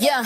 Yeah.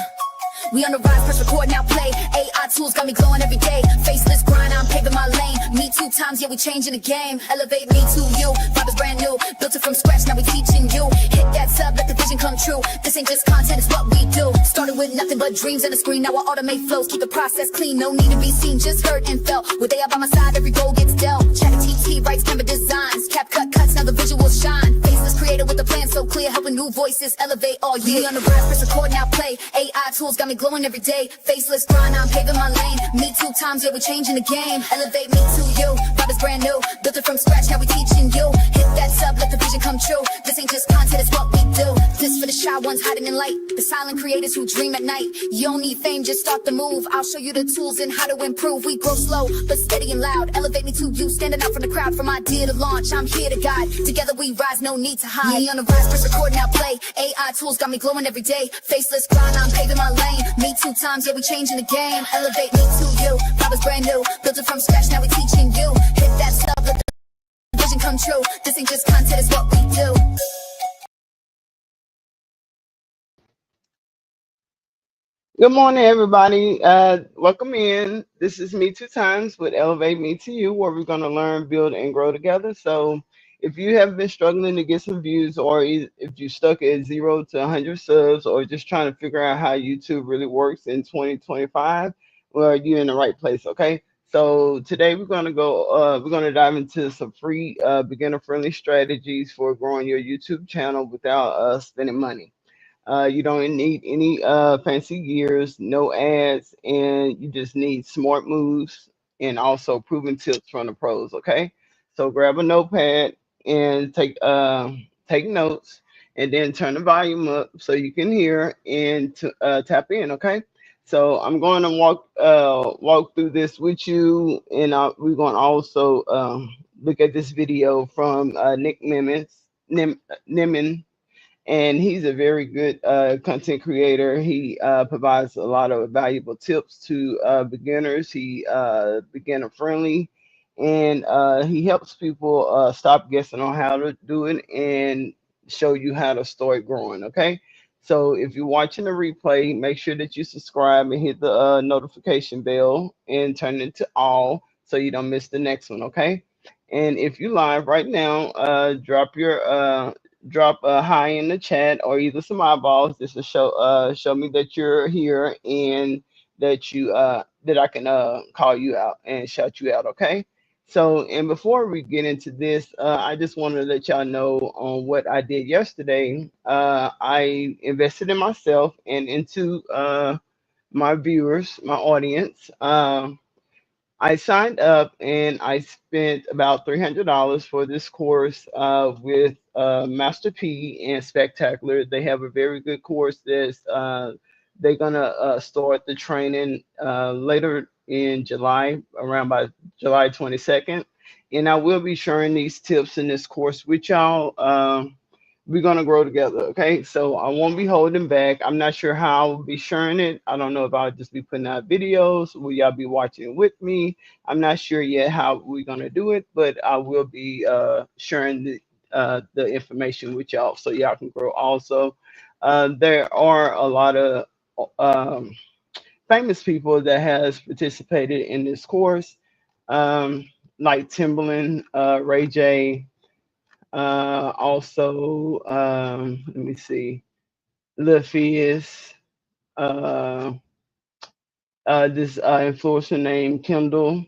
We on the rise, press record, now play. AI tools got me glowing every day. Faceless grind, I'm paving my lane. Me 2 times, yeah, we changing the game. Elevate me to you, vibe is brand new. Built it from scratch, now we teaching you. Hit that sub, let the vision come true. This ain't just content, it's what we do. Started with nothing but dreams and a screen. Now I automate flows, keep the process clean. No need to be seen, just heard and felt. With AI by my side, every goal gets dealt. ChatGPT writes Canva designs. CapCut cuts, now the visuals shine. Faceless creator with a plan so clear, helping new voices elevate all year. We on the rise, press record, now play. AI tools got me glowing every day. Faceless grind, I'm paving my lane. Me 2 times, yeah, we're changing the game. Elevate me to you, vibe is brand new. Built it from scratch, now we teaching you. Hit that sub, let the vision come true. This ain't just content, it's what we do. This for the shy ones hiding in light, the silent creators who dream at night. You don't need fame, just start the move. I'll show you the tools and how to improve. We grow slow, but steady and loud. Elevate me to you, standing out from the crowd. From idea to launch, I'm here to guide. Together we rise, no need to hide. Me on the rise, press record, now play. AI tools got me glowing every day. Faceless grind, I'm paving my lane. Me 2 times, yeah, we changing the game. Elevate me to you, vibe is brand new. Built it from scratch, now we teaching you. Hit that sub, let the vision come true. This ain't just content, it's what we do. Good morning, everybody. Welcome in. This is Me 2 Times with Elevate Me to You, where we're going to learn, build, and grow together. So if you have been struggling to get some views, or if you're stuck at 0 to 100 subs, or just trying to figure out how YouTube really works in 2025, well, you're in the right place, okay? So today we're going to dive into some free beginner-friendly strategies for growing your YouTube channel without spending money. You don't need any fancy gears, no ads, and you just need smart moves and also proven tips from the pros. Okay, so grab a notepad and take notes, and then turn the volume up so you can hear and tap in. Okay, so I'm going to walk through this with you, and we're going to also look at this video from Nick Nimmin, and he's a very good content creator. He provides a lot of valuable tips to beginners. He beginner friendly, and he helps people stop guessing on how to do it and show you how to start growing. Okay, so if you're watching the replay, make sure that you subscribe and hit the notification bell and turn it to all so you don't miss the next one. Okay, and if you live right now, drop a hi in the chat or either some eyeballs. This will show me that you're here and that I can call you out and shout you out. Okay. So, and before we get into this, I just want to let y'all know on what I did yesterday. I invested in myself and into my viewers, my audience. I signed up and I spent about $300 for this course with Master P and Spectacular. They have a very good course that's they're gonna start the training later in July, around by July 22nd. And I will be sharing these tips in this course with y'all. We're gonna grow together, okay? So I won't be holding back. I'm not sure how I'll be sharing it. I don't know if I'll just be putting out videos. Will y'all be watching with me? I'm not sure yet how we're gonna do it, but I will be sharing the information with y'all so y'all can grow. Also, there are a lot of um, famous people that has participated in this course, like Timbaland, Ray J. Also, let me see, LaFias, uh, this influencer named Kendall,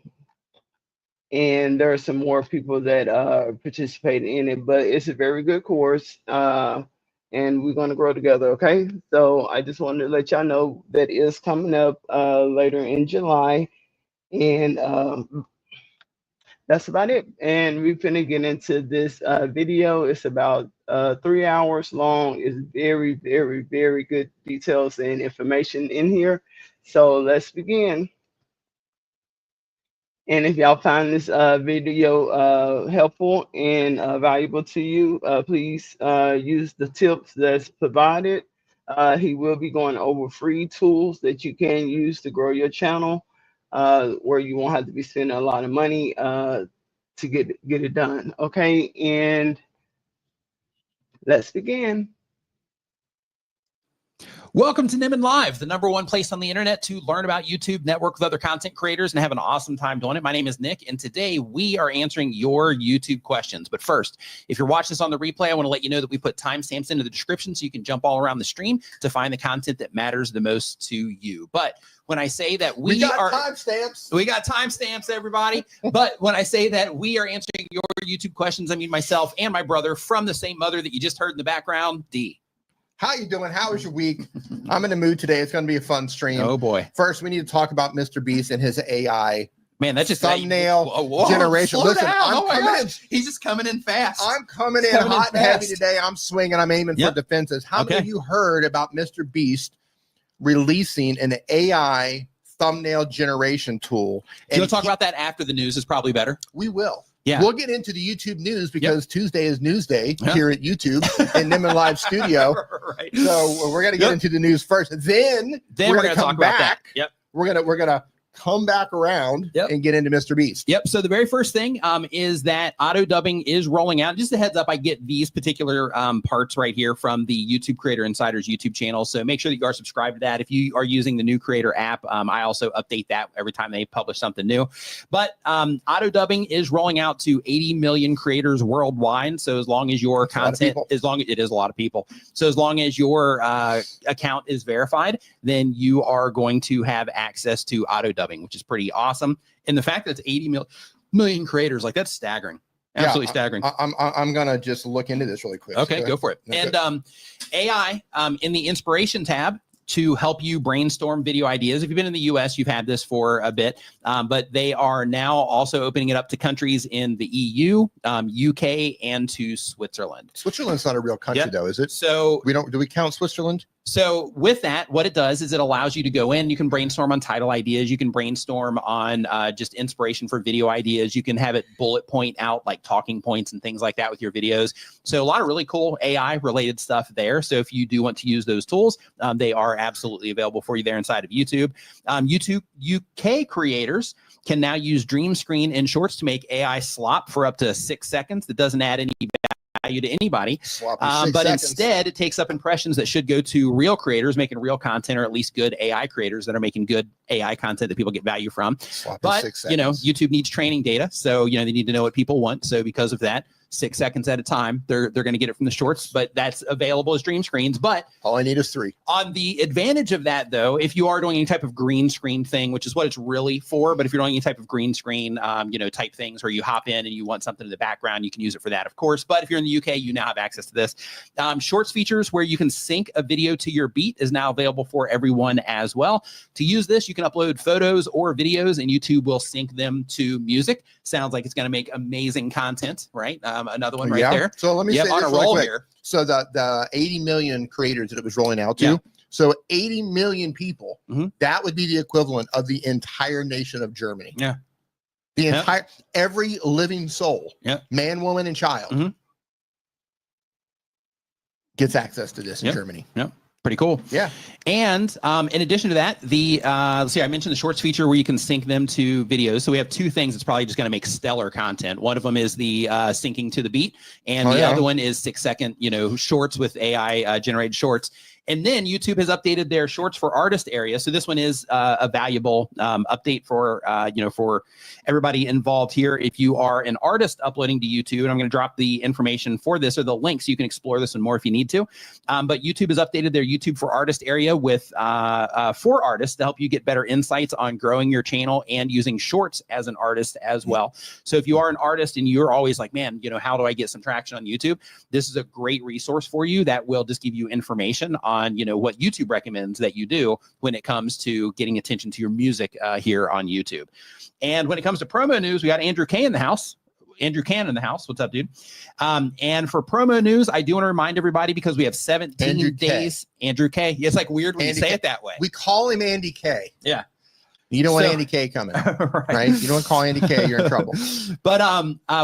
and there are some more people that participate in it. But it's a very good course, and we're going to grow together. Okay, so I just wanted to let y'all know that is coming up later in July, and that's about it. And we're gonna get into this video. It's about 3 hours long. It's very, very, very good details and information in here. So let's begin. And if y'all find this video helpful and valuable to you, please use the tips that's provided. He will be going over free tools that you can use to grow your channel, where you won't have to be spending a lot of money to get it done. Okay, and let's begin. Welcome to Nimin Live, the #1 place on the internet to learn about YouTube, network with other content creators, and have an awesome time doing it. My name is Nick, and today we are answering your YouTube questions. But first, if you're watching this on the replay, I want to let you know that we put timestamps into the description so you can jump all around the stream to find the content that matters the most to you. But when I say that we got timestamps, everybody. But when I say that we are answering your YouTube questions, I mean myself and my brother from the same mother that you just heard in the background, D. How you doing? How was your week? I'm in the mood today. It's going to be a fun stream. Oh boy! First, we need to talk about MrBeast and his AI. Man, that's just thumbnail generation. Listen, I'm coming in. He's just coming in fast. I'm coming in hot and heavy today. I'm swinging. I'm aiming for defenses. How many of you heard about MrBeast releasing an AI thumbnail generation tool? And you'll talk about that after the news is probably better. We will. Yeah, we'll get into the YouTube news because Tuesday is news day here at YouTube in Nimin Live Studio. Right. So we're gonna get into the news first. Then we're gonna come talk back. About that. Yep. We're gonna come back around and get into MrBeast. Yep. So the very first thing is that auto dubbing is rolling out. Just a heads up, I get these particular parts right here from the YouTube Creator Insiders YouTube channel. So make sure that you are subscribed to that. If you are using the new Creator app, I also update that every time they publish something new. But auto dubbing is rolling out to 80 million creators worldwide. So as long as your content, it is a lot of people. So as long as your account is verified, then you are going to have access to auto dubbing, which is pretty awesome. And the fact that it's 80 million creators, like that's staggering. Absolutely staggering. I'm gonna just look into this really quick. Okay, go for it. Okay. And AI in the inspiration tab to help you brainstorm video ideas. If you've been in the US, you've had this for a bit, but they are now also opening it up to countries in the EU, UK, and to Switzerland. Switzerland's not a real country though, is it? So do we count Switzerland? So with that, what it does is it allows you to go in, you can brainstorm on title ideas, you can brainstorm on just inspiration for video ideas, you can have it bullet point out like talking points and things like that with your videos. So a lot of really cool AI related stuff there. So if you do want to use those tools, they are absolutely available for you there inside of YouTube. YouTube UK creators can now use Dream Screen and Shorts to make AI slop for up to 6 seconds. That doesn't add any value to anybody, but instead it takes up impressions that should go to real creators making real content, or at least good AI creators that are making good AI content that people get value from. But you know, YouTube needs training data, so you know they need to know what people want. So because of that, 6 seconds at a time, they're going to get it from the shorts, but that's available as dream screens. But all I need is 3. On the advantage of that, though, if you are doing any type of green screen thing, which is what it's really for, but if you're doing any type of green screen, you know, type things where you hop in and you want something in the background, you can use it for that, of course. But if you're in the UK, you now have access to this. Shorts features where you can sync a video to your beat is now available for everyone as well. To use this, you can upload photos or videos, and YouTube will sync them to music. Sounds like it's going to make amazing content, right? Another one right there. So let me say on this a roll quick. here. So the 80 million creators that it was rolling out to, so 80 million people, that would be the equivalent of the entire nation of Germany. Yeah. The entire, every living soul, man, woman, and child gets access to this in Germany. Yeah. Pretty cool. Yeah. And in addition to that, the let's see, I mentioned the shorts feature where you can sync them to videos. So we have 2 things that's probably just going to make stellar content. One of them is the syncing to the beat, and the other one is 6-second, you know, shorts with AI generated shorts. And then YouTube has updated their shorts for artist area. So this one is a valuable update for, you know, for everybody involved here. If you are an artist uploading to YouTube, and I'm going to drop the information for this or the link so you can explore this one more if you need to. But YouTube has updated their YouTube for artist area with for artists to help you get better insights on growing your channel and using shorts as an artist as well. So if you are an artist and you're always like, man, you know, how do I get some traction on YouTube? This is a great resource for you that will just give you information on, you know, what YouTube recommends that you do when it comes to getting attention to your music here on YouTube. And when it comes to promo news, we got Andrew K in the house. Andrew Can in the house. What's up, dude? And for promo news, I do want to remind everybody, because we have 17 days. Andrew K. It's like weird when you say it that way. We call him Andy K. Yeah. You don't want Andy K coming, right? You don't want to call Andy K, you're in trouble. But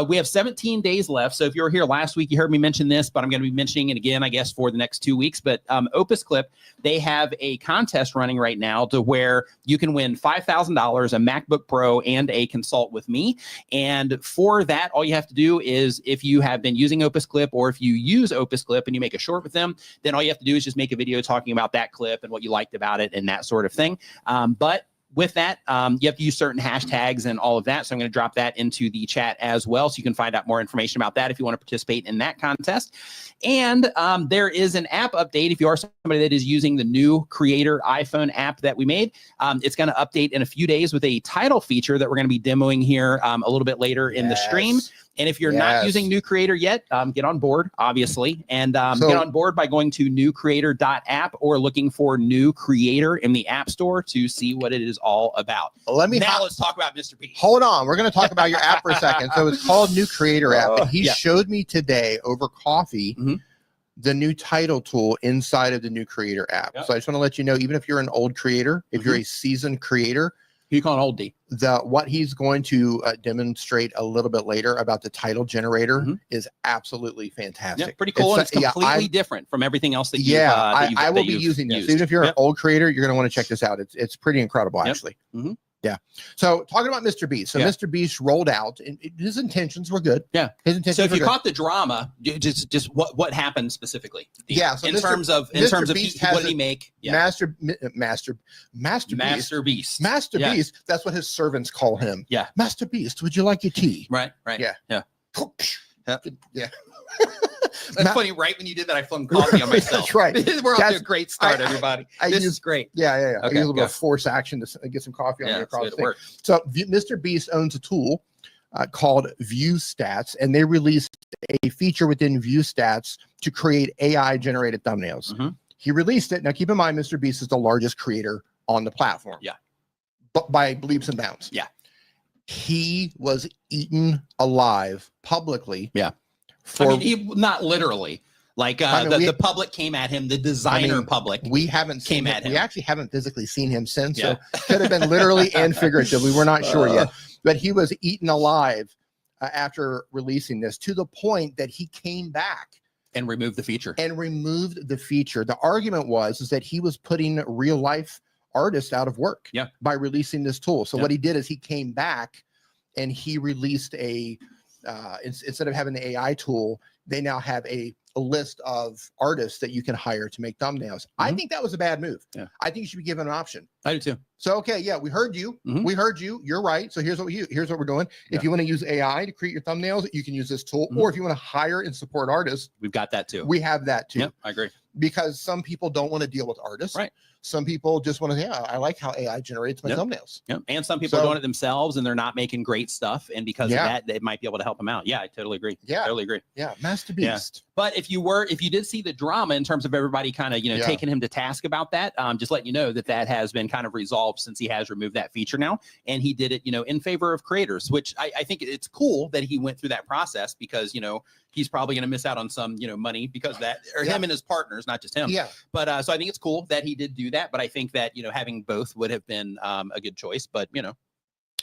we have 17 days left. So if you were here last week, you heard me mention this, but I'm going to be mentioning it again, I guess, for the next 2 weeks. But Opus Clip, they have a contest running right now to where you can win $5,000, a MacBook Pro, and a consult with me. And for that, all you have to do is, if you have been using Opus Clip, or if you use Opus Clip and you make a short with them, then all you have to do is just make a video talking about that clip and what you liked about it and that sort of thing. But with that, you have to use certain hashtags and all of that. So I'm going to drop that into the chat as well, so you can find out more information about that if you want to participate in that contest. And there is an app update. If you are somebody that is using the new Creator iPhone app that we made, it's going to update in a few days with a title feature that we're going to be demoing here a little bit later in the stream. And if you're not using New Creator yet, get on board, obviously. And get on board by going to newcreator.app or looking for New Creator in the App Store to see what it is all about. Let's talk about MrBeast. Hold on. We're going to talk about your app for a second. So it's called New Creator app. And he showed me today over coffee the new title tool inside of the New Creator app. So I just want to let you know, even if you're an old creator, if you're a seasoned creator, you call it old D. What he's going to demonstrate a little bit later about the title generator is absolutely fantastic. Yeah, pretty cool. And it's completely different from everything else that you've I will be using this. Even if you're an old creator, you're going to want to check this out. It's pretty incredible, actually. Yeah. So talking about MrBeast. So MrBeast rolled out, and his intentions were good. Yeah. His intentions. So if you caught the drama, just what happened specifically? So in terms of what did he make? MrBeast. That's what his servants call him. Yeah. MrBeast, would you like your tea? Right. Yeah. Yeah. That's funny. Right when you did that, I flung coffee on myself. That's right. We're off to a great start, everybody. This is great. Yeah. Okay, I use a little bit of force action to get some coffee on me across the thing. So MrBeast owns a tool called ViewStats, and they released a feature within ViewStats to create AI-generated thumbnails. He released it. Now, keep in mind, MrBeast is the largest creator on the platform. Yeah. But by leaps and bounds. Yeah. He was eaten alive publicly. Yeah. Not literally. Like the public came at him, the designer public. We haven't came at him. We actually haven't physically seen him since. So could have been literally and figuratively. We're not sure yet. But he was eaten alive after releasing this, to the point that he came back and removed the feature. The argument was that he was putting real life artists out of work by releasing this tool. So what he did is he came back and he released instead of having the AI tool, they now have a list of artists that you can hire to make thumbnails. I think that was a bad move. I think you should be given an option. I do too. So, we heard you. We heard you. You're right. So here's what we're doing. If you want to use AI to create your thumbnails, you can use this tool. Or if you want to hire and support artists, we've got that too. We have that too. Yep, I agree. Because some people don't want to deal with artists. Right. Some people just want to I like how AI generates my thumbnails. Yep. And some people are doing it themselves and they're not making great stuff. And because of that, they might be able to help them out. Yeah, I totally agree. Yeah. Totally agree. Yeah. MrBeast. Yeah. But if you did see the drama in terms of everybody kind of, taking him to task about that, just letting you know that has been kind of resolved since he has removed that feature now. And he did it, in favor of creators, which I think it's cool that he went through that process, because, he's probably going to miss out on some, money because of that, or him and his partners, not just him. Yeah. But so I think it's cool that he did do that. But I think that, having both would have been a good choice. But,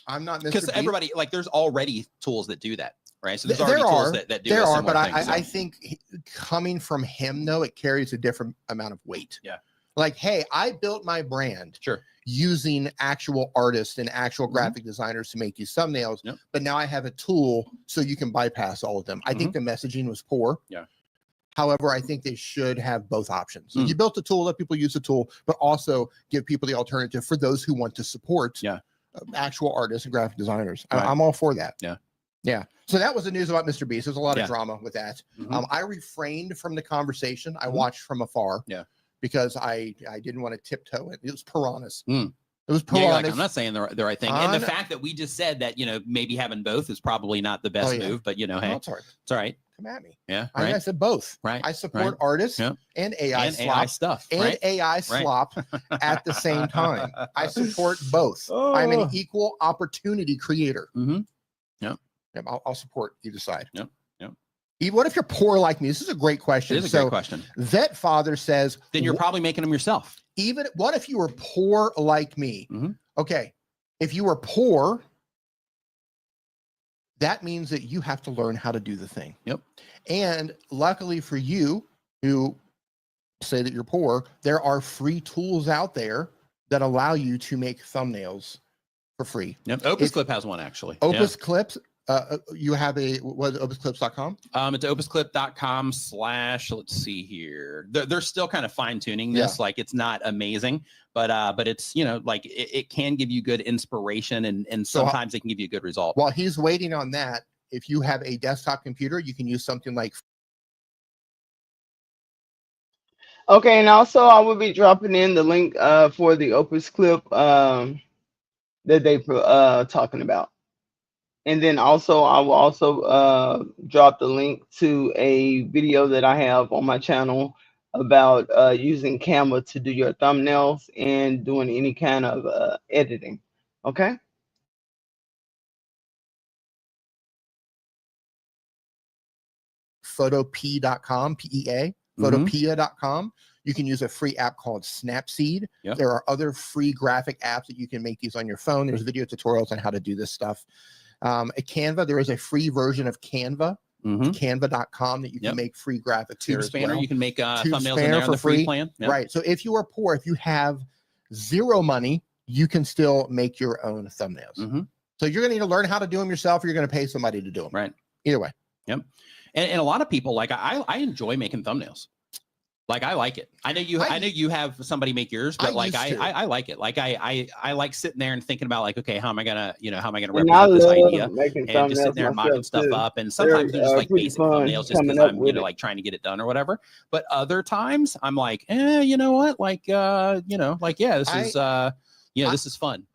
I'm not, because everybody, like, there's already tools that do that. Right. So there's already tools that do there are, but I think coming from him, though, it carries a different amount of weight. Yeah. Like, hey, I built my brand using actual artists and actual graphic designers to make these thumbnails. But now I have a tool so you can bypass all of them. I think the messaging was poor. Yeah. However, I think they should have both options. So you built a tool, let people use the tool, but also give people the alternative for those who want to support actual artists and graphic designers. Right. I'm all for that. Yeah. Yeah. So that was the news about MrBeast. There's a lot of drama with that. I refrained from the conversation. I watched from afar. Yeah. Because I didn't want to tiptoe it. It was piranhas. It was piranhas. I'm not saying the right thing. And the fact that we just said that, maybe having both is probably not the best move, but hey, it's all right. Come at me. Yeah. I said both. Right. I support artists and AI stuff and AI slop at the same time. I support both. I'm an equal opportunity creator. I'll support either side. What if you're poor like me? This is a great question. It is a great question. Vet Father says, then you're probably making them yourself. What if you were poor like me? Okay. If you are poor, that means that you have to learn how to do the thing. Yep. And luckily for you who say that you're poor, there are free tools out there that allow you to make thumbnails for free. Yep. Opus Clip has one actually. Opus Clips. You have opusclips.com? It's opusclip.com / let's see here. They're still kind of fine tuning this. Like it's not amazing, but it's, like it can give you good inspiration and sometimes it can give you a good result. While he's waiting on that, if you have a desktop computer, you can use something like. Okay. And also I will be dropping in the link for the Opus Clip that they talking about. And then also, I will also drop the link to a video that I have on my channel about using Canva to do your thumbnails and doing any kind of editing. Okay. Photopea.com, PEA, photopea.com. You can use a free app called Snapseed. Yep. There are other free graphic apps that you can make these on your phone. There's video tutorials on how to do this stuff. Canva, there is a free version of Canva, canva.com, that you can make free graphics. Tube Spanner, you can make thumbnails in there on the free plan. Yep. Right. So if you are poor, if you have zero money, you can still make your own thumbnails. So you're going to need to learn how to do them yourself, or you're going to pay somebody to do them. Right. Either way. Yep. And a lot of people, like I enjoy making thumbnails. Like I like it. I know you have somebody make yours, but like I like it. Like I like sitting there and thinking about like, okay, how am I gonna represent this idea? And just sitting there and mocking stuff up. And sometimes they're just like basic thumbnails just because I'm like trying to get it done or whatever. But other times I'm like, you know what? Like this is fun.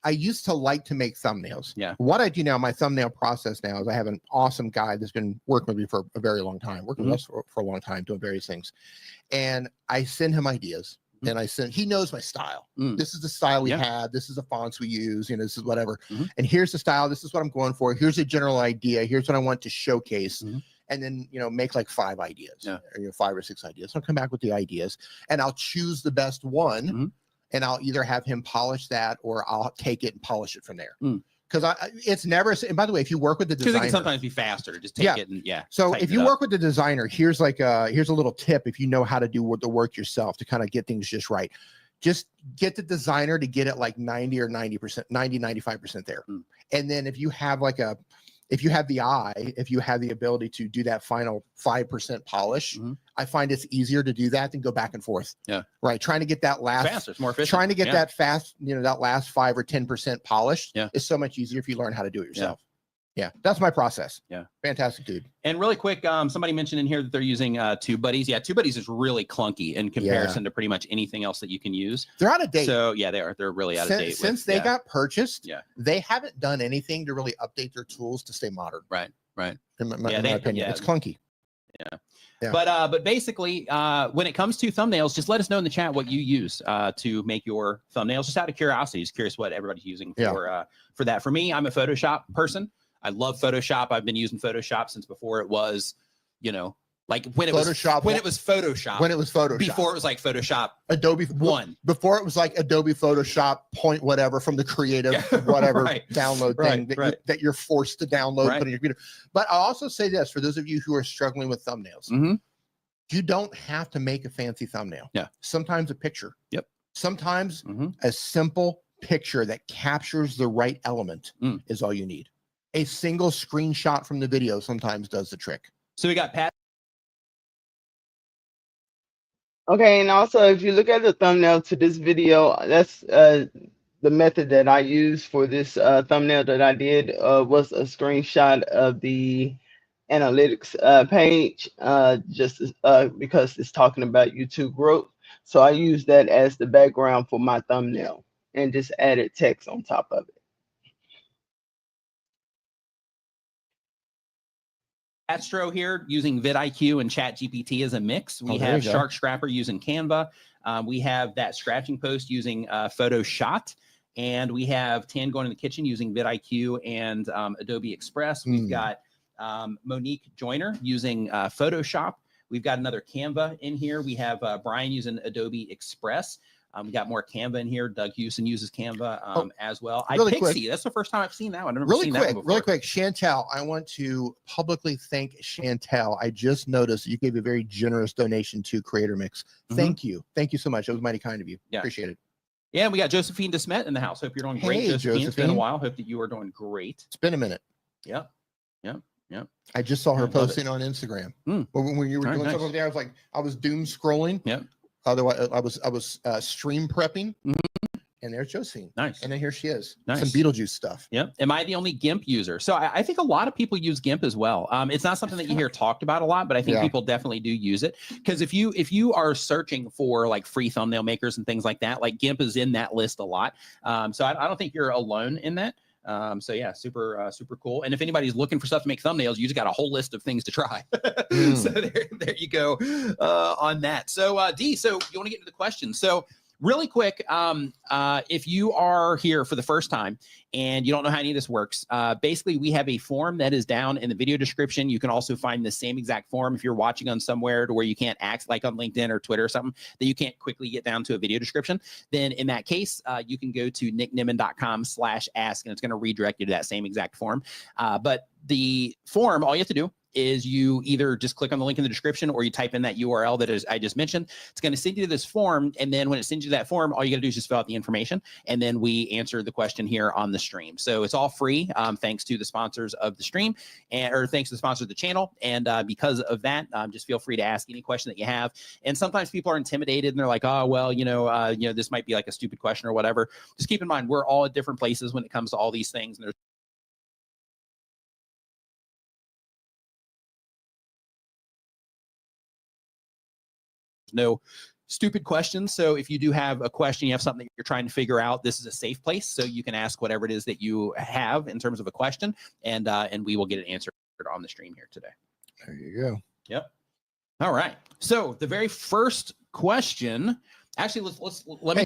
I used to like to make thumbnails. Yeah. What I do now, my thumbnail process now, is I have an awesome guy that's been working with me for a very long time, working with us for a long time, doing various things. And I send him ideas, and he knows my style. This is the style we have. This is the fonts we use. This is whatever. And here's the style. This is what I'm going for. Here's a general idea. Here's what I want to showcase. And then, make like 5 ideas, or 5 or 6 ideas. I'll come back with the ideas, and I'll choose the best one. And I'll either have him polish that, or I'll take it and polish it from there. Because it's never. And by the way, if you work with the designer, it can sometimes be faster. Just take it and So if you work with the designer, here's a little tip. If you know how to do the work yourself to kind of get things just right, just get the designer to get it like 90 or 90%, 90, 95% there. And then if you have if you have the eye, if you have the ability to do that final 5% polish, I find it's easier to do that than go back and forth. Yeah. Right. Trying to get that last faster, it's more efficient. Trying to get that fast, that last 5 or 10% polished is so much easier if you learn how to do it yourself. Yeah. That's my process. Yeah. Fantastic, dude. And really quick, somebody mentioned in here that they're using TubeBuddies. Yeah, TubeBuddies is really clunky in comparison to pretty much anything else that you can use. They're out of date. So yeah, they're really out of date. Since they got purchased, they haven't done anything to really update their tools to stay modern. Right. In my opinion, it's clunky. Yeah. But basically, when it comes to thumbnails, just let us know in the chat what you use to make your thumbnails. Just out of curiosity, just curious what everybody's using for that. For me, I'm a Photoshop person. I love Photoshop. I've been using Photoshop since before it was, like when it was Photoshop. Before it was like Photoshop Adobe 1. Before it was like Adobe Photoshop point whatever from the creative download thing that you're forced to download put in your computer. But I'll also say this for those of you who are struggling with thumbnails. You don't have to make a fancy thumbnail. Yeah. Sometimes a picture. Yep. Sometimes a simple picture that captures the right element is all you need. A single screenshot from the video sometimes does the trick. So we got Pat. Okay, and also if you look at the thumbnail to this video, that's the method that I used for this thumbnail that I did was a screenshot of the analytics page, just because it's talking about YouTube growth. So I used that as the background for my thumbnail and just added text on top of it. Astro here using vidIQ and ChatGPT as a mix. We have Shark Scrapper using Canva. We have that scratching post using Photoshop. And we have Tan going in the kitchen using vidIQ and Adobe Express. We've got Monique Joyner using Photoshop. We've got another Canva in here. We have Brian using Adobe Express. We got more Canva in here. Doug Houston uses Canva as well. Really iPixie, quick. that's the first time I've seen that one. I've never Really seen quick, that one really before. quick. Chantel, I want to publicly thank Chantel. I just noticed you gave a very generous donation to Creator Mix. Thank you. Thank you so much. It was mighty kind of you. Yeah. Appreciate it. Yeah, we got Josephine DeSmet in the house. Hope you're doing great, Hey, Josephine. It's been a Josephine. while. Hope that you are doing great. It's been a minute. Yep. Yep. Yep. I just saw her I love posting on Instagram. When you were doing stuff over there, I was doom scrolling. Yep. Otherwise, I was stream prepping. And there's Josephine. Nice. And then here she is. Nice. Some Beetlejuice stuff. Yep. Am I the only GIMP user? So I think a lot of people use GIMP as well. It's not something that you hear talked about a lot, but I think people definitely do use it. Because if you are searching for like free thumbnail makers and things like that, like GIMP is in that list a lot. So I don't think you're alone in that. So yeah, super cool. And if anybody's looking for stuff to make thumbnails, you just got a whole list of things to try. So there you go on that. So D, so you want to get into the questions. So really quick, if you are here for the first time and you don't know how any of this works, basically we have a form that is down in the video description. You can also find the same exact form if you're watching on somewhere to where you can't act like on LinkedIn or Twitter or something that you can't quickly get down to a video description. Then in that case, you can go to nickniman.com/ask and it's going to redirect you to that same exact form. But the form, all you have to do is you either just click on the link in the description or you type in that URL that I just mentioned. It's going to send you to this form. And then when it sends you that form, all you got to do is just fill out the information. And then we answer the question here on the stream. So it's all free, thanks to the sponsors of the stream or thanks to the sponsor of the channel. And because of that, just feel free to ask any question that you have. And sometimes people are intimidated and they're like, oh, well, this might be like a stupid question or whatever. Just keep in mind, we're all at different places when it comes to all these things. And there's no stupid questions. So if you do have a question, you have something that you're trying to figure out, this is a safe place. So you can ask whatever it is that you have in terms of a question, and we will get it answered on the stream here today. There you go. Yep. All right. So the very first question, actually, let me.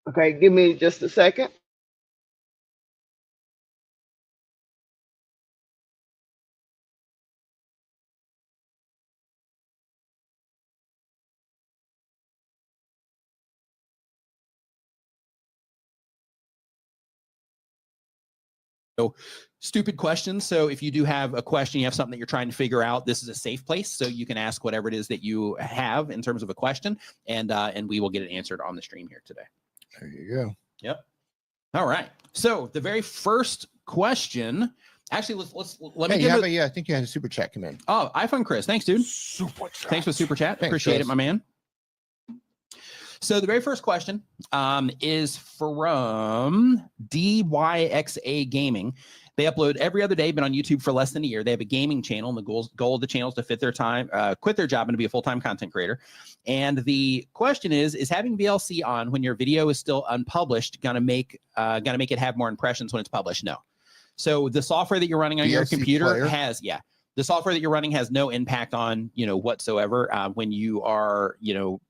Okay, give me just a second. No stupid questions. So if you do have a question, you have something that you're trying to figure out, this is a safe place. So you can ask whatever it is that you have in terms of a question, and we will get it answered on the stream here today. There you go. Yep. All right. So the very first question, actually, let me give I think you had a super chat come in. Oh, iPhone Chris. Thanks, dude. Super chat. Thanks for super chat. Thanks, Appreciate Chris. it, my man. So the very first question is from DYXA Gaming. They upload every other day, been on YouTube for less than a year. They have a gaming channel, and the goal of the channel is to fit their time, quit their job and to be a full-time content creator. And the question is having VLC on when your video is still unpublished gonna make it have more impressions when it's published? No. So the software that you're running on your computer player? has, the software that you're running has no impact on, whatsoever when you are,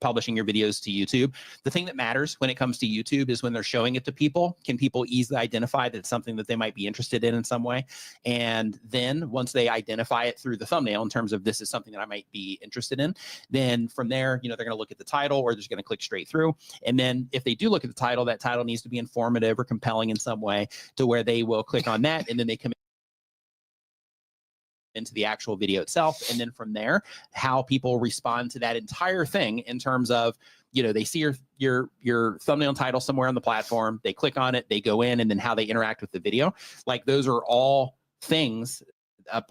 publishing your videos to YouTube. The thing that matters when it comes to YouTube is when they're showing it to people, can people easily identify that it's something that they might be interested in some way? And then once they identify it through the thumbnail in terms of this is something that I might be interested in, then from there, they're going to look at the title or they're just going to click straight through. And then if they do look at the title, that title needs to be informative or compelling in some way to where they will click on that, and then they come into the actual video itself. And then from there, how people respond to that entire thing in terms of, they see your thumbnail title somewhere on the platform, they click on it, they go in, and then how they interact with the video. Like those are all things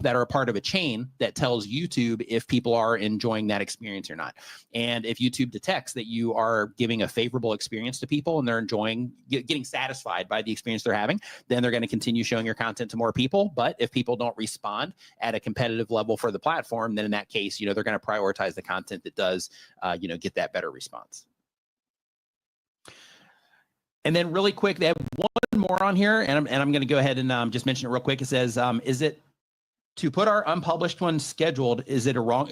that are a part of a chain that tells YouTube if people are enjoying that experience or not. And if YouTube detects that you are giving a favorable experience to people and they're enjoying, getting satisfied by the experience they're having, then they're going to continue showing your content to more people. But if people don't respond at a competitive level for the platform, then in that case, they're going to prioritize the content that does, get that better response. And then really quick, they have one more on here, and I'm going to go ahead and just mention it real quick. It says, is it to put our unpublished one scheduled, is it a wrong,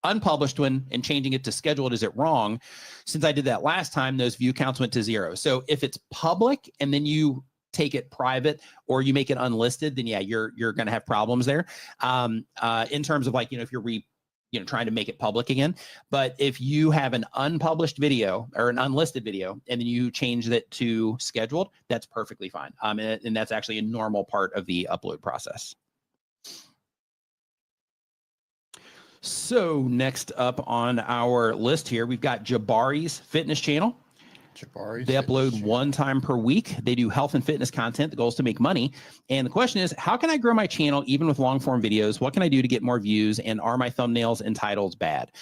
unpublished one and changing it to scheduled, is it wrong? Since I did that last time, those view counts went to 0. So if it's public and then you take it private or you make it unlisted, then yeah, you're going to have problems there. In terms of like, if you're trying to make it public again. But if you have an unpublished video or an unlisted video and then you change it to scheduled, that's perfectly fine. And that's actually a normal part of the upload process. So next up on our list here, we've got Jabari's fitness channel. They upload 1 time per week. They do health and fitness content. The goal is to make money. And the question is, how can I grow my channel even with long form videos? What can I do to get more views? And are my thumbnails and titles bad?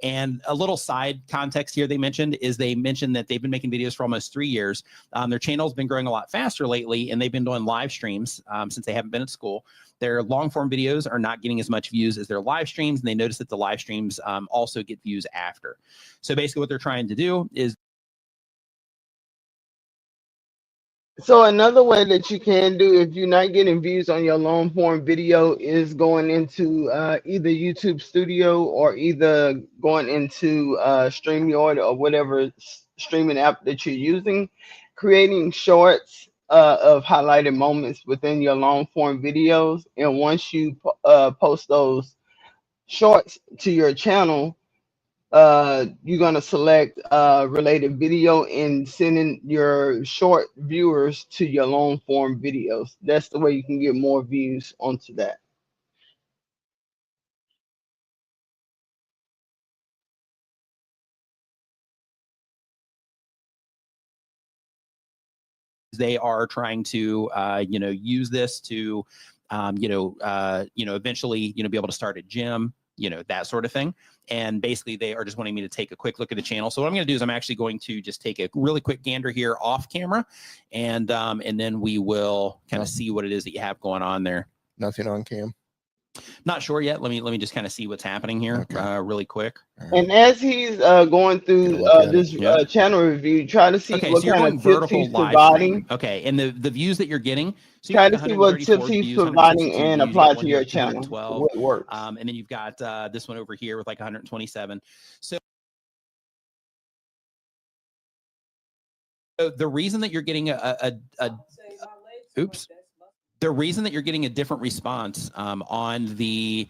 And a little side context here they mentioned that they've been making videos for almost 3 years. Their channel's been growing a lot faster lately, and they've been doing live streams since they haven't been at school. Their long form videos are not getting as much views as their live streams, and they notice that the live streams also get views after. So basically what they're trying to do is So another way that you can do if you're not getting views on your long form video is going into either YouTube Studio or either going into StreamYard or whatever streaming app that you're using, creating shorts of highlighted moments within your long form videos. And once you post those shorts to your channel, you're going to select related video and sending your short viewers to your long form videos. That's the way you can get more views onto that. They are trying to, use this to, eventually, be able to start a gym, that sort of thing. And basically they are just wanting me to take a quick look at the channel. So what I'm going to do is I'm actually going to just take a really quick gander here off camera, and then we will kind of see what it is that you have going on there. Nothing on cam. Not sure yet. Let me just kind of see what's happening here really quick. And as he's going through this channel review, try to see what kind of tips he's providing. Okay, and the views that you're getting. So try to see what tips he's providing and apply to your channel. What works. And then you've got this one over here with like 127. So the reason that you're getting the reason that you're getting a different response on the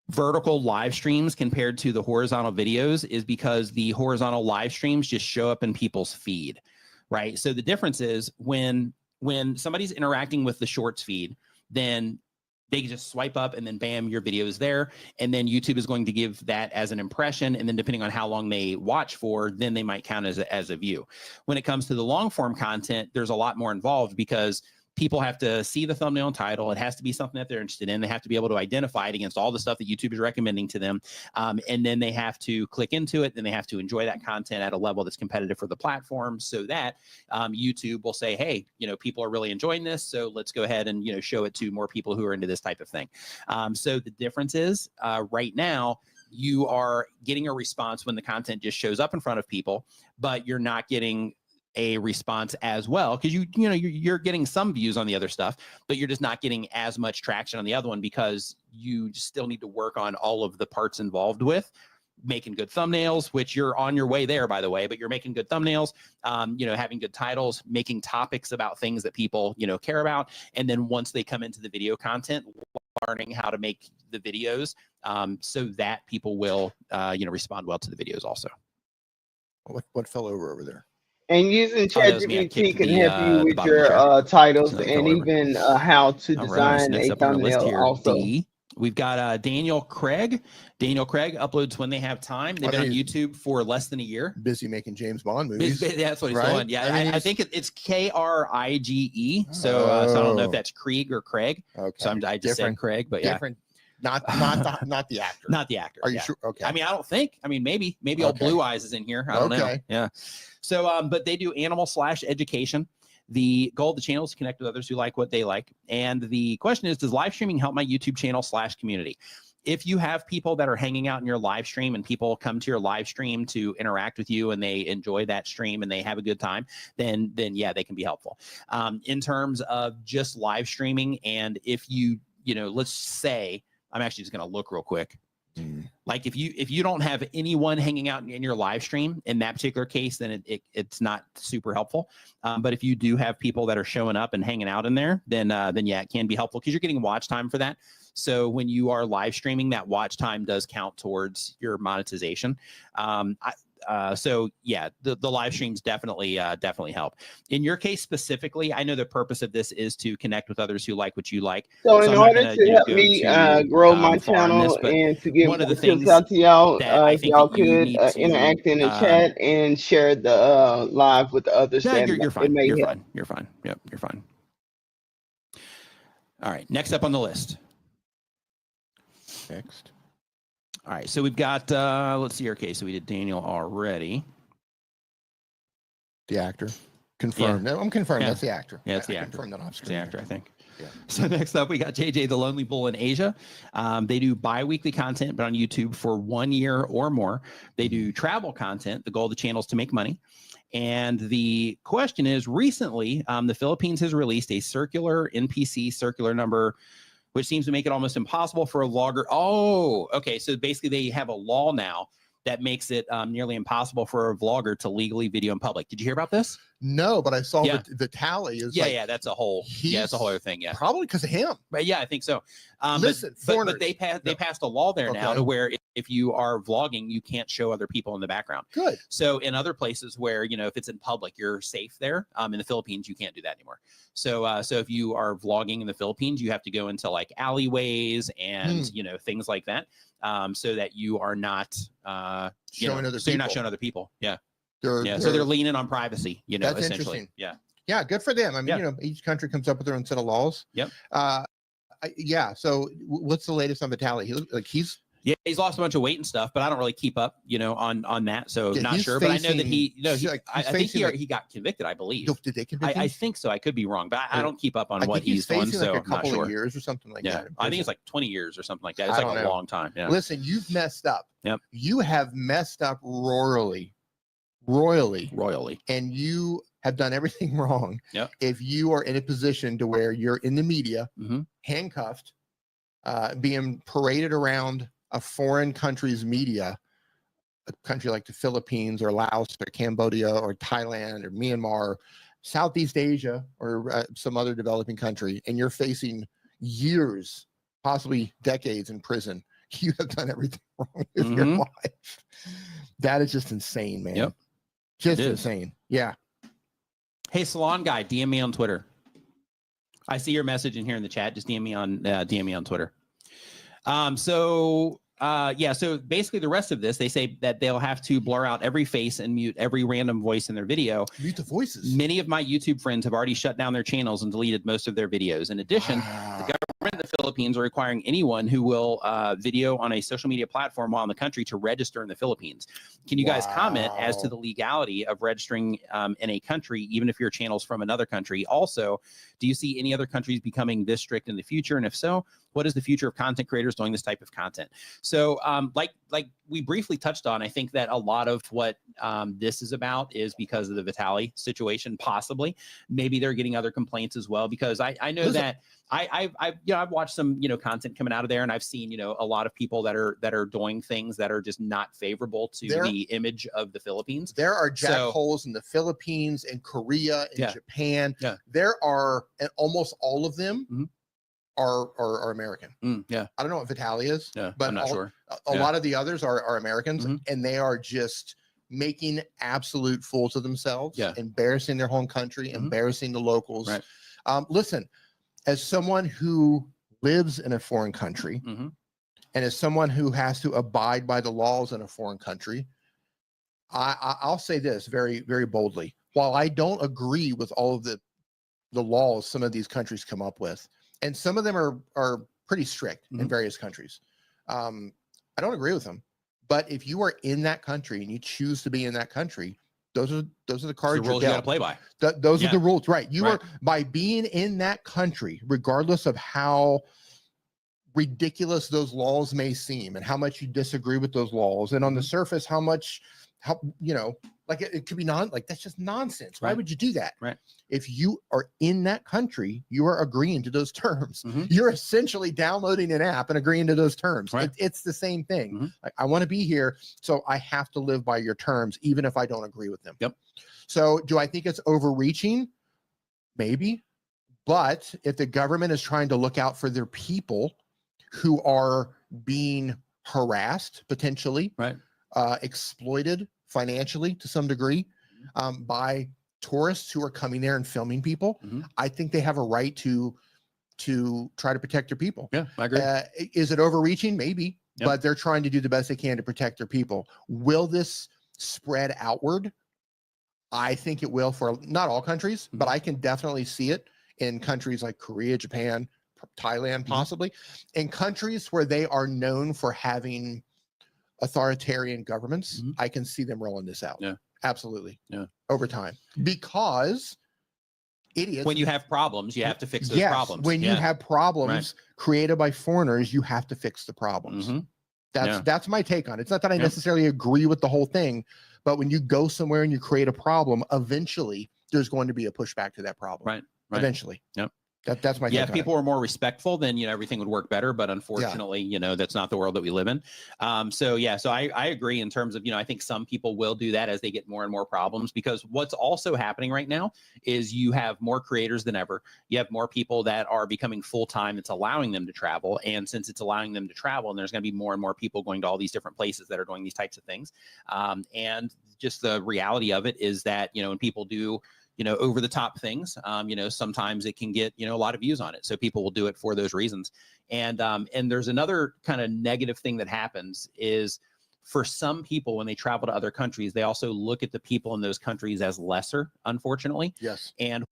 vertical live streams compared to the horizontal videos is because the horizontal live streams just show up in people's feed, right? So the difference is when somebody's interacting with the shorts feed, then they just swipe up and then bam, your video is there. And then YouTube is going to give that as an impression. And then depending on how long they watch for, then they might count as a view. When it comes to the long form content, there's a lot more involved because people have to see the thumbnail and title. It has to be something that they're interested in. They have to be able to identify it against all the stuff that YouTube is recommending to them. And then they have to click into it. Then they have to enjoy that content at a level that's competitive for the platform so that YouTube will say, hey, people are really enjoying this. So let's go ahead and, show it to more people who are into this type of thing. So the difference is right now, you are getting a response when the content just shows up in front of people, but you're not getting a response as well because you're getting some views on the other stuff, but you're just not getting as much traction on the other one because you still need to work on all of the parts involved with making good thumbnails, which you're on your way there, by the way, but you're making good thumbnails, having good titles, making topics about things that people, care about. And then once they come into the video content, learning how to make the videos so that people will, respond well to the videos also. What fell over there? And using ChatGPT can help you with your titles and even how to design a thumbnail also. We've got Daniel Craig. Daniel Craig uploads when they have time. They've been on YouTube for less than a year. Busy making James Bond movies. That's what he's doing. Yeah, I think it's Krige. So I don't know if that's Krieg or Craig. Okay. So I just said Craig, but yeah. Different. Not the actor. Not the actor. Are you sure? Okay. I mean, I don't think. I mean, maybe old Blue Eyes is in here. I don't know. Yeah. So, but they do animal/education. The goal of the channel is to connect with others who like what they like. And the question is, does live streaming help my YouTube channel/community? If you have people that are hanging out in your live stream and people come to your live stream to interact with you and they enjoy that stream and they have a good time, then yeah, they can be helpful. In terms of just live streaming, and if you let's say, I'm actually just going to look real quick. Like if you don't have anyone hanging out in your live stream in that particular case, then it's not super helpful. But if you do have people that are showing up and hanging out in there, then yeah, it can be helpful because you're getting watch time for that. So when you are live streaming, that watch time does count towards your monetization. So yeah, the live streams definitely help. In your case specifically, I know the purpose of this is to connect with others who like what you like. So in order to help me grow my channel and to get one of the tips things out to y'all, that y'all could interact in the chat and share the live with the others. Yeah, that you're fine. You're fine. You're fine. Yep, you're fine. All right, next up on the list. Next. All right, so we've got, let's see, okay, so we did Daniel already. The actor. Confirmed. Yeah. No, I'm confirmed. Yeah. That's the actor. Yeah, it's the I actor. confirmed that off It's screen. the actor, I think. Yeah. So next up, we got JJ, the Lonely Bull in Asia. They do bi-weekly content, but on YouTube for 1 year or more. They do travel content. The goal of the channel is to make money. And the question is, recently, the Philippines has released a circular NPC circular number, which seems to make it almost impossible for a vlogger. Oh, okay. So basically they have a law now that makes it nearly impossible for a vlogger to legally video in public. Did you hear about this? No, but I saw Yeah. the tally is Yeah, that's a whole that's a whole other thing. Yeah, probably because of him. but yeah, I think so. Listen, but they passed a law there now Okay. to where if you are vlogging, you can't show other people in the background. Good. So in other places where, you know, if it's in public, you're safe there. In the Philippines, you can't do that anymore. So so if you are vlogging in the Philippines, you have to go into like alleyways and you know, things like that, so that you are not Showing other so you're not people. showing other people. Yeah. So they're leaning on privacy, you know, That's essentially. interesting. Yeah. Yeah, good for them. I mean, Yeah. you know, each country comes up with their own set of laws. Yep. Yeah. So what's the latest on Vitaly? He looks like he's lost a bunch of weight and stuff, but I don't really keep up, you know, on that. So Yeah, not he's sure, but I know that I think facing he got convicted, I believe. did they convict him? I think so. I could be wrong, but I don't keep up on I what think he's doing, facing so like a I'm not couple sure. of years or something like Yeah, that. I think it's like 20 years or something like that. It's I like don't a know. long time. Yeah. Listen, you've messed up. Yep. You have messed up royally, and you have done everything wrong. Yep. If you are in a position to where you're in the media, handcuffed, being paraded around a foreign country's media, a country like the Philippines or Laos or Cambodia or Thailand or Myanmar, Southeast Asia or some other developing country, and you're facing years, possibly decades in prison, you have done everything wrong with your life. That is just insane, man. Yep. Just insane. Yeah. Hey, Salon Guy, DM me on Twitter. I see your message in here in the chat. Just DM me on Twitter. So basically the rest of this, they say that they'll have to blur out every face and mute every random voice in their video. Mute the voices. Many of my YouTube friends have already shut down their channels and deleted most of their videos. In addition, the government of the Philippines are requiring anyone who will video on a social media platform while in the country to register in the Philippines. Can you guys comment as to the legality of registering in a country, even if your channel's from another country? Also, do you see any other countries becoming this strict in the future? And if so, what is the future of content creators doing this type of content? So like we briefly touched on, I think that a lot of what this is about is because of the Vitaly situation, possibly. Maybe they're getting other complaints as well, because I know that I've watched some, you know, content coming out of there, and I've seen, you know, a lot of people that are doing things that are just not favorable to the image of the Philippines. There are jackholes in the Philippines and Korea and Japan. Yeah. There are, and almost all of them are American. Yeah. I don't know what Vitaly is, but I'm not sure. A lot of the others are Americans, and they are just making absolute fools of themselves, embarrassing their home country, embarrassing the locals. Right. Listen, as someone who lives in a foreign country, and as someone who has to abide by the laws in a foreign country, I'll say this very, very boldly. While I don't agree with all of the laws some of these countries come up with, and some of them are pretty strict in various countries, I don't agree with them. But if you are in that country and you choose to be in that country, those are the cards the rules you got to play by. Those are the rules, right? You are, by being in that country, regardless of how ridiculous those laws may seem and how much you disagree with those laws, and on the surface, how much how, like it could be that's just nonsense. Why Right. would you do that? Right. If you are in that country, you are agreeing to those terms. Mm-hmm. You're essentially downloading an app and agreeing to those terms. Right. It's the same thing. Mm-hmm. Like, I want to be here, so I have to live by your terms, even if I don't agree with them. Yep. So do I think it's overreaching? Maybe. But if the government is trying to look out for their people who are being harassed, potentially, right, exploited financially to some degree by tourists who are coming there and filming people, I think they have a right to try to protect their people. Yeah, I agree. Is it overreaching? Maybe, Yep. but they're trying to do the best they can to protect their people. Will this spread outward? I think it will for not all countries, but I can definitely see it in countries like Korea, Japan, Thailand, possibly, in countries where they are known for having authoritarian governments. I can see them rolling this out. Yeah, absolutely. Yeah, over time, because idiots. When you have problems, you have to fix those problems. When you have problems created by foreigners, you have to fix the problems. That's my take on it. It's not that I necessarily agree with the whole thing, but when you go somewhere and you create a problem, eventually there's going to be a pushback to that problem. Right. Eventually. Yep. That's my take. Yeah, if people were more respectful, then everything would work better. But unfortunately, that's not the world that we live in. So I agree in terms of I think some people will do that as they get more and more problems, because what's also happening right now is you have more creators than ever. You have more people that are becoming full time. It's allowing them to travel, and since it's allowing them to travel, and there's going to be more and more people going to all these different places that are doing these types of things. And just the reality of it is that when people do over the top things, sometimes it can get, a lot of views on it. So people will do it for those reasons. And there's another kind of negative thing that happens is for some people, when they travel to other countries, they also look at the people in those countries as lesser, unfortunately. Yes. And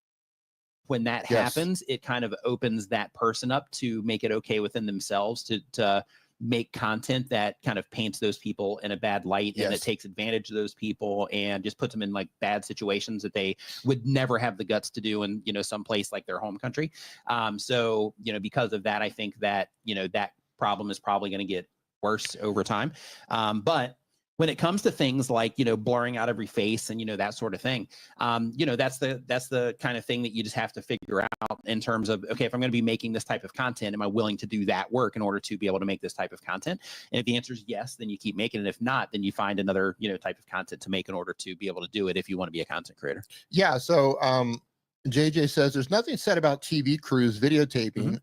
when that happens, it kind of opens that person up to make it okay within themselves to make content that kind of paints those people in a bad light and it takes advantage of those people and just puts them in like bad situations that they would never have the guts to do in, some place like their home country. So, because of that, I think that, that problem is probably going to get worse over time. But when it comes to things like, blurring out every face and, that sort of thing, that's the kind of thing that you just have to figure out in terms of, okay, if I'm going to be making this type of content, am I willing to do that work in order to be able to make this type of content? And if the answer is yes, then you keep making it. If not, then you find another, type of content to make in order to be able to do it if you want to be a content creator. Yeah. So JJ says there's nothing said about TV crews videotaping,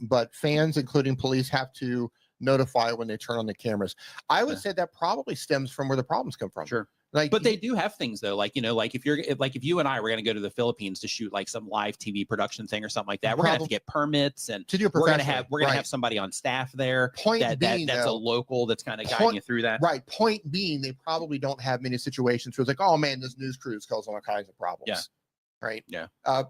but fans, including police, have to notify when they turn on the cameras. I would say that probably stems from where the problems come from. Sure. Like, but they do have things though, like, if you and I were going to go to the Philippines to shoot like some live TV production thing or something like that, we're going to have to get permits and to do we're going to have somebody on staff there. That's a local that's kind of guiding you through that. Right. Point being, they probably don't have many situations where it's like, oh man, this news crew is causing all kinds of problems. Yeah. Right. Yeah.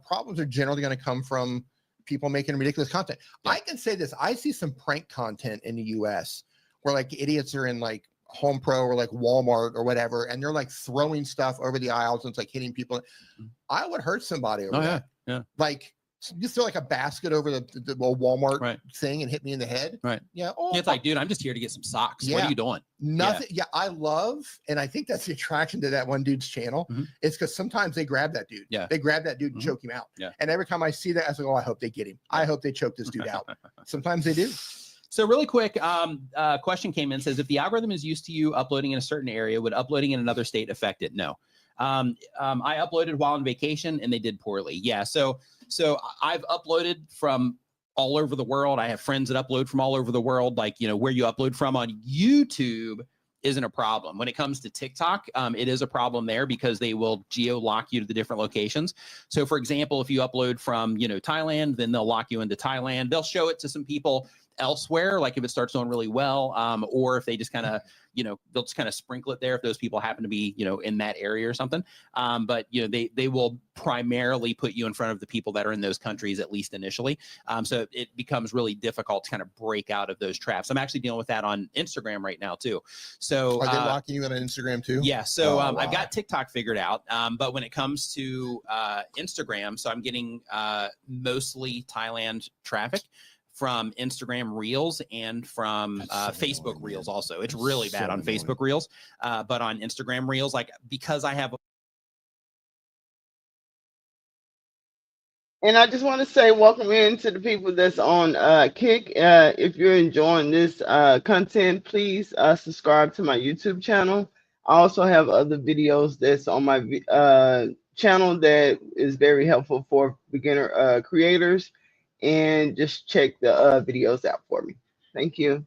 Problems are generally going to come from people making ridiculous content. Yeah. I can say this. I see some prank content in the US where like idiots are in like Home Pro or like Walmart or whatever, and they're like throwing stuff over the aisles and it's like hitting people. I would hurt somebody over that. Yeah. Like just throw like a basket over the Walmart thing and hit me in the head. Right. Yeah. It's like, dude, I'm just here to get some socks. What are you doing? Nothing. Yeah. I love, and I think that's the attraction to that one dude's channel. It's because sometimes they grab that dude. Yeah. They grab that dude and choke him out. Yeah. And every time I see that, I was like, oh, I hope they get him. I hope they choke this dude out. Sometimes they do. So really quick, question came in, says, if the algorithm is used to you uploading in a certain area, would uploading in another state affect it? No. I uploaded while on vacation and they did poorly. Yeah. So I've uploaded from all over the world. I have friends that upload from all over the world. Like, where you upload from on YouTube isn't a problem. When it comes to TikTok, it is a problem there because they will geo-lock you to the different locations. So for example, if you upload from, Thailand, then they'll lock you into Thailand. They'll show it to some people elsewhere, like if it starts doing really well, or if they just kind of, they'll just kind of sprinkle it there if those people happen to be, in that area or something. But, they will primarily put you in front of the people that are in those countries, at least initially. So it becomes really difficult to kind of break out of those traps. I'm actually dealing with that on Instagram right now too. So are they locking you in on Instagram too? Yeah. So I've got TikTok figured out. But when it comes to Instagram, so I'm getting mostly Thailand traffic from Instagram Reels and from Facebook Reels also. It's really bad on Facebook Reels, but on Instagram Reels, like because I have. And I just want to say welcome in to the people that's on Kick. If you're enjoying this content, please subscribe to my YouTube channel. I also have other videos that's on my channel that is very helpful for beginner creators. And just check the videos out for me. Thank you.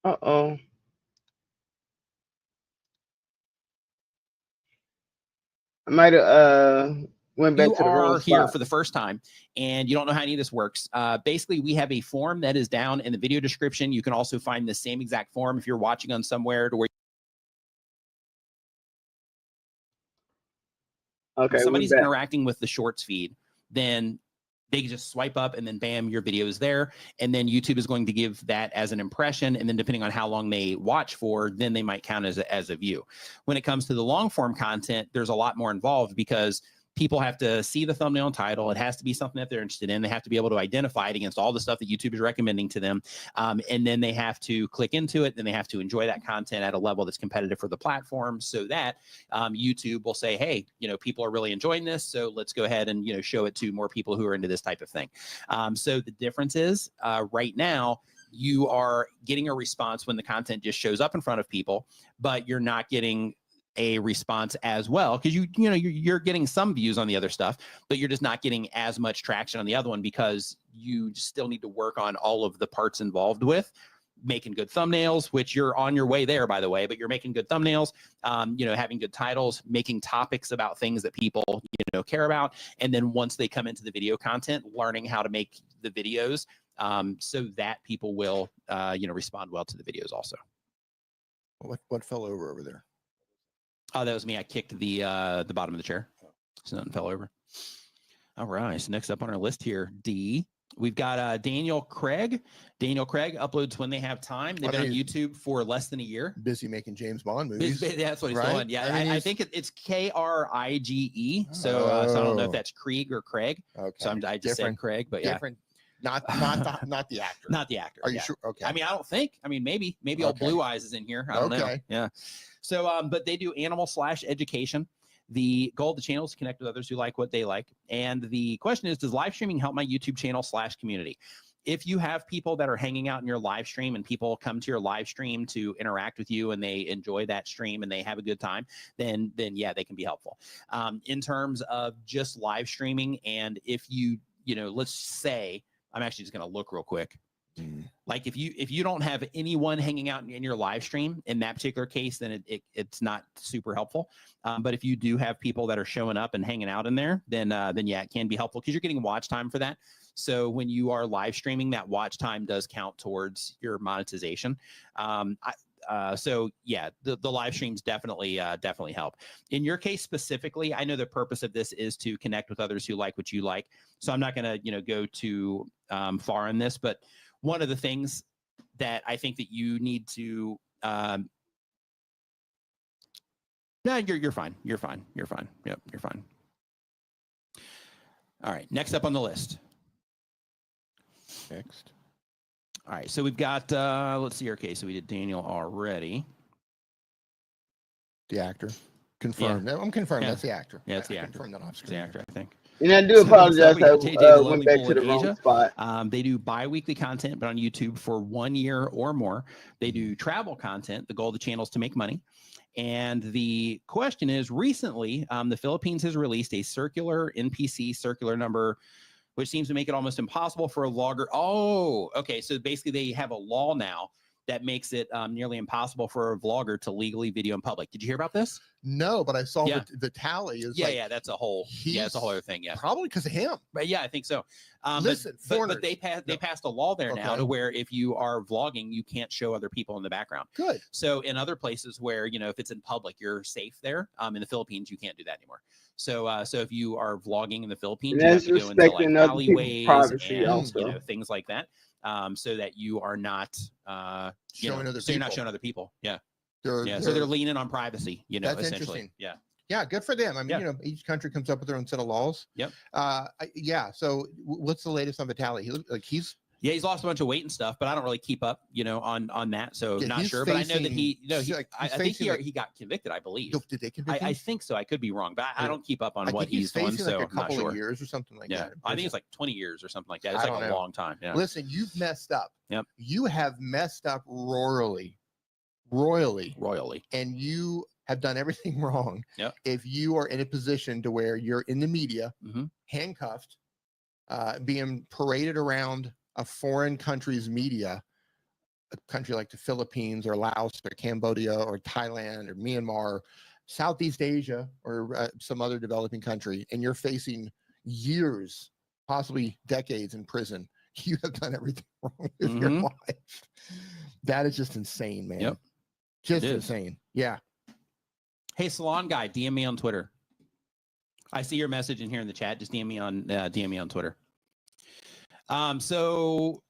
Uh-oh. I might have went back You to the wrong are here spot. for the first time and you don't know how any of this works. Basically, we have a form that is down in the video description. You can also find the same exact form if you're watching on somewhere to where somebody's interacting with the shorts feed, then they can just swipe up and then bam, your video is there. And then YouTube is going to give that as an impression. And then depending on how long they watch for, then they might count as a view. When it comes to the long form content, there's a lot more involved because people have to see the thumbnail and title. It has to be something that they're interested in. They have to be able to identify it against all the stuff that YouTube is recommending to them. And then they have to click into it. Then they have to enjoy that content at a level that's competitive for the platform so that YouTube will say, hey, people are really enjoying this. So let's go ahead and, show it to more people who are into this type of thing. So the difference is right now, you are getting a response when the content just shows up in front of people, but you're not getting a response as well because you're getting some views on the other stuff, but you're just not getting as much traction on the other one because you still need to work on all of the parts involved with making good thumbnails, which you're on your way there, by the way, but you're making good thumbnails, having good titles, making topics about things that people, care about. And then once they come into the video content, learning how to make the videos so that people will, respond well to the videos also. What fell over there? Oh, that was me. I kicked the bottom of the chair, so nothing fell over. All right. So next up on our list here, D, we've got Daniel Craig. Daniel Craig uploads when they have time. They've been on YouTube for less than a year. Busy making James Bond movies. That's what he's doing. Yeah, I think it's Krige. So I don't know if that's Krieg or Craig. Okay. So I just said Craig, but yeah. Different. Not the actor. Not the actor. Are you sure? Okay. I mean, I don't think. I mean, maybe old Blue Eyes is in here. I don't know. Yeah. So, but they do animal/education. The goal of the channel is to connect with others who like what they like. And the question is, does live streaming help my YouTube channel /community? If you have people that are hanging out in your live stream and people come to your live stream to interact with you and they enjoy that stream and they have a good time, then yeah, they can be helpful. In terms of just live streaming, and if let's say, I'm actually just going to look real quick. Like if you don't have anyone hanging out in your live stream in that particular case, then it's not super helpful. But if you do have people that are showing up and hanging out in there, then yeah, it can be helpful because you're getting watch time for that. So when you are live streaming, that watch time does count towards your monetization. So yeah, the live streams definitely help. In your case specifically, I know the purpose of this is to connect with others who like what you like. So I'm not going to go too far on this, but one of the things that I think that you need to no, you're fine. You're fine. Yep, you're fine. All right, next up on the list. Next. All right, so we've got, let's see, okay, so we did Daniel already. The actor. Confirmed. Yeah. I'm confirmed. Yeah. That's the actor. Yeah, it's the actor. Confirmed that off screen. It's the actor, I think. And I do apologize. So I went back to the wrong spot. They do bi-weekly content, but on YouTube for 1 year or more. They do travel content. The goal of the channel is to make money. And the question is, recently, the Philippines has released a circular NPC circular number, which seems to make it almost impossible for a vlogger. Oh, okay. So basically they have a law now that makes it nearly impossible for a vlogger to legally video in public. Did you hear about this? No, but I saw the tally is yeah, that's a whole it's a whole other thing. Yeah, probably because of him. But yeah, I think so. Listen, but they passed a law there now to where if you are vlogging, you can't show other people in the background. Good. So in other places where if it's in public, you're safe there. In the Philippines, you can't do that anymore. So so if you are vlogging in the Philippines, you have to go into like alleyways and things like that. So that you are not showing other people. You're not showing other people. Yeah. So they're leaning on privacy, that's essentially. Interesting. Yeah. Yeah, good for them. I mean, Yeah. you know, each country comes up with their own set of laws. Yep. Yeah. So what's the latest on Vitaly? He's lost a bunch of weight and stuff, but I don't really keep up, you know, on that. So Yeah, not he's sure, but I know that he, you know, I think facing, he got convicted, I believe. did they convict him? I think so. I could be wrong, but I don't keep up on what he's doing. facing So like a couple I'm not of sure. years or something like that. I think it's like 20 years or something like that. It's I like don't a know. long time. Yeah. Listen, you've messed up. Yep. You have messed up royally, and you have done everything wrong. Yep. If you are in a position to where you're in the media, handcuffed, being paraded around a foreign country's media, a country like the Philippines or Laos or Cambodia or Thailand or Myanmar, Southeast Asia or some other developing country, and you're facing years, possibly decades in prison, you have done everything wrong with your life. That is just insane, man. Yep. Just insane. Yeah. Hey, Salon Guy, DM me on Twitter. I see your message in here in the chat. Just DM me on Twitter. So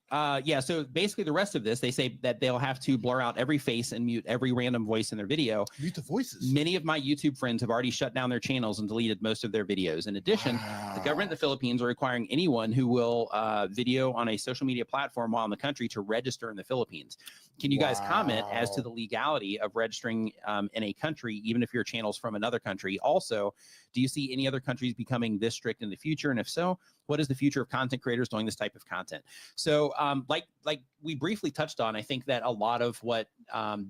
basically the rest of this, they say that they'll have to blur out every face and mute every random voice in their video. Mute the voices. Many of my YouTube friends have already shut down their channels and deleted most of their videos. In addition, the government of the Philippines are requiring anyone who will video on a social media platform while in the country to register in the Philippines. Can you guys comment as to the legality of registering in a country, even if your channel's from another country? Also, do you see any other countries becoming this strict in the future? And if so, what is the future of content creators doing this type of content? So like we briefly touched on, I think that a lot of what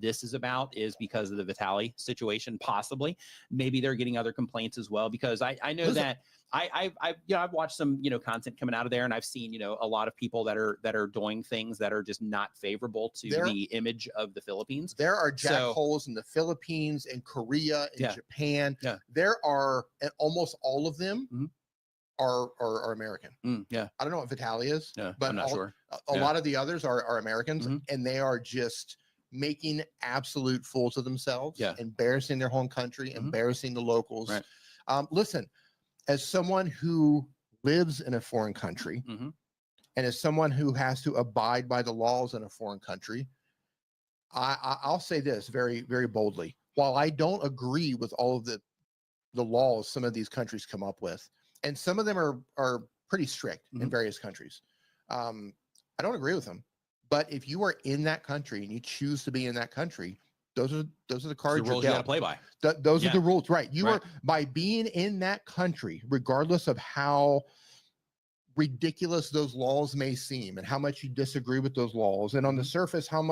this is about is because of the Vitaly situation, possibly. Maybe they're getting other complaints as well, because I know that I've watched some, you know, content coming out of there, and I've seen, you know, a lot of people that are doing things that are just not favorable to the image of the Philippines. There are jackholes in the Philippines and Korea and Japan. Yeah. There are, and almost all of them are American. Yeah. I don't know what Vitaly is, but I'm not sure. A lot of the others are Americans, and they are just making absolute fools of themselves, embarrassing their home country, embarrassing the locals. Right. Listen, as someone who lives in a foreign country, and as someone who has to abide by the laws in a foreign country, I'll say this very, very boldly. While I don't agree with all of the laws some of these countries come up with, and some of them are pretty strict in various countries, I don't agree with them. But if you are in that country and you choose to be in that country, those are the cards the rules you got to play by. Those are the rules, right? You are, by being in that country, regardless of how ridiculous those laws may seem and how much you disagree with those laws, and on the surface, how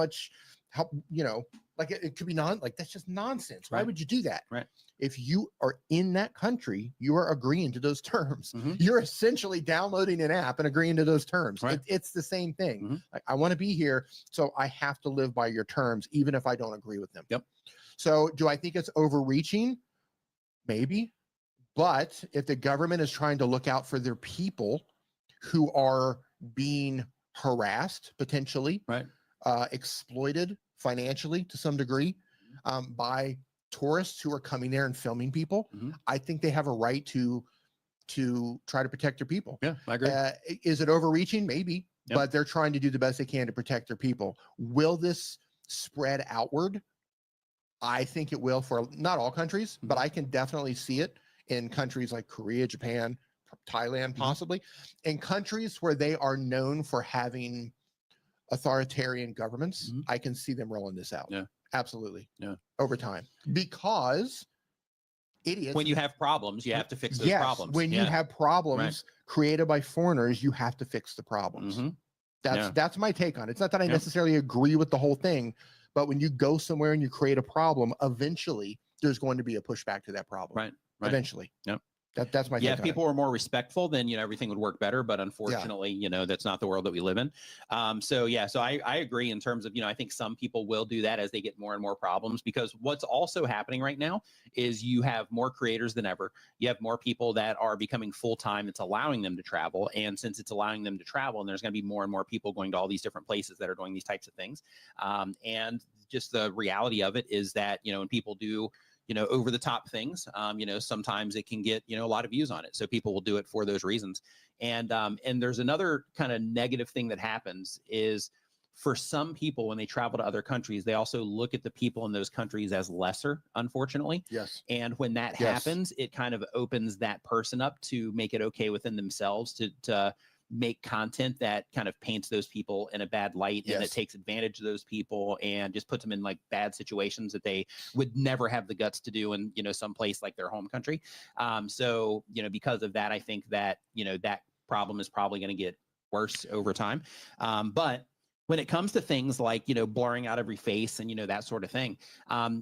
you know, like it could be like that's just nonsense. Why would you do that? Right. If you are in that country, you are agreeing to those terms. You're essentially downloading an app and agreeing to those terms. It's the same thing. Like, I want to be here, so I have to live by your terms, even if I don't agree with them. Yep. So do I think it's overreaching? Maybe. But if the government is trying to look out for their people who are being harassed, potentially, exploited financially to some degree by tourists who are coming there and filming people, I think they have a right to try to protect their people. Yeah, I agree. Is it overreaching? Maybe, but they're trying to do the best they can to protect their people. Will this spread outward? I think it will, for not all countries, but I can definitely see it in countries like Korea, Japan, Thailand, possibly, in countries where they are known for having authoritarian governments. I can see them rolling this out. Yeah, absolutely. Yeah, over time, because idiots. When you have problems, you have to fix those problems. When you have problems created by foreigners, you have to fix the problems. That's my take on it. It's not that I necessarily agree with the whole thing, but when you go somewhere and you create a problem, eventually there's going to be a pushback to that problem. Right. Eventually. Yep. That's my take. If people were more respectful, then, you know, everything would work better. But unfortunately, you know, that's not the world that we live in. So I agree in terms of, you know, I think some people will do that as they get more and more problems, because what's also happening right now is you have more creators than ever. You have more people that are becoming full-time. It's allowing them to travel. And since it's allowing them to travel, and there's going to be more and more people going to all these different places that are doing these types of things. And just the reality of it is that, you know, when people do, you know, over the top things, you know, sometimes it can get, you know, a lot of views on it. So people will do it for those reasons. And there's another kind of negative thing that happens is for some people, when they travel to other countries, they also look at the people in those countries as lesser, unfortunately. Yes. And when that happens, it kind of opens that person up to make it okay within themselves to make content that kind of paints those people in a bad light and that takes advantage of those people and just puts them in like bad situations that they would never have the guts to do in, you know, some place like their home country. So, you know, because of that, I think that, you know, that problem is probably going to get worse over time. But when it comes to things like, you know, blurring out every face and, you know, that sort of thing,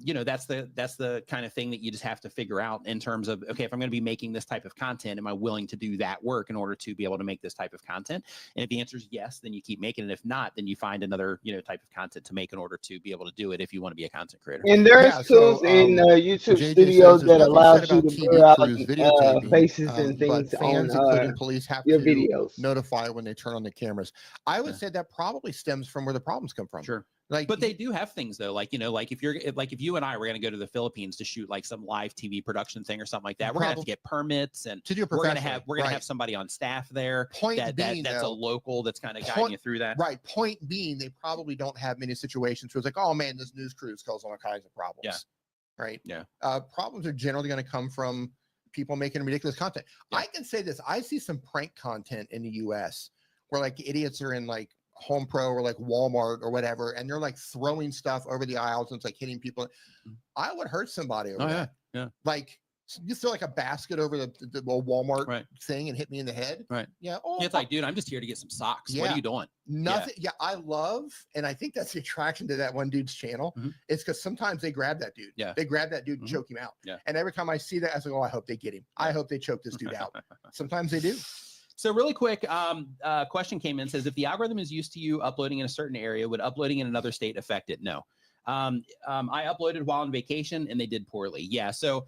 you know, that's the kind of thing that you just have to figure out in terms of, okay, if I'm going to be making this type of content, am I willing to do that work in order to be able to make this type of content? And if the answer is yes, then you keep making it. If not, then you find another, you know, type of content to make in order to be able to do it if you want to be a content creator. And there's tools in YouTube JJ Studios says that there's nothing allows said you about to TV blur out crews videotaping, faces and things but fans, on including police, have your to videos. notify when they turn on the cameras. I would say that probably stems from where the problems come from. Sure. Like, but they do have things though, like, you know, like if you and I were going to go to the Philippines to shoot like some live TV production thing or something like that, we're going to have to get permits and to do it we're going to have somebody on staff there that's a local that's kind of guiding you through that. Right. Point being, they probably don't have many situations where it's like, oh man, this news crew is causing all kinds of problems. Yeah. Right. Yeah. Problems are generally going to come from people making ridiculous content. Yeah. I can say this. I see some prank content in the US where like idiots are in like Home Pro or like Walmart or whatever, and they're like throwing stuff over the aisles and it's like hitting people. I would hurt somebody over that. Yeah. Like you throw like a basket over the Walmart thing and hit me in the head. Right. Yeah. Oh, it's like, dude, I'm just here to get some socks. What are you doing? Nothing. Yeah. I love, and I think that's the attraction to that one dude's channel. It's because sometimes they grab that dude. Yeah. They grab that dude and choke him out. Yeah. And every time I see that, I was like, oh, I hope they get him. I hope they choke this dude out. Sometimes they do. So really quick, question came in, says, if the algorithm is used to you uploading in a certain area, would uploading in another state affect it? No. I uploaded while on vacation and they did poorly. Yeah. So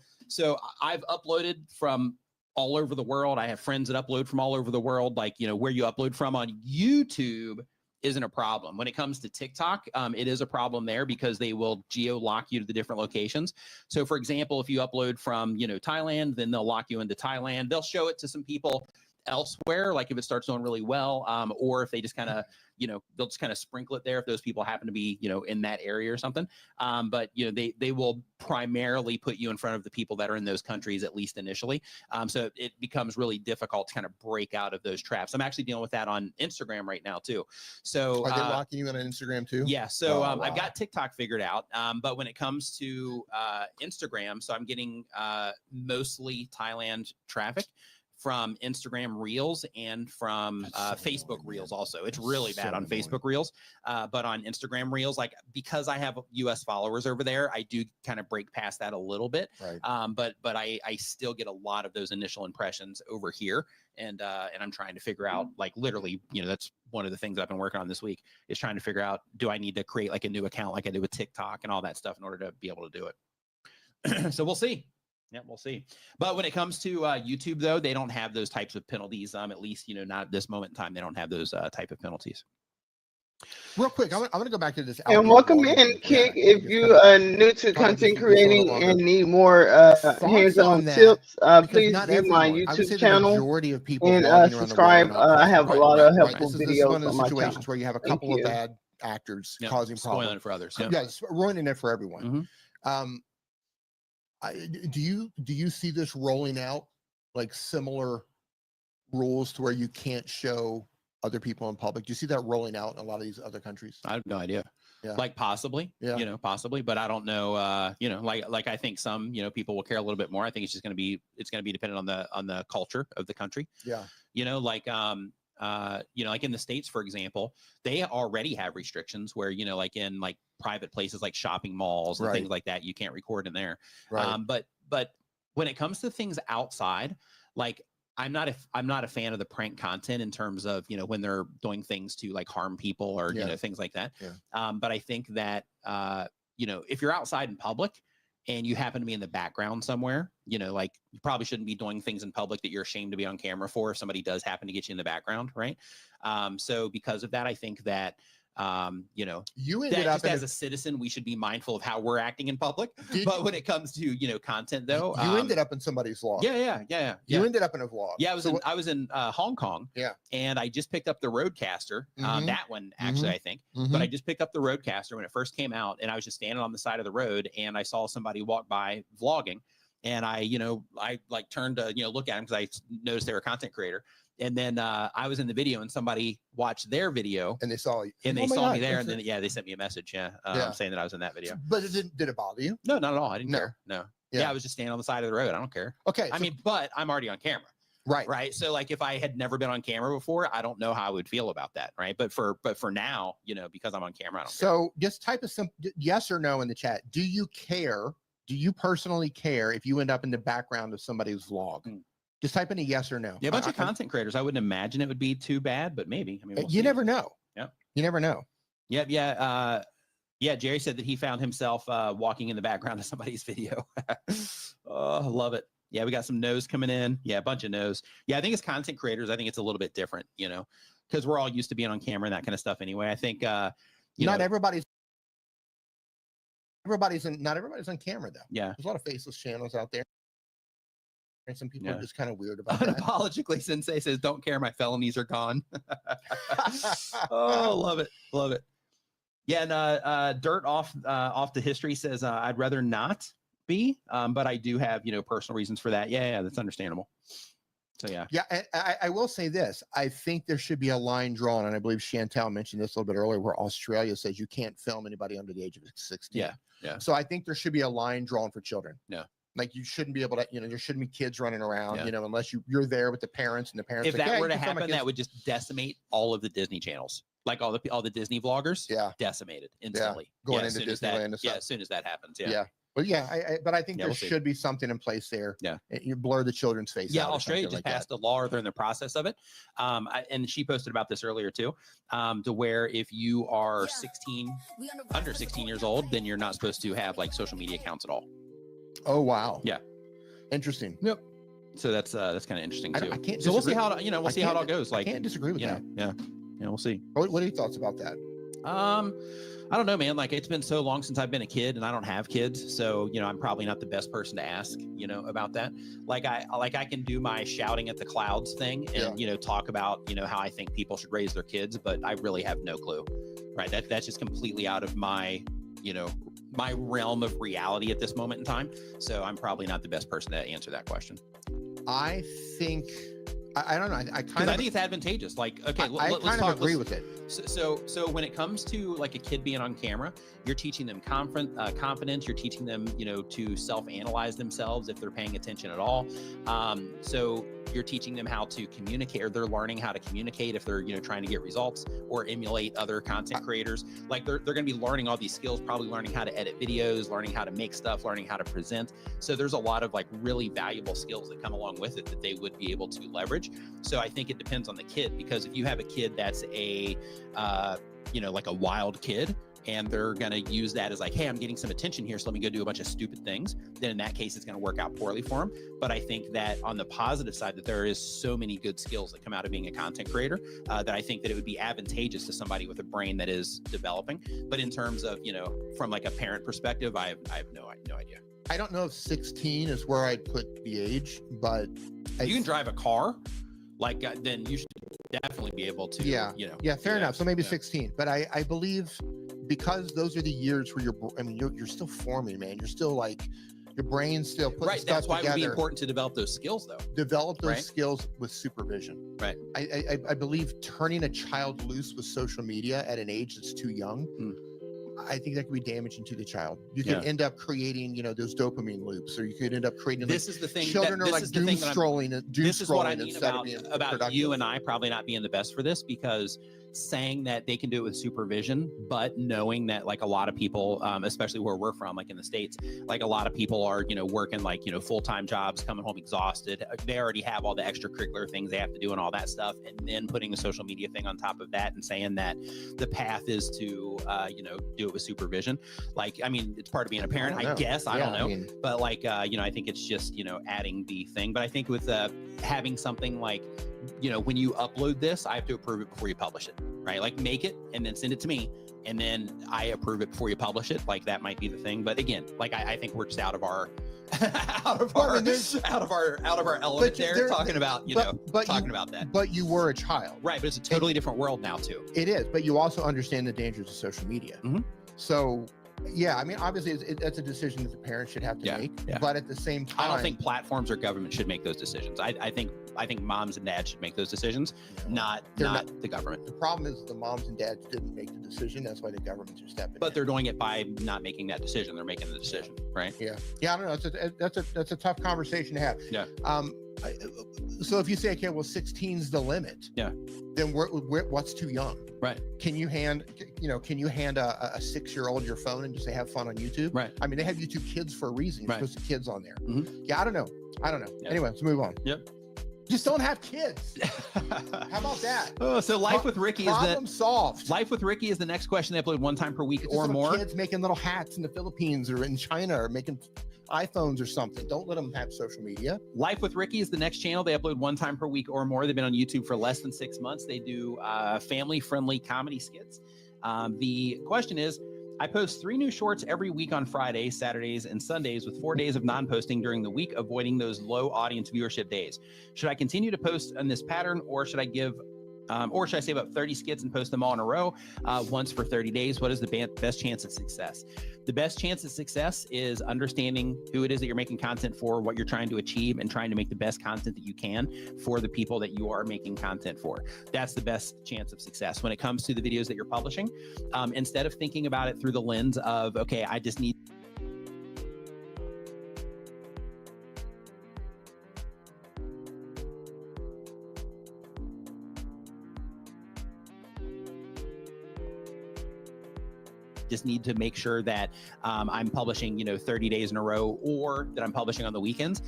I've uploaded from all over the world. I have friends that upload from all over the world. Like, you know, where you upload from on YouTube isn't a problem. When it comes to TikTok, it is a problem there because they will geo-lock you to the different locations. So for example, if you upload from, you know, Thailand, then they'll lock you into Thailand. They'll show it to some people elsewhere, like if it starts doing really well, or if they just kind of, you know, they'll just kind of sprinkle it there if those people happen to be, you know, in that area or something. But you know, they will primarily put you in front of the people that are in those countries, at least initially. So it becomes really difficult to kind of break out of those traps. I'm actually dealing with that on Instagram right now too. So are they locking you in on Instagram too? Yeah. So I've got TikTok figured out, but when it comes to Instagram, so I'm getting mostly Thailand traffic from Instagram Reels and from Facebook Reels also. It's really bad on Facebook Reels, but on Instagram Reels, like because I have US followers over there, I do kind of break past that a little bit. Right. But I still get a lot of those initial impressions over here. And I'm trying to figure out, like literally, you know, that's one of the things I've been working on this week is trying to figure out, do I need to create like a new account like I did with TikTok and all that stuff in order to be able to do it? So we'll see. Yeah, we'll see. But when it comes to YouTube, though, they don't have those types of penalties. At least, you know, not at this moment in time, they don't have those type of penalties. Real quick, I'm going to go back to this. And welcome in, Kick. If you are new to content creating and need more hands-on tips, please view my YouTube channel and subscribe. I have a lot of helpful videos on my channel. This is one of the situations where you have a couple of bad actors causing problems. Spoiling it for others. Yeah, ruining it for everyone. Do you see this rolling out, like similar rules to where you can't show other people in public? Do you see that rolling out in a lot of these other countries? I have no idea. Yeah. Like possibly, you know, possibly, but I don't know. You know, like I think some, you know, people will care a little bit more. I think it's just going to be dependent on the culture of the country. Yeah. You know, like you know, like in the States, for example, they already have restrictions where, you know, like in like private places like shopping malls and things like that, you can't record in there. Right. But when it comes to things outside, like I'm not a fan of the prank content in terms of, you know, when they're doing things to like harm people or, you know, things like that. Yeah. But I think that, you know, if you're outside in public and you happen to be in the background somewhere, you know, like you probably shouldn't be doing things in public that you're ashamed to be on camera for if somebody does happen to get you in the background. Right. So because of that, I think that, You know, you ended that up just as a citizen, we should be mindful of how we're acting in public. Did But when it comes to, you know, content though, you ended up in somebody's vlog. Yeah. You ended up in a vlog. Yeah, I was in Hong Kong. Yeah. And I just picked up the Roadcaster. That one actually, I think. Mhm. But I just picked up the Roadcaster when it first came out, and I was just standing on the side of the road, and I saw somebody walk by vlogging, and I like turned to, you know, look at him because I noticed they were a content creator. And then I was in the video, and somebody watched their video, and they saw you, and they saw me there, and then they sent me a message, saying that I was in that video. But did it bother you? No, not at all. I didn't No. care. No. Yeah. I was just standing on the side of the road. I don't care. Okay. I mean, but I'm already on camera. Right. So like if I had never been on camera before, I don't know how I would feel about that. Right. But for now, you know, because I'm on camera, I don't care. So just type of yes or no in the chat. Do you care? Do you personally care if you end up in the background of somebody's vlog? Just type in a yes or no. Yeah, a bunch of content creators. I wouldn't imagine it would be too bad, but maybe. I mean, we'll see. Never know. Yeah. You never know. Yep. Yeah. Yeah. Jerry said that he found himself walking in the background of somebody's video. Oh, love it. Yeah, we got some no's coming in. Yeah, a bunch of no's. Yeah, I think as content creators, I think it's a little bit different, you know, because we're all used to being on camera and that kind of stuff anyway. I think not everybody's on camera though. Yeah. There's a lot of faceless channels out there. And some people are just kind of weird about that. Unapologetically Sensei says, don't care, my felonies are gone. Oh, love it. Love it. Yeah, and Dirt off the history says I'd rather not be, but I do have, you know, personal reasons for that. Yeah, that's understandable. So yeah. Yeah, I will say this. I think there should be a line drawn, and I believe Chantel mentioned this a little bit earlier, where Australia says you can't film anybody under the age of 16. Yeah. So I think there should be a line drawn for children. Yeah. Like you shouldn't be able to, you know, there shouldn't be kids running around, you know, unless you're there with the parents, and the parents. If that were to happen, that would just decimate all of the Disney channels, like all the Disney vloggers. Yeah, decimated instantly. Going into Disneyland and stuff. Yeah, as soon as that happens. Yeah. Well, but I think there should be something in place there. Yeah, you blur the children's faces. Yeah, Australia just passed a law, or they're in the process of it. And she posted about this earlier too, to where if you are under 16 years old, then you're not supposed to have like social media accounts at all. Oh wow. Yeah. Interesting. Yep. So that's kind of interesting too. I can't. So we'll see how we'll see how it all goes. Like, I can't disagree with that. Yeah, we'll see. What are your thoughts about that? I don't know, man. Like, it's been so long since I've been a kid, and I don't have kids, so you know, I'm probably not the best person to ask, you know, about that. Like I can do my shouting at the clouds thing, and you know, talk about, you know, how I think people should raise their kids, but I really have no clue. Right? That's just completely out of my, you know, my realm of reality at this moment in time. So I'm probably not the best person to answer that question. I think I don't know. I think it's advantageous. Like, okay, let's kind of agree with it. So when it comes to like a kid being on camera, you're teaching them confidence. You're teaching them, you know, to self-analyze themselves if they're paying attention at all. So you're teaching them how to communicate, or they're learning how to communicate if they're, you know, trying to get results or emulate other content creators. Like they're going to be learning all these skills, probably learning how to edit videos, learning how to make stuff, learning how to present. So there's a lot of like really valuable skills that come along with it that they would be able to leverage. So I think it depends on the kid, because if you have a kid that's a, you know, like a wild kid, and they're going to use that as like, hey, I'm getting some attention here, so let me go do a bunch of stupid things, then in that case, it's going to work out poorly for them. But I think that on the positive side, that there is so many good skills that come out of being a content creator, that I think that it would be advantageous to somebody with a brain that is developing. But in terms of, you know, from like a parent perspective, I have no idea. I don't know if 16 is where I'd put the age, but you can drive a car, like then you should definitely be able to. Yeah, fair enough. So maybe 16, but I believe, because those are the years where you're still forming, man. You're still like, your brain's still putting stuff That's why together. it would be important to develop those skills, though. Develop those skills with supervision. Right. I believe turning a child loose with social media at an age that's too young, I think that could be damaging to the child. You could end up creating, you know, those dopamine loops, or you could end up creating. This is the thing. Children are like doom scrolling. This is what I mean about you and I probably not being the best for this, because saying that they can do it with supervision, but knowing that like a lot of people, especially where we're from, like in the States, like a lot of people are, you know, working like, you know, full-time jobs, coming home exhausted. They already have all the extracurricular things they have to do and all that stuff. And then putting the social media thing on top of that and saying that the path is to, you know, do it with supervision. Like, I mean, it's part of being a parent, I guess. I don't know. But like, you know, I think it's just, you know, adding the thing. But I think with having something like when you upload this, I have to approve it before you publish it, right? Like make it and then send it to me, and then I approve it before you publish it. Like that might be the thing. But again, like I think we're just out of our out of our element there, talking about about that. But you were a child, right? But it's a totally different world now too. It is, but you also understand the dangers of social media. So yeah, I mean, obviously that's a decision that the parents should have to make, but at the same time, I don't think platforms or government should make those decisions. I think moms and dads should make those decisions, not the government. The problem is the moms and dads didn't make the decision. That's why the governments are stepping in. But they're doing it by not making that decision. They're making the decision, right? Yeah. I don't know. That's a tough conversation to have. Yeah. So if you say, okay, well, 16's the limit. Yeah. Then what's too young? Right. Can you hand a 6-year-old your phone and just say, have fun on YouTube? Right. I mean, they have YouTube Kids for a reason. You're supposed to kids on there. Yeah. I don't know. Yeah. Anyway, let's move on. Yep. Just don't have kids. How about that? Oh, so Life with Ricky is problem solved. Life with Ricky is the next question. They upload one time per week or more. Kids making little hats in the Philippines or in China or making iPhones or something. Don't let them have social media. Life with Ricky is the next channel. They upload one time per week or more. They've been on YouTube for less than 6 months. They do family-friendly comedy skits. The question is, I post 3 new shorts every week on Fridays, Saturdays, and Sundays with 4 days of non-posting during the week, avoiding those low audience viewership days. Should I continue to post on this pattern, or should I save up 30 skits and post them all in a row once for 30 days? What is the best chance of success? The best chance of success is understanding who it is that you're making content for, what you're trying to achieve, and trying to make the best content that you can for the people that you are making content for. That's the best chance of success. When it comes to the videos that you're publishing, instead of thinking about it through the lens of, okay, I just need to make sure that I'm publishing, 30 days in a row, or that I'm publishing on the weekends.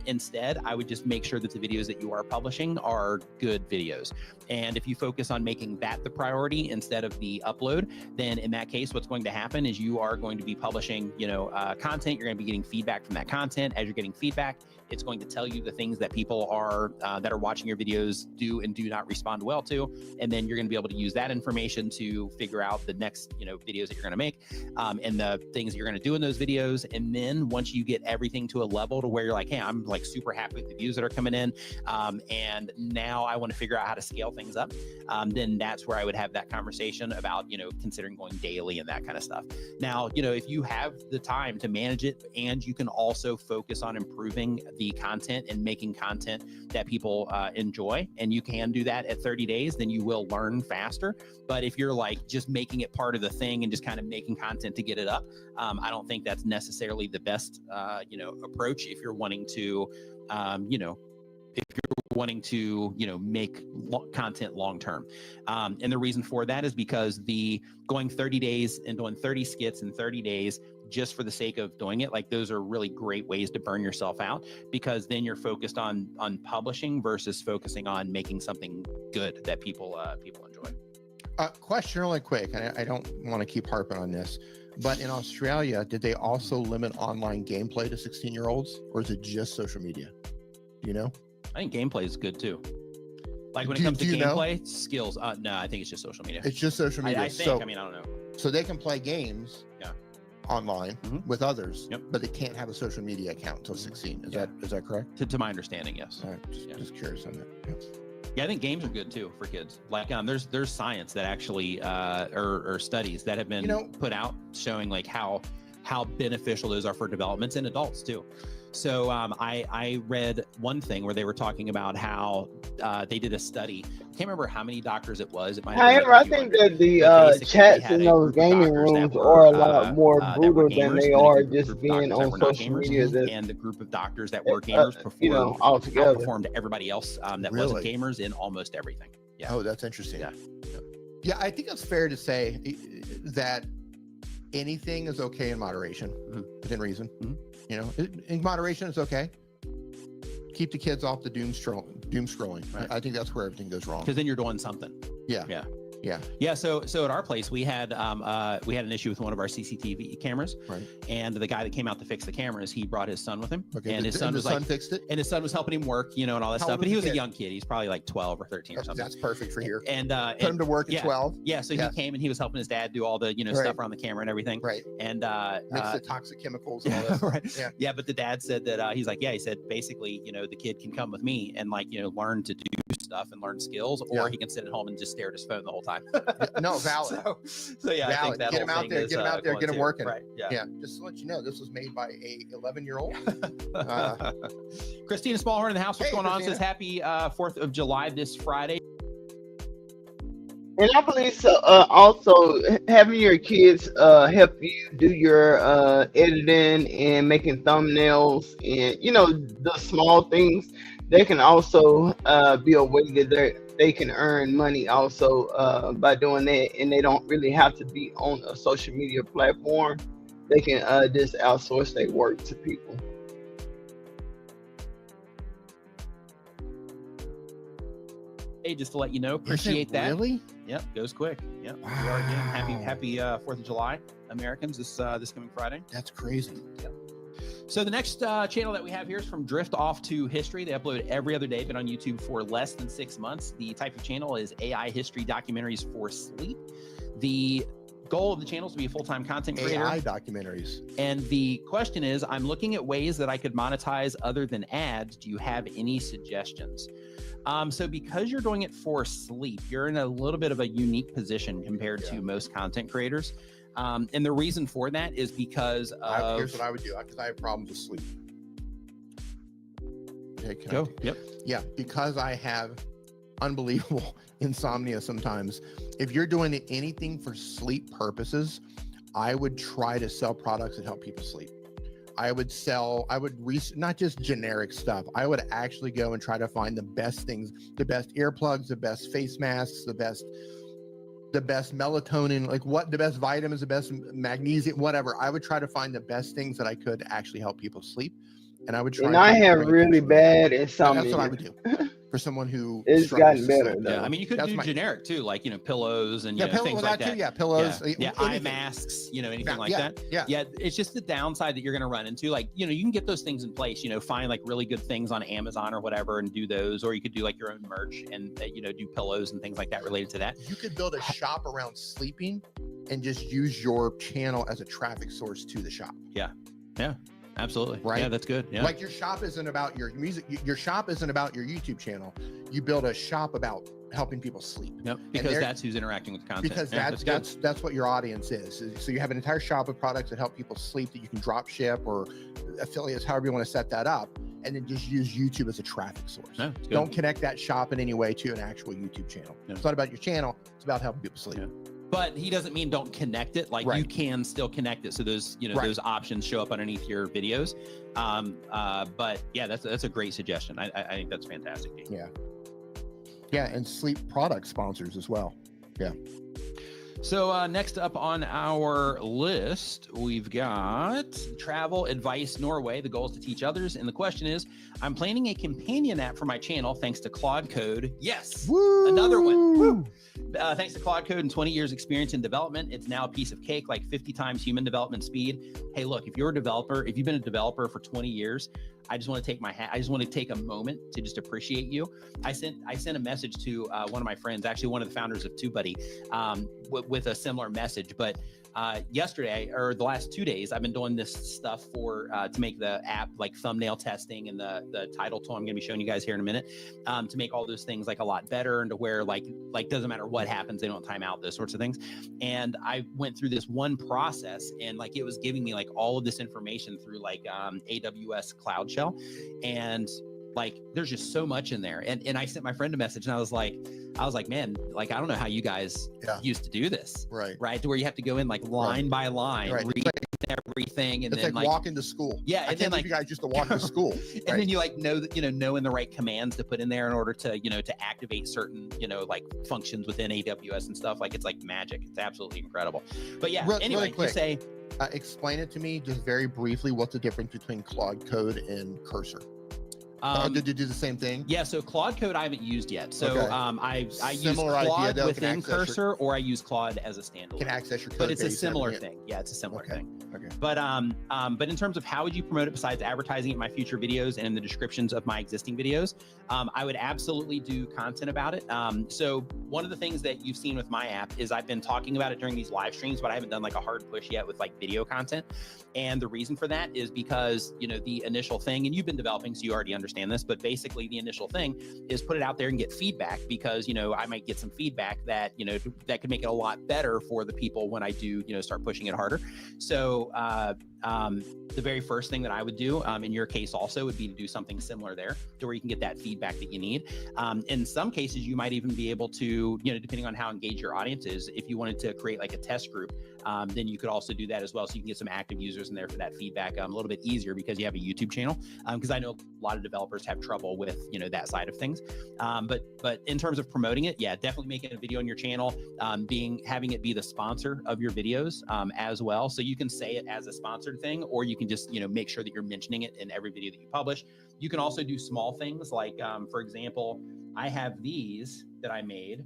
Instead, I would just make sure that the videos that you are publishing are good videos. And if you focus on making that the priority instead of the upload, then in that case, what's going to happen is you are going to be publishing, content. You're going to be getting feedback from that content. As you're getting feedback, it's going to tell you the things that people are that are watching your videos do and do not respond well to, and then you're going to be able to use that information to figure out the next videos that you're going to make and the things that you're going to do in those videos. And then once you get everything to a level to where you're like, hey, I'm like super happy with the views that are coming in, and now I want to figure out how to scale things up, then that's where I would have that conversation about considering going daily and that kind of stuff. Now, if you have the time to manage it and you can also focus on improving the content and making content that people enjoy, and you can do that at 30 days, then you will learn faster. But if you're like just making it part of the thing and just kind of making content to get it up, I don't think that's necessarily the best approach if you're wanting to make content long term. And the reason for that is because the going 30 days and doing 30 skits in 30 days just for the sake of doing it, like those are really great ways to burn yourself out, because then you're focused on publishing versus focusing on making something good that people enjoy. Question really quick, and I don't want to keep harping on this, but in Australia, did they also limit online gameplay to 16-year-olds, or is it just social media? Do you know? I think gameplay is good too. Like when it comes to gameplay, skills. No, I think it's just social media. It's just social media. I think. I don't know. So they can play games online with others, but they can't have a social media account until 16. Is that correct? To my understanding, yes. All right, just curious on that. Yeah, I think games are good too for kids. Like there's science that actually or studies that have been put out showing like how beneficial those are for developments in adults too. So I read one thing where they were talking about how they did a study. I can't remember how many doctors it was. It might have been I think that the chats in those gaming rooms are a lot more brutal than they are just being on social media. And the group of doctors that were gamers outperformed everybody else that wasn't gamers in almost everything. Yeah. Oh, that's interesting. Yeah, I think it's fair to say that anything is okay in moderation, within reason. In moderation, it's okay. Keep the kids off the doom scrolling. Right. I think that's where everything goes wrong. Because then you're doing something. Yeah. Yeah. So at our place, we had an issue with one of our CCTV cameras, Right. and the guy that came out to fix the cameras, he brought his son with him, Okay. and his son was like, fixed it. and his son was helping him work, and all that How stuff. old But was he the was a kid? young kid. He's probably like 12 or 13 or something. That's perfect for here. And Put him to work at 12. Yeah. So he came and he was helping his dad do all the stuff around the camera and everything. Right. And Mix the toxic chemicals and all that. right. Yeah. But the dad said that he's like, he said basically, the kid can come with me and learn to do stuff and learn skills, or he can sit at home and just stare at his phone the whole time. No, valid. So yeah, valid. I think that Get him out there. Get him out there. Get him working. Right. Yeah. Just to let you know, this was made by a 11-year-old. Christina Smallhorn in the house. What's going on? Christina. Says happy 4th of July this Friday. And I believe so. Also, having your kids help you do your editing and making thumbnails and the small things, they can also be a way that they can earn money also by doing that, and they don't really have to be on a social media platform. They can just outsource their work to people. Hey, just to let you know, appreciate that. Really? Yep, goes quick. Yep. Wow. We are again. Happy 4th of July, Americans, this coming Friday. That's crazy. Yep. So the next channel that we have here is from Drift Off to History. They upload every other day, been on YouTube for less than 6 months. The type of channel is AI history documentaries for sleep. The goal of the channel is to be a full-time content creator. AI documentaries. And the question is, I'm looking at ways that I could monetize other than ads. Do you have any suggestions? So because you're doing it for sleep, you're in a little bit of a unique position compared to most content creators. And the reason for that is because of... Here's what I would do, because I have problems with sleep. Okay, Go. Yep. Yeah, because I have unbelievable insomnia sometimes. If you're doing anything for sleep purposes, I would try to sell products that help people sleep. Not just generic stuff. I would actually go and try to find the best things, the best earplugs, the best face masks, the best melatonin, the best vitamins, the best magnesium, whatever. I would try to find the best things that I could actually help people sleep. And I would try. And I have really bad insomnia. That's what I would do for someone who it's gotten better. Yeah, I mean, you could do generic too, like pillows and things like that. Yeah, pillows. Yeah, eye masks. Anything like that. Yeah, it's just the downside that you're going to run into. You can get those things in place. Find really good things on Amazon or whatever and do those, or you could do your own merch and do pillows and things like that related to that. You could build a shop around sleeping and just use your channel as a traffic source to the shop. Yeah. Absolutely. Right. Yeah, that's good. Yeah. Your shop isn't about your music. Your shop isn't about your YouTube channel. You build a shop about helping people sleep. Yep. Because that's who's interacting with the content. Because that's what your audience is. So you have an entire shop of products that help people sleep that you can drop ship or affiliates, however you want to set that up, and then just use YouTube as a traffic source. No, don't connect that shop in any way to an actual YouTube channel. It's not about your channel. It's about helping people sleep. Yeah. But he doesn't mean don't connect it. You can still connect it. So those, those options show up underneath your videos. But yeah, that's a great suggestion. I think that's fantastic. Yeah. Yeah. And sleep product sponsors as well. Yeah. So next up on our list, we've got travel advice Norway. The goal is to teach others. And the question is, I'm planning a companion app for my channel thanks to Claude Code. Yes. Woo! Another one. Woo! Thanks to Claude Code and 20 years experience in development, it's now a piece of cake, 50 times human development speed. Hey, look, if you're a developer, if you've been a developer for 20 years, I just want to take my hat. I just want to take a moment to just appreciate you. I sent a message to one of my friends, actually one of the founders of TubeBuddy, with a similar message. But yesterday or the last 2 days, I've been doing this stuff to make the app thumbnail testing and the title tool I'm going to be showing you guys here in a minute, to make all those things a lot better and to where doesn't matter what happens, they don't time out, those sorts of things. And I went through this one process and it was giving me all of this information through AWS Cloud Shell, and there's just so much in there. And I sent my friend a message and I was like, man, I don't know how you guys used to do this. Right. To where you have to go in line by line, read everything. And it's then walking to school. Yeah. And then you guys used to walk to school. And then you knowing the right commands to put in there in order to, to activate certain, functions within AWS and stuff. It's magic. It's absolutely incredible. But yeah, anyway, really quick, just say, explain it to me just very briefly. What's the difference between Claude Code and Cursor? Did you do the same thing? Yeah, so Claude Code I haven't used yet. So Okay. I use Similar idea, Claude though, within Cursor, or I use Claude as a standalone. Can access your code but it's a base similar and thing. Yeah, it's a similar thing. Okay. But in terms of how would you promote it besides advertising it in my future videos and in the descriptions of my existing videos, I would absolutely do content about it. So one of the things that you've seen with my app is I've been talking about it during these live streams, but I haven't done like a hard push yet with like video content. And the reason for that is because, you know, the initial thing, and you've been developing, so you already understand this, but basically the initial thing is put it out there and get feedback, because, you know, I might get some feedback that, you know, that could make it a lot better for the people when I do, you know, start pushing it harder. So the very first thing that I would do in your case also would be to do something similar there to where you can get that feedback that you need. In some cases, you might even be able to, you know, depending on how engaged your audience is, if you wanted to create like a test group, then you could also do that as well. So you can get some active users in there for that feedback a little bit easier because you have a YouTube channel. Because I know a lot of developers have trouble with, you know, that side of things. But in terms of promoting it, yeah, definitely making a video on your channel, having it be the sponsor of your videos as well. So you can say it as a sponsored thing, or you can just, you know, make sure that you're mentioning it in every video that you publish. You can also do small things like, for example, I have these that I made,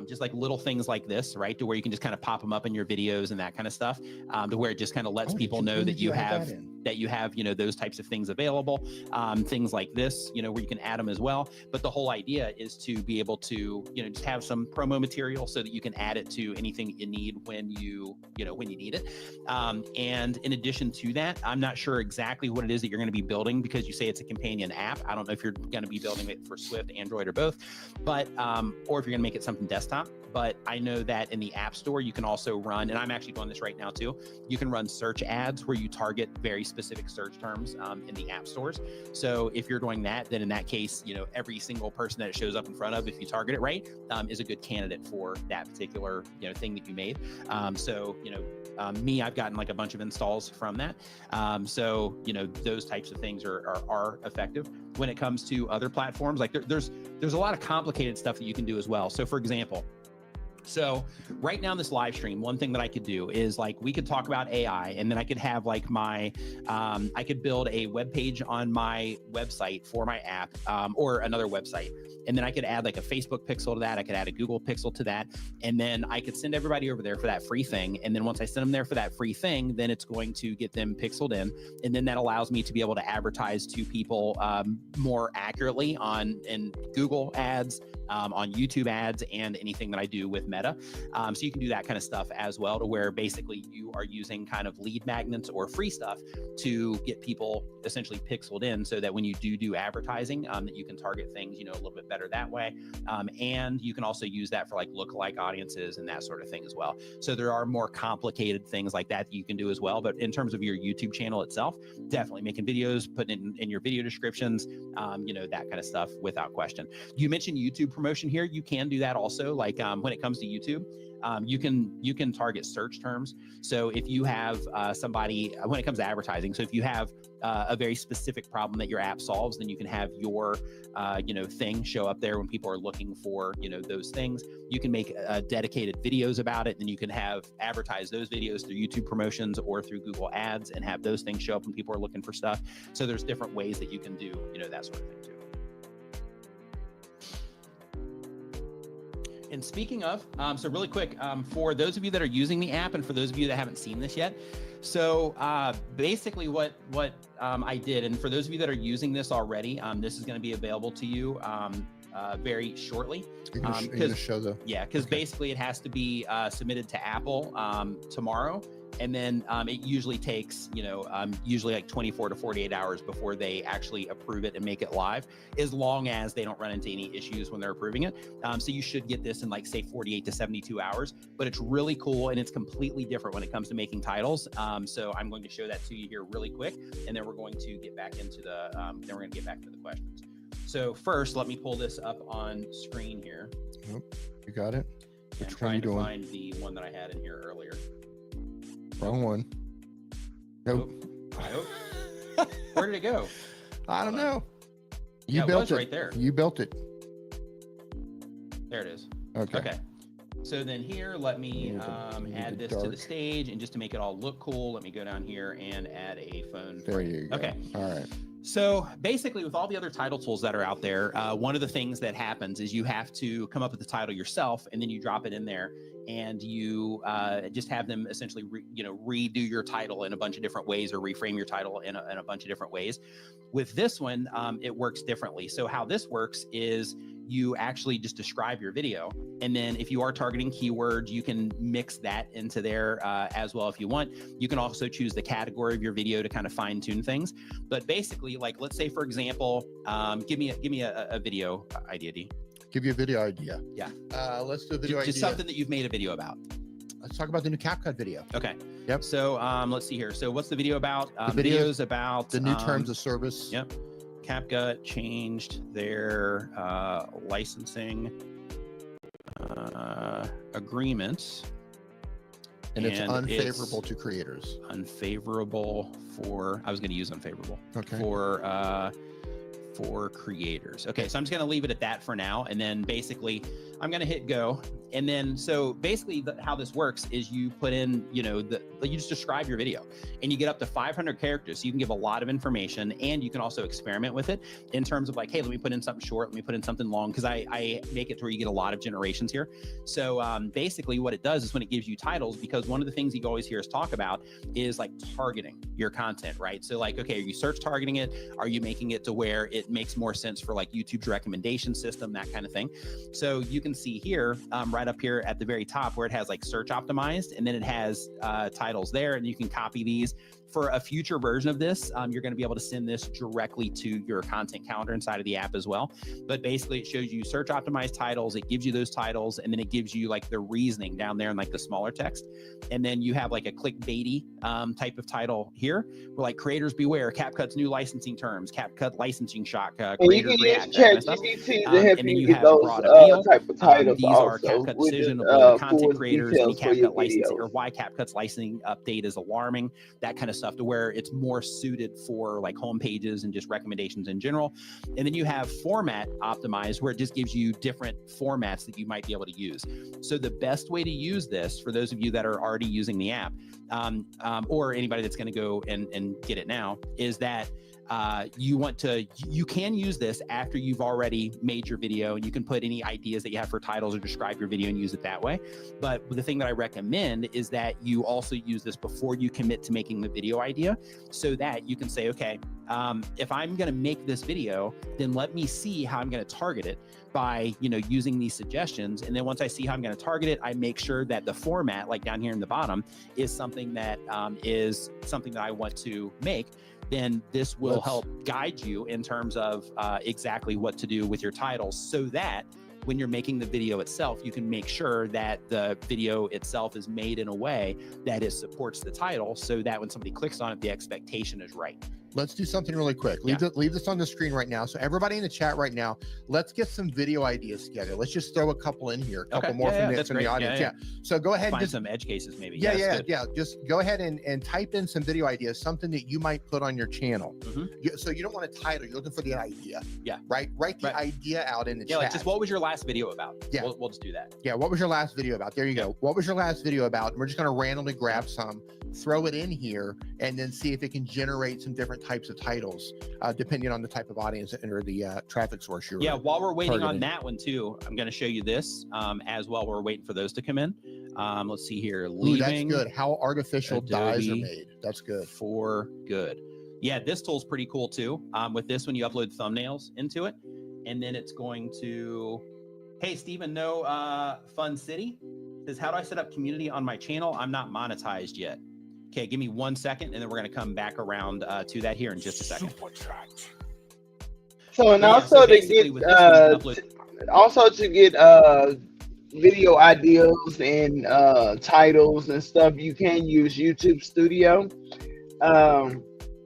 just like little things like this, right? To where you can just kind of pop them up in your videos and that kind of stuff, to where it just kind of lets people know that you have, you know, those types of things available. Things like this, you know, where you can add them as well. But the whole idea is to be able to, you know, just have some promo material so that you can add it to anything that you need when you need it. And in addition to that, I'm not sure exactly what it is that you're going to be building, because you say it's a companion app. I don't know if you're going to be building it for Swift, Android, or both, but, or if you're going to make it something desktop. But I know that in the App Store, you can also run, and I'm actually doing this right now too, you can run search ads where you target very specific search terms in the app stores. So if you're doing that, then in that case, you know, every single person that it shows up in front of, if you target it right, is a good candidate for that particular, you know, thing that you made. So, you know, me, I've gotten like a bunch of installs from that. So, you know, those types of things are effective. When it comes to other platforms, like there's a lot of complicated stuff that you can do as well. So for example, so right now in this live stream, one thing that I could do is like, we could talk about AI, and then I could have like my, I could build a web page on my website for my app, or another website. And then I could add like a Facebook pixel to that. I could add a Google pixel to that. And then I could send everybody over there for that free thing. And then once I send them there for that free thing, then it's going to get them pixeled in. And then that allows me to be able to advertise to people more accurately in Google ads, on YouTube ads, and anything that I do with Meta. So you can do that kind of stuff as well, to where basically you are using kind of lead magnets or free stuff to get people essentially pixeled in, so that when you do advertising, that you can target things, you know, a little bit better that way. And you can also use that for like lookalike audiences and that sort of thing as well. So there are more complicated things like that you can do as well. But in terms of your YouTube channel itself, definitely making videos, putting in your video descriptions, you know, that kind of stuff without question. You mentioned YouTube promotion here. You can do that also. Like when it comes to YouTube, you can target search terms. So if you have somebody, when it comes to advertising, so if you have a very specific problem that your app solves, then you can have your you know, thing show up there when people are looking for, you know, those things. You can make dedicated videos about it, and you can have advertise those videos through YouTube promotions or through Google ads, and have those things show up when people are looking for stuff. So there's different ways that you can do, you know, that sort of thing too. And speaking of, so really quick, for those of you that are using the app, and for those of you that haven't seen this yet, so basically what I did, and for those of you that are using this already, this is going to be available to you very shortly. Because basically it has to be submitted to Apple tomorrow. And then it usually takes, you know, usually like 24 to 48 hours before they actually approve it and make it live, as long as they don't run into any issues when they're approving it. So you should get this in like, say, 48 to 72 hours, but it's really cool, and it's completely different when it comes to making titles. So I'm going to show that to you here really quick, and then we're going to get back into the, questions. So first, let me pull this up on screen here. Nope, you got it. Which one are you doing? I'm trying to find the one that I had in here earlier. Wrong one. Nope. Where did it go? I don't know. You built it right there. You built it. There it is. Okay. So then here, let me add this to the stage, and just to make it all look cool, let me go down here and add a phone. There you go. Okay. All right. So basically, with all the other title tools that are out there, one of the things that happens is you have to come up with the title yourself, and then you drop it in there, and you just have them essentially, redo your title in a bunch of different ways, or reframe your title in a bunch of different ways. With this one, it works differently. So how this works is you actually just describe your video, and then if you are targeting keywords, you can mix that into there as well if you want. You can also choose the category of your video to kind of fine tune things. But basically, like, let's say for example, give me a video idea, D. Give you a video idea. Yeah. Let's do a video idea. Just something that you've made a video about. Let's talk about the new CapCut video. Okay. Yep. So let's see here. So what's the video about? The video's about the new terms of service. Yep. CapCut changed their licensing agreements, and it's unfavorable to creators. Unfavorable for, I was going to use unfavorable. Okay. For creators. Okay, so I'm just going to leave it at that for now, and then basically I'm going to hit go. And then, so basically how this works is you put in, you just describe your video, and you get up to 500 characters. So you can give a lot of information, and you can also experiment with it in terms of like, hey, let me put in something short, let me put in something long, because I make it to where you get a lot of generations here. So basically what it does is when it gives you titles, because one of the things you always hear us talk about is like targeting your content, right? So like, okay, are you search targeting it? Are you making it to where it makes more sense for like YouTube's recommendation system, that kind of thing? So you can see here, right up here at the very top where it has like search optimized, and then it has titles there, and you can copy these. For a future version of this, you're going to be able to send this directly to your content calendar inside of the app as well. But basically it shows you search optimized titles, it gives you those titles, and then it gives you like the reasoning down there in like the smaller text. And then you have like a clickbaity type of title here, where like creators beware, CapCut's new licensing terms, CapCut licensing shock, creators react, that kind of stuff. And then you have broad appeal. Type of titles these are CapCut decision of content creators, any CapCut licensing, or why CapCut's licensing update is alarming, that kind of stuff, to where it's more suited for like home pages and just recommendations in general. And then you have format optimized, where it just gives you different formats that you might be able to use. So the best way to use this, for those of you that are already using the app, or anybody that's going to go and get it now, is that you can use this after you've already made your video, and you can put any ideas that you have for titles or describe your video and use it that way. But the thing that I recommend is that you also use this before you commit to making the video idea, so that you can say, okay, if I'm going to make this video, then let me see how I'm going to target it by, using these suggestions. And then once I see how I'm going to target it, I make sure that the format, like down here in the bottom, is something that I want to make. Then this will help guide you in terms of exactly what to do with your titles, so that when you're making the video itself, you can make sure that the video itself is made in a way that it supports the title, so that when somebody clicks on it, the expectation is right. Let's do something really quick. Leave this on the screen right now. So everybody in the chat right now, let's get some video ideas together. Let's just throw a couple in here, a couple more from the audience. Yeah. So go ahead and find some edge cases maybe. Yeah. Just go ahead and type in some video ideas, something that you might put on your channel. So you don't want a title, you're looking for the idea. Yeah. Right? Write the idea out in the chat. Like just what was your last video about? Yeah. We'll just do that. Yeah. What was your last video about? There you go. What was your last video about? And we're just going to randomly grab some, throw it in here, and then see if it can generate some different types of titles, depending on the type of audience or the traffic source you're while we're waiting on that one too, I'm going to show you this as well. We're waiting for those to come in. Let's see here. Ooh, that's good. How artificial dyes are made. That's good. For good. Yeah, this tool's pretty cool too. With this one, you upload thumbnails into it, and then it's going to, hey, Stephen, no Fun City says, how do I set up community on my channel? I'm not monetized yet. Okay, give me 1 second, and then we're going to come back around to that here in just a second. So, and also to get video ideas and titles and stuff, you can use YouTube Studio.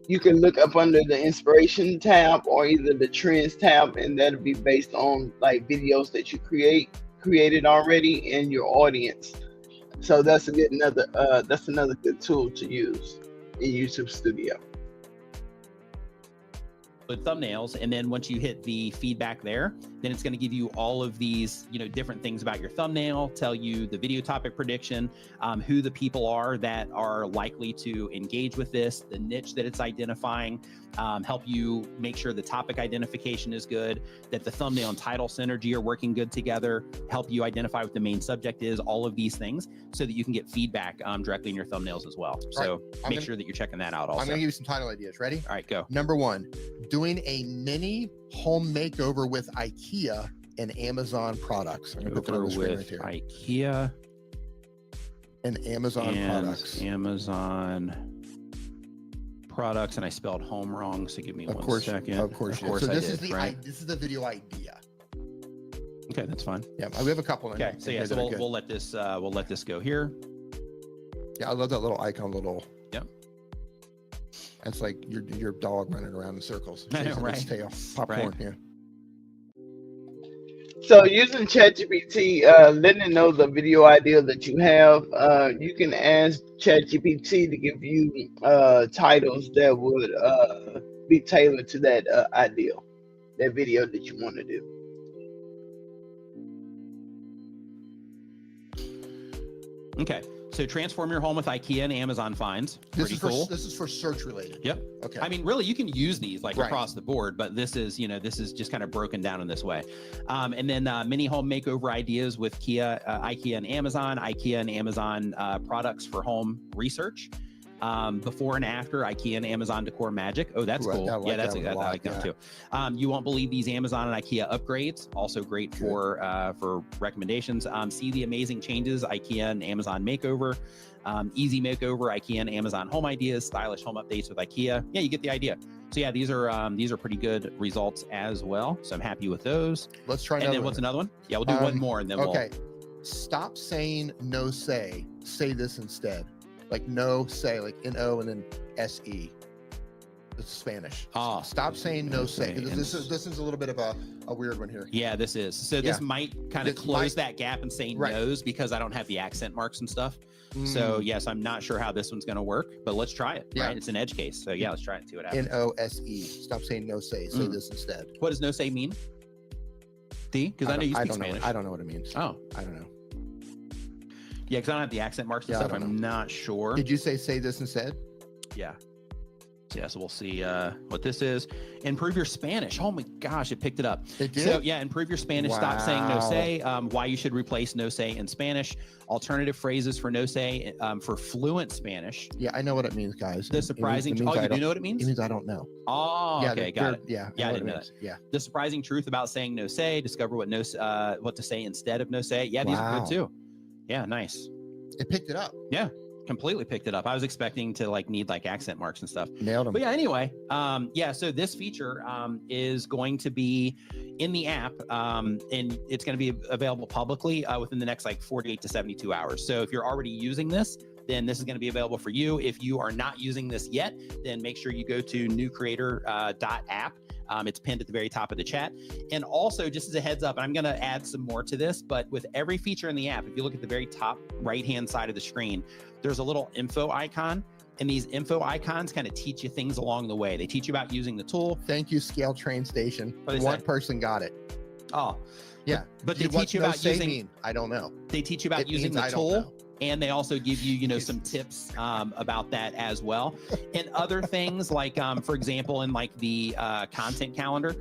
You can look up under the inspiration tab or either the trends tab, and that'll be based on like videos that you created already in your audience. So that's another good tool to use in YouTube Studio. with thumbnails. And then once you hit the feedback there, then it's going to give you all of these, different things about your thumbnail, tell you the video topic prediction, who the people are that are likely to engage with this, the niche that it's identifying, help you make sure the topic identification is good, that the thumbnail and title synergy are working good together, help you identify what the main subject is, all of these things, so that you can get feedback directly in your thumbnails as well. So make sure that you're checking that out also. I'm going to give you some title ideas. Ready? All right, go. Number 1, doing a mini home makeover with IKEA and Amazon products. I'm going to put that on the screen right here. IKEA and Amazon products. Amazon products, and I spelled home wrong, so give me one second. Of course. So this is the video idea. Okay, that's fine. Yeah, we have a couple. Okay, so yeah, so we'll let this go here. Yeah, I love that little icon, Yep. That's like your dog running around in circles. I know, right? Its tail. Popcorn, yeah. So using ChatGPT, letting it know the video idea that you have, you can ask ChatGPT to give you titles that would be tailored to that idea, that video that you want to do. Okay, so transform your home with IKEA and Amazon finds. Pretty cool. This is for search related. Yep. Okay. I mean, really, you can use these across the board, but this is just kind of broken down in this way. And then mini home makeover ideas with IKEA and Amazon, IKEA and Amazon products for home research. Before and after IKEA and Amazon decor magic. Oh, that's cool. I like that too. You won't believe these Amazon and IKEA upgrades. Also great for recommendations. See the amazing changes IKEA and Amazon makeover. Easy makeover IKEA and Amazon home ideas. Stylish home updates with IKEA. Yeah, you get the idea. So yeah, these are pretty good results as well. So I'm happy with those. Let's try. And then what's another one? Yeah, we'll do one more and then okay. Stop saying no say. Say this instead. Like no say, like N-O and then S-E. It's Spanish. Oh, stop saying no say. This is a little bit of a weird one here. Yeah, this is. So this might kind of close that gap and say no's because I don't have the accent marks and stuff. So yes, I'm not sure how this one's going to work, but let's try it. Yeah. Right? It's an edge case. So yeah, let's try it and see what happens. N-O-S-E. Stop saying no say. Say this instead. What does no say mean? D? Because I know you speak Spanish. I don't know what it means. Oh. I don't know. Yeah, because I don't have the accent marks and stuff. I'm not sure. Did you say this instead? Yeah. So we'll see what this is. Improve your Spanish. Oh my gosh, it picked it up. It did? So yeah, improve your Spanish. Wow. Stop saying no say. Why you should replace no say in Spanish. Alternative phrases for no say for fluent Spanish. Yeah, I know what it means, guys. The surprising. You do know what it means? It means I don't know. Oh, yeah, okay, got it. Yeah, I didn't know that. Yeah. The surprising truth about saying no say. Discover what to say instead of no say. Yeah, these are good too. Yeah, nice. It picked it up. Yeah, completely picked it up. I was expecting to need accent marks and stuff. Nailed them. But yeah, anyway, so this feature is going to be in the app, and it's going to be available publicly within the next 48 to 72 hours. So if you're already using this, then this is going to be available for you. If you are not using this yet, then make sure you go to newcreator.app. It's pinned at the very top of the chat. And also, just as a heads up, and I'm going to add some more to this, but with every feature in the app, if you look at the very top right-hand side of the screen, there's a little info icon. And these info icons kind of teach you things along the way. They teach you about using the tool. Thank you, Scale Train Station. One person got it. Oh, yeah. But they teach you about using. I don't know. They teach you about using the tool. And they also give you, some tips about that as well. And other things for example, in the content calendar,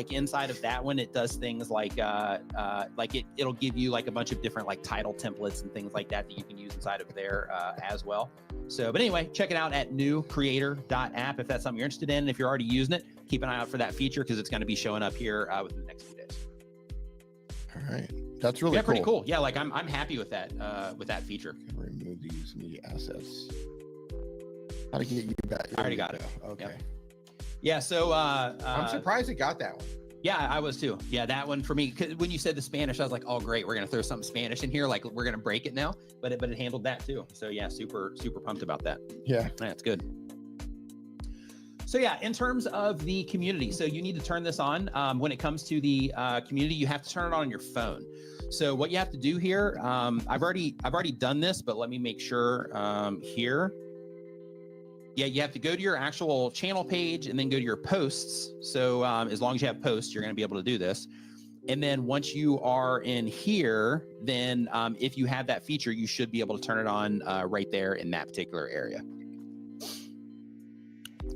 inside of that one, it does things it'll give you a bunch of different title templates and things like that you can use inside of there as well. So, but anyway, check it out at newcreator.app if that's something you're interested in. And if you're already using it, keep an eye out for that feature because it's going to be showing up here within the next few days. All right. That's really cool. Pretty cool. Yeah, I'm happy with that feature. Remove these media assets. How to get you back? I already got it. Okay. Yep. Yeah. So I'm surprised it got that one. Yeah, I was too. Yeah, that one for me. Cause when you said the Spanish, I was like, oh great, we're gonna throw something Spanish in here. We're gonna break it now. But it handled that too. So yeah, super pumped about that. Yeah. That's good. So yeah, in terms of the community, so you need to turn this on. When it comes to the community, you have to turn it on your phone. So what you have to do here, I've already done this, but let me make sure here. Yeah, you have to go to your actual channel page and then go to your posts. So as long as you have posts, you're going to be able to do this. And then once you are in here, then if you have that feature, you should be able to turn it on right there in that particular area.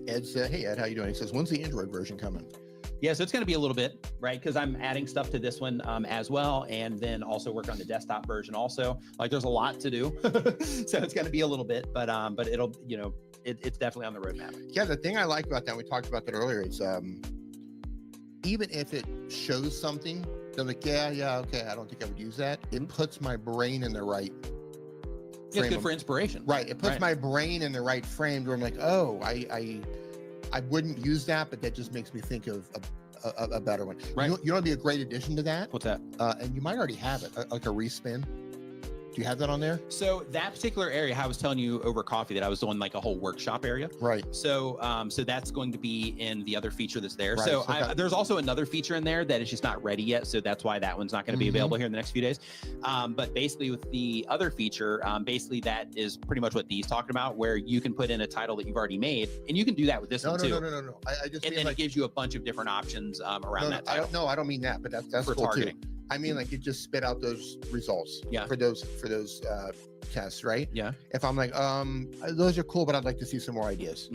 Ed said, hey, Ed, how you doing? He says, when's the Android version coming? Yeah, so it's going to be a little bit, right? Because I'm adding stuff to this one as well, and then also work on the desktop version also. Like, there's a lot to do, so it's going to be a little bit, but it'll, you know, it's definitely on the roadmap. Yeah, the thing I like about that, we talked about that earlier, is even if it shows something, they're like, yeah, okay, I don't think I would use that. It puts my brain in the right It's good for inspiration. Right. It puts my brain in the right frame where I'm like, oh, I wouldn't use that, but that just makes me think of a better one. Right. You know what'd be a great addition to that? What's that? And you might already have it, like a respin. Do you have that on there? So that particular area, I was telling you over coffee that I was doing like a whole workshop area. Right. So so that's going to be in the other feature that's there. Right. So there's also another feature in there that is just not ready yet. So that's why that one's not going to be available here in the next few days. But basically with the other feature, basically that is pretty much what Dee's talking about, where you can put in a title that you've already made, and you can do that with this one too. No. I just and mean then like, it gives you a bunch of different options around that title. I don't mean that, but that's for cool targeting. too. I mean, like, it just spit out those results. Yeah. For those tests, right? Yeah. If I'm like, those are cool, but I'd like to see some more ideas.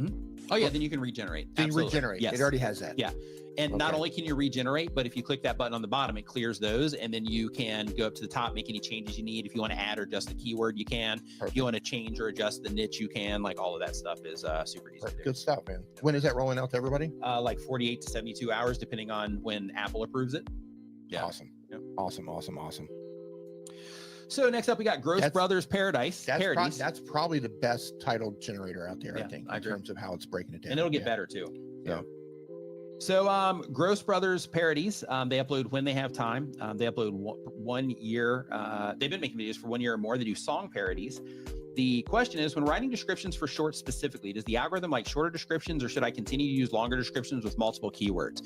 Oh yeah, then you can regenerate. Then you regenerate. Yes. It already has that. Yeah. And not only can you regenerate, but if you click that button on the bottom, it clears those, and then you can go up to the top, make any changes you need. If you want to add or adjust the keyword, you can. If you want to change or adjust the niche, you can. Like, all of that stuff is super easy to do. Good stuff, man. When is that rolling out to everybody? Like 48 to 72 hours, depending on when Apple approves it. Yeah. Awesome. Yep. Awesome. So next up, we got Gross Brothers Paradise. That's probably the best title generator out there, I think, in terms of how it's breaking it down. And it'll get better too. Yeah. So Gross Brothers Parodies, they upload when they have time. They upload 1 year. They've been making videos for 1 year or more. They do song parodies. The question is, when writing descriptions for shorts specifically, does the algorithm like shorter descriptions, or should I continue to use longer descriptions with multiple keywords?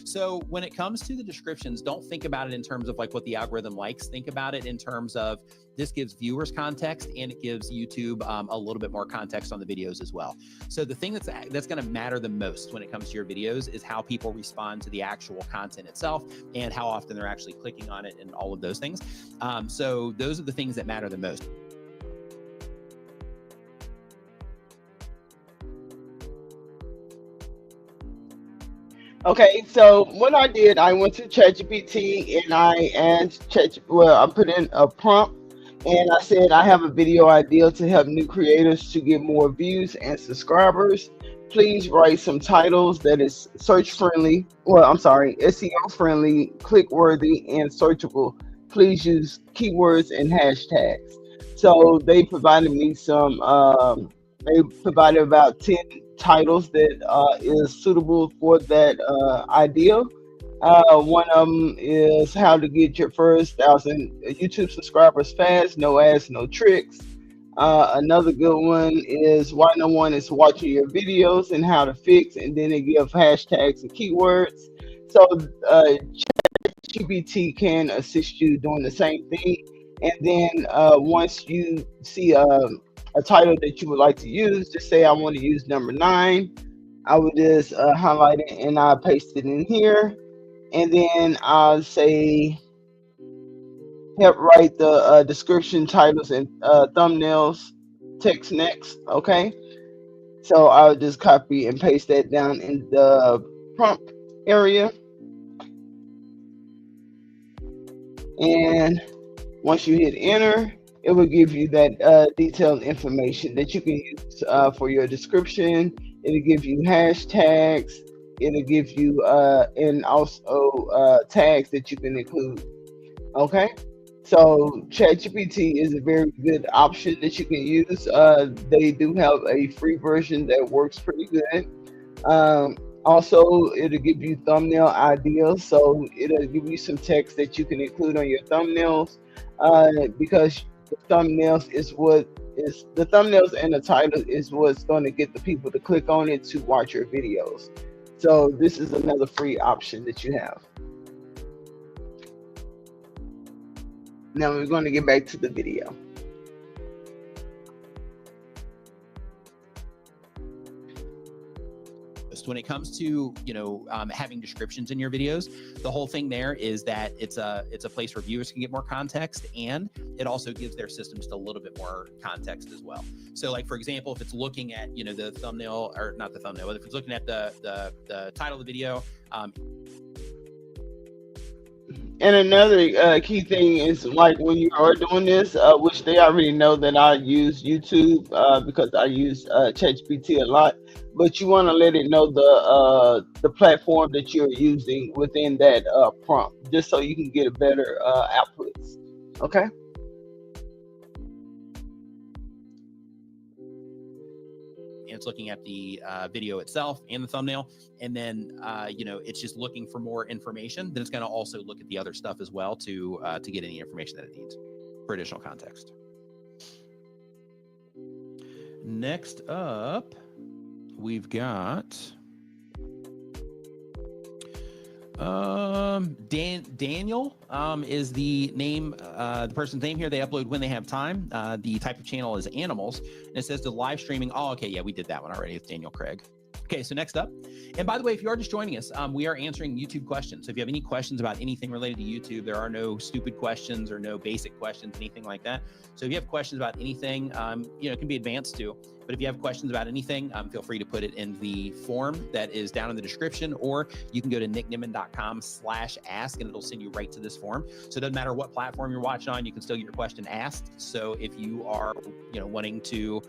So when it comes to the descriptions, don't think about it in terms of like what the algorithm likes. Think about it in terms of this gives viewers context, and it gives YouTube a little bit more context on the videos as well. So the thing that's going to matter the most when it comes to your videos is how people respond to the actual content itself, and how often they're actually clicking on it, and all of those things. So those are the things that matter the most. Okay, so what I did, I went to ChatGPT and I asked I put in a prompt and I said, I have a video idea to help new creators to get more views and subscribers. Please write some titles that is SEO friendly, click worthy, and searchable. Please use keywords and hashtags. So they provided me some, they provided about 10 titles that is suitable for that idea. One of them is how to get your first 1,000 YouTube subscribers fast, no ads, no tricks. Another good one is why no one is watching your videos and how to fix, and then they give hashtags and keywords. So GPT can assist you doing the same thing. And then once you see a title that you would like to use, just say I want to use number 9. I would just highlight it and I'll paste it in here. And then I'll say help write the description, titles, and thumbnails, text next. Okay, so I'll just copy and paste that down in the prompt area. And once you hit enter, it will give you that detailed information that you can use for your description. It'll give you hashtags. It'll give you and also tags that you can include. Okay, so ChatGPT is a very good option that you can use. They do have a free version that works pretty good. Also, it'll give you thumbnail ideas, so it'll give you some text that you can include on your thumbnails, because the thumbnails and the title is what's going to get the people to click on it to watch your videos. So this is another free option that you have. Now we're going to get back to the video. context. When it comes to, having descriptions in your videos, the whole thing there is that it's a place where viewers can get more context, and it also gives their system just a little bit more context as well. So like, for example, if it's looking at, the thumbnail, or not the thumbnail, but if it's looking at the title of the video, and another key thing is, like, when you are doing this, which they already know that I use YouTube because I use ChatGPT a lot, but you want to let it know the platform that you're using within that prompt, just so you can get a better outputs. Okay. It's looking at the video itself and the thumbnail, and then it's just looking for more information. Then it's going to also look at the other stuff as well to get any information that it needs for additional context. Next up, we've got Daniel is the name, the person's name here. They upload when they have time. The type of channel is animals, and it says the live streaming. Oh, okay, yeah, we did that one already with Daniel Craig. Okay, so next up, and by the way, if you are just joining us, we are answering YouTube questions. So if you have any questions about anything related to YouTube, there are no stupid questions or no basic questions, anything like that. So if you have questions about anything, it can be advanced too. But if you have questions about anything, feel free to put it in the form that is down in the description, or you can go to nickniman.com/ask and it'll send you right to this form. So it doesn't matter what platform you're watching on, you can still get your question asked. So if you are, wanting to,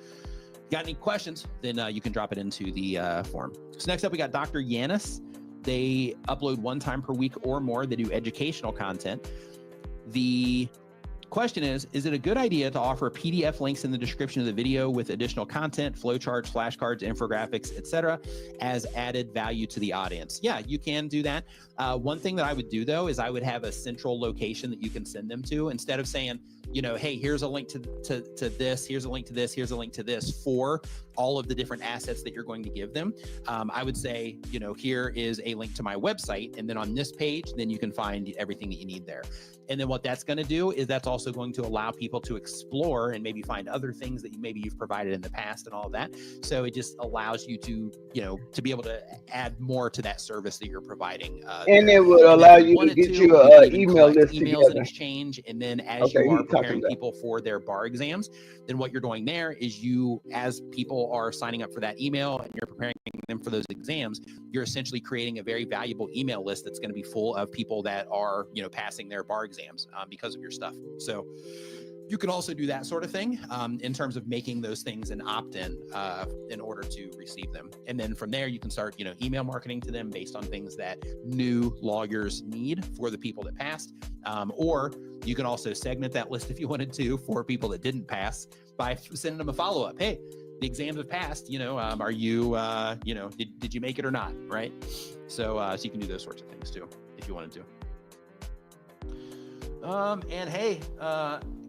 got any questions, then you can drop it into the form. So next up, we got Dr. Yanis. They upload 1 time per week or more. They do educational content. The question is it a good idea to offer PDF links in the description of the video with additional content, flowcharts, flashcards, infographics, etc., as added value to the audience? Yeah, you can do that. One thing that I would do, though, is I would have a central location that you can send them to, instead of saying, hey, here's a link to this, here's a link to this, here's a link to this, for all of the different assets that you're going to give them. I would say, here is a link to my website, and then on this page, then you can find everything that you need there. And then what that's going to do is that's also going to allow people to explore and maybe find other things that maybe you've provided in the past and all of that. So it just allows you to, to be able to add more to that service that you're providing. And it would allow you to get you an email list emails in together. exchange. And then as you are preparing people for their bar exams, then what you're doing there is as people are signing up for that email and you're preparing them for those exams, you're essentially creating a very valuable email list that's going to be full of people that are, passing their bar exams because of your stuff. So you can also do that sort of thing in terms of making those things an opt-in in order to receive them. And then from there, you can start, email marketing to them based on things that new lawyers need for the people that passed. Or you can also segment that list if you wanted to for people that didn't pass by sending them a follow-up. Hey, the exams have passed, are you, did you make it or not? Right. So you can do those sorts of things too, if you wanted to. And hey,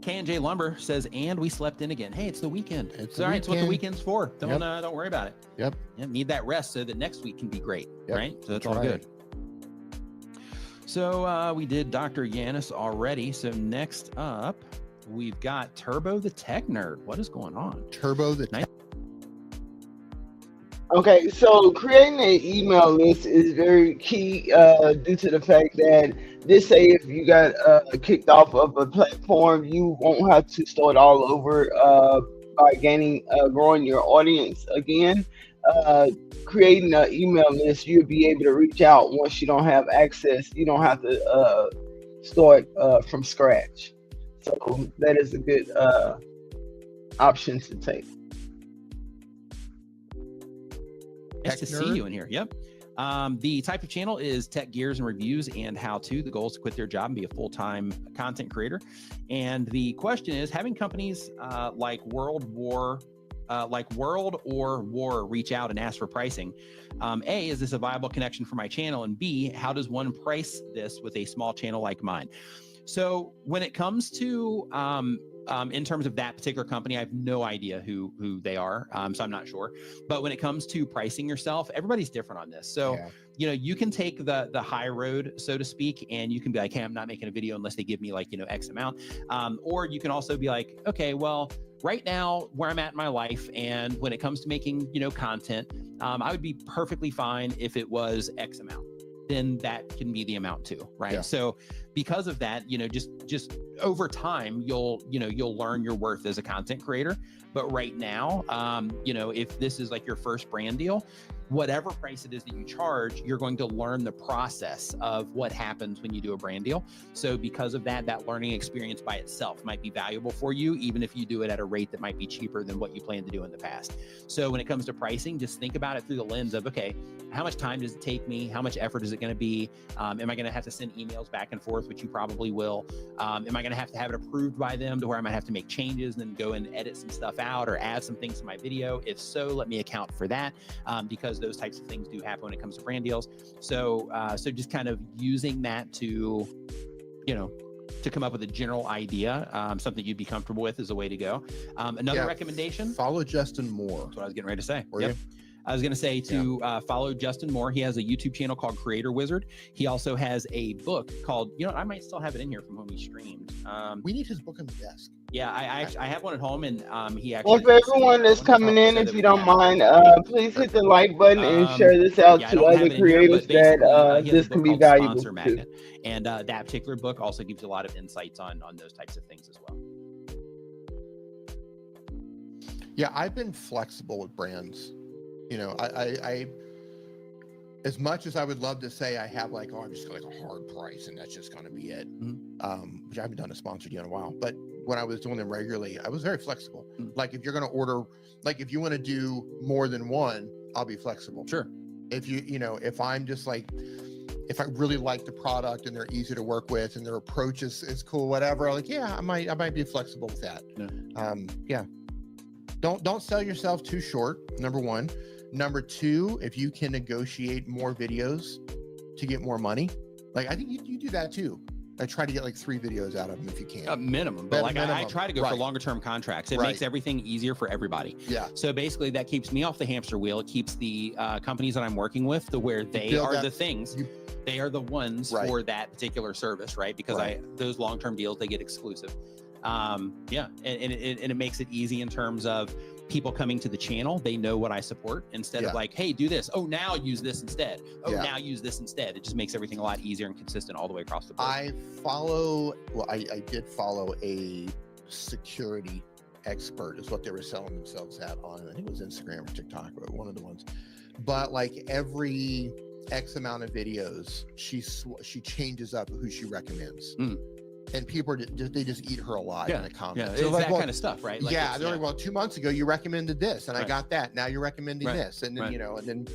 K&J Lumber says, and we slept in again. Hey, it's the weekend. It's all right. It's what the weekend's for. Don't worry about it. Yep. Need that rest so that next week can be great. Yep. Right. So that's all good. So we did Dr. Yanis already. So next up, we've got Turbo the Tech Nerd. What is going on? Turbo the Tech. Okay, so creating an email list is very key due to the fact that say if you got kicked off of a platform, you won't have to start all over by growing your audience again. Creating an email list, you'll be able to reach out once you don't have access. You don't have to start from scratch. So that is a good option to take. Nice to see you in here. Yep. The type of channel is tech gears and reviews and how to. The goal is to quit their job and be a full-time content creator. And the question is, having companies like World or War reach out and ask for pricing. A, is this a viable connection for my channel? And B, how does one price this with a small channel like mine? So when it comes to in terms of that particular company, I have no idea who they are, so I'm not sure. But when it comes to pricing yourself, everybody's different on this. So you know, you can take the high road, so to speak, and you can be like, hey, I'm not making a video unless they give me like, you know, X amount. Or you can also be like, okay, well, right now where I'm at in my life, and when it comes to making, you know, content, I would be perfectly fine if it was X amount. Then that can be the amount too, right? Yeah. So because of that, you know, just over time, you'll learn your worth as a content creator. But right now, you know, if this is like your first brand deal, whatever price it is that you charge, you're going to learn the process of what happens when you do a brand deal. So because of that, that learning experience by itself might be valuable for you, even if you do it at a rate that might be cheaper than what you plan to do in the past. So when it comes to pricing, just think about it through the lens of, okay, how much time does it take me? How much effort is it going to be? Am I going to have to send emails back and forth, which you probably will? Am I going to have it approved by them to where I might have to make changes and then go and edit some stuff out or add some things to my video? If so, let me account for that, because those types of things do happen when it comes to brand deals. So just kind of using that to, you know, to come up with a general idea, something you'd be comfortable with is a way to go. Another recommendation. Follow Justin Moore. That's what I was getting ready to say. Were you? I was going to say to follow Justin Moore. He has a YouTube channel called Creator Wizard. He also has a book called, you know, I might still have it in here from when we streamed. We need his book on the desk. Yeah, I have one at home, and he actually. Well, for everyone that's coming in, if you don't mind, please hit the like button and share this out to other creators that this can be valuable to. And that particular book also gives you a lot of insights on those types of things as well. Yeah, I've been flexible with brands. You know, I as much as I would love to say I have like, oh, I'm just like a hard price and that's just going to be it, which I haven't done a sponsored deal in a while. But when I was doing them regularly, I was very flexible. Like if you're going to order, like if you want to do more than one, I'll be flexible. Sure. If you know, if I'm just like, if I really like the product and they're easy to work with and their approach is cool, whatever, I'm like, yeah, I might be flexible with that. Yeah. Don't sell yourself too short. Number one. Number two, if you can negotiate more videos to get more money, like I think you do that too. I try to get like 3 videos out of them if you can. Minimum, but like I try to go for longer term contracts. It makes everything easier for everybody. Yeah. So basically that keeps me off the hamster wheel. It keeps the companies that I'm working with to where they are the things. They are the ones for that particular service, right? Because those long-term deals, they get exclusive. Yeah, and it makes it easy in terms of people coming to the channel. They know what I support instead of like, hey, do this. Oh, now use this instead. Oh, now use this instead. It just makes everything a lot easier and consistent all the way across the board. I did follow a security expert is what they were selling themselves at on, I think it was Instagram or TikTok, but one of the ones. But like every X amount of videos, she changes up who she recommends. And people are they just eat her alive in the comments. Yeah, so it's like, that kind of stuff, right? Like they're like, well, 2 months ago you recommended this, and I got that. Now you're recommending this, and then you know, and then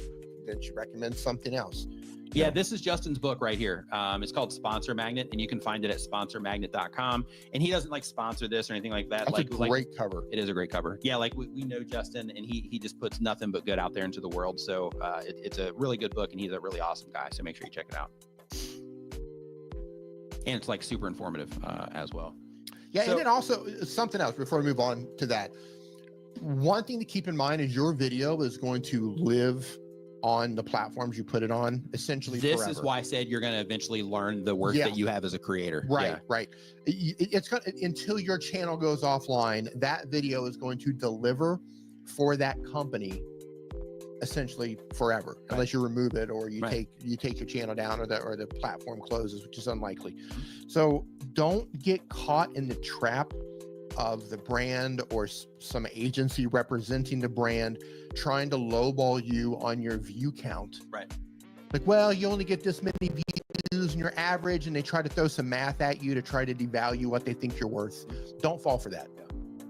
she recommends something else. Yeah, this is Justin's book right here. It's called Sponsor Magnet, and you can find it at sponsormagnet.com. And he doesn't like sponsor this or anything like that. That's like a great cover. It is a great cover. Yeah, like we know Justin, and he just puts nothing but good out there into the world. So it's a really good book, and he's a really awesome guy. So make sure you check it out. And it's like super informative as well. Yeah, so, and then also something else before we move on to that. One thing to keep in mind is your video is going to live on the platforms you put it on, essentially this forever. Is why I said you're going to eventually learn the worth that you have as a creator. Right. It's going to, until your channel goes offline, that video is going to deliver for that company essentially forever, unless you remove it or you take your channel down or the platform closes, which is unlikely. So don't get caught in the trap of the brand or some agency representing the brand trying to lowball you on your view count. Right. Like, well, you only get this many views and your average, and they try to throw some math at you to try to devalue what they think you're worth. Don't fall for that.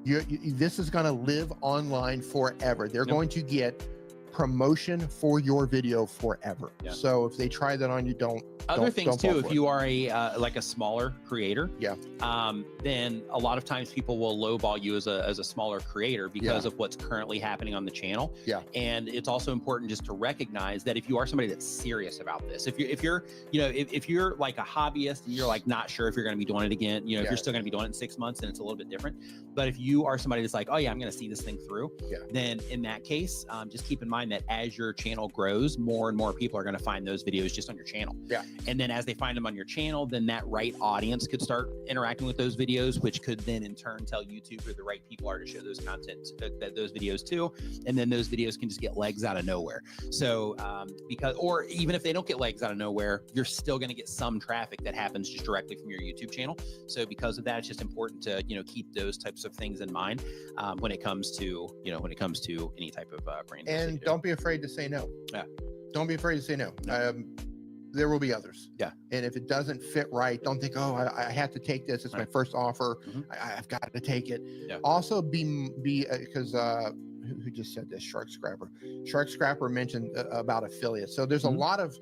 This is going to live online forever. They're going to get promotion for your video forever. So if they try that on you, don't. Other things too, if you are a like a smaller creator, then a lot of times people will lowball you as a smaller creator because of what's currently happening on the channel. And it's also important just to recognize that if you are somebody that's serious about this, if you're if you're like a hobbyist and you're like not sure if you're going to be doing it again, if you're still going to be doing it in 6 months, then it's a little bit different. But if you are somebody that's like, oh yeah, I'm going to see this thing through, then in that case, just keep in mind find that as your channel grows, more and more people are going to find those videos just on your channel. Yeah. And then as they find them on your channel, then that right audience could start interacting with those videos, which could then in turn tell YouTube who the right people are to show those those videos to. And then those videos can just get legs out of nowhere. So or even if they don't get legs out of nowhere, you're still going to get some traffic that happens just directly from your YouTube channel. So because of that, it's just important to, keep those types of things in mind when it comes to, any type of brand. And don't be afraid to say no. Yeah. Don't be afraid to say no. There will be others. Yeah. And if it doesn't fit right, don't think, oh, I have to take this. It's my first offer. I've got to take it. Yeah. Also be because who just said this? Shark Scrapper mentioned about affiliates. So there's a lot of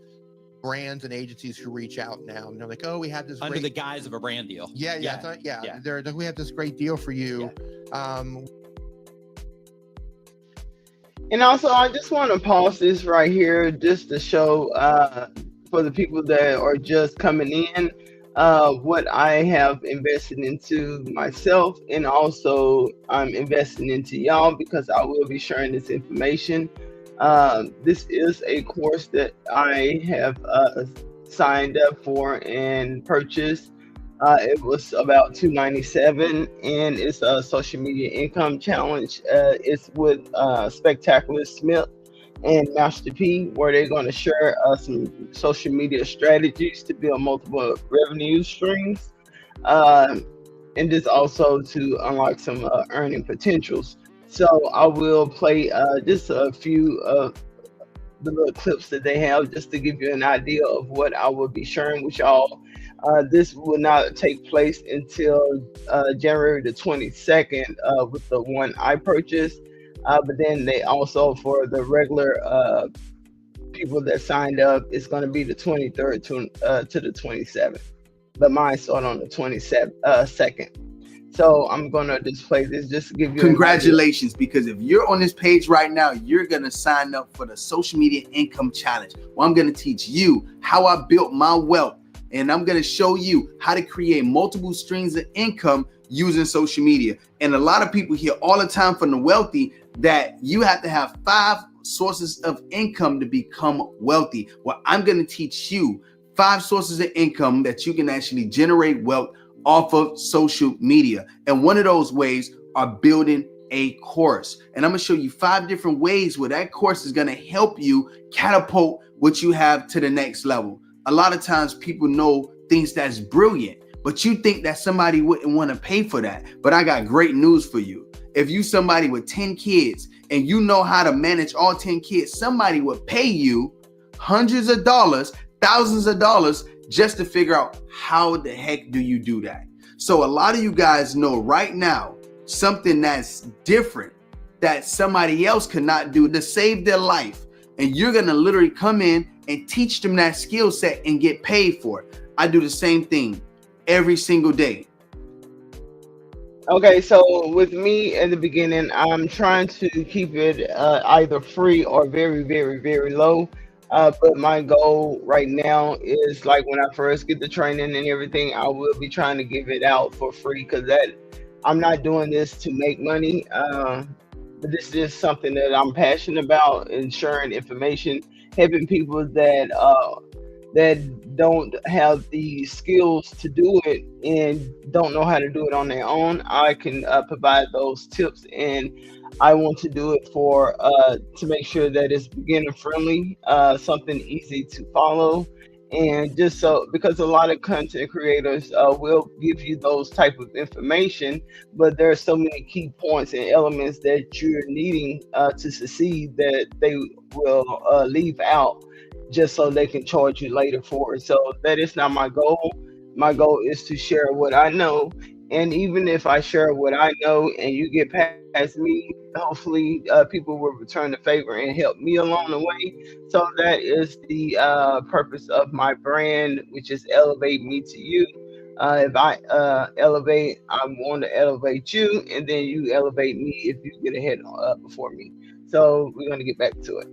brands and agencies who reach out now and they're like, oh, we have this under the guise of a brand deal. We have this great deal for you. Yeah. And also, I just want to pause this right here just to show for the people that are just coming in what I have invested into myself, and also I'm investing into y'all because I will be sharing this information. This is a course that I have signed up for and purchased. It was about $297, and it's a social media income challenge. It's with Spectacular Smith and Master P, where they're going to share some social media strategies to build multiple revenue streams, and just also to unlock some earning potentials. So I will play just a few of the little clips that they have just to give you an idea of what I will be sharing with y'all. This will not take place until January the 22nd with the one I purchased. But then they also, for the regular people that signed up, it's going to be the 23rd to the 27th. But mine started on the 22nd. So I'm going to display this just to give you congratulations, because if you're on this page right now, you're going to sign up for the social media income challenge. Well, I'm going to teach you how I built my wealth, and I'm going to show you how to create multiple streams of income using social media. And a lot of people hear all the time from the wealthy that you have to have 5 sources of income to become wealthy. Well, I'm going to teach you 5 sources of income that you can actually generate wealth off of social media. And one of those ways are building a course. And I'm going to show you 5 different ways where that course is going to help you catapult what you have to the next level. A lot of times people know things that's brilliant, but you think that somebody wouldn't want to pay for that. But I got great news for you. If you somebody with 10 kids and you know how to manage all 10 kids, somebody would pay you hundreds of dollars, thousands of dollars just to figure out how the heck do you do that. So a lot of you guys know right now something that's different that somebody else could not do to save their life. And you're going to literally come in and teach them that skill set and get paid for it. I do the same thing every single day. Okay, so with me at the beginning, I'm trying to keep it either free or very, very, very low. But my goal right now is, like, when I first get the training and everything, I will be trying to give it out for free, because that I'm not doing this to make money. But this is something that I'm passionate about, sharing information, helping people that don't have the skills to do it and don't know how to do it on their own. I can provide those tips, and I want to do it for to make sure that it's beginner friendly, something easy to follow, and just so, because a lot of content creators will give you those type of information, but there are so many key points and elements that you're needing to succeed that they will leave out just so they can charge you later for it. So that is not my goal. My goal is to share what I know. And even if I share what I know and you get past me, hopefully people will return the favor and help me along the way. So that is the purpose of my brand, which is elevate me to you. If I elevate, I want to elevate you, and then you elevate me if you get ahead before me. So we're going to get back to it.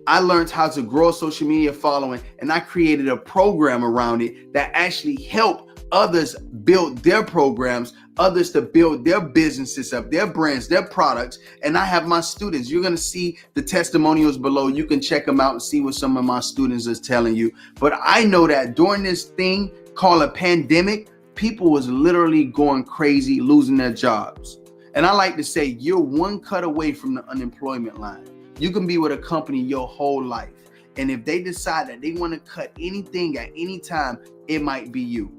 I learned how to grow a social media following, and I created a program around it that actually helped others build their programs others to build their businesses up, their brands, their products. And I have my students. You're going to see the testimonials below. You can check them out and see what some of my students is telling you. But I know that during this thing called a pandemic, people was literally going crazy, losing their jobs. And I like to say, you're one cut away from the unemployment line. You can be with a company your whole life. And if they decide that they want to cut anything at any time, it might be you.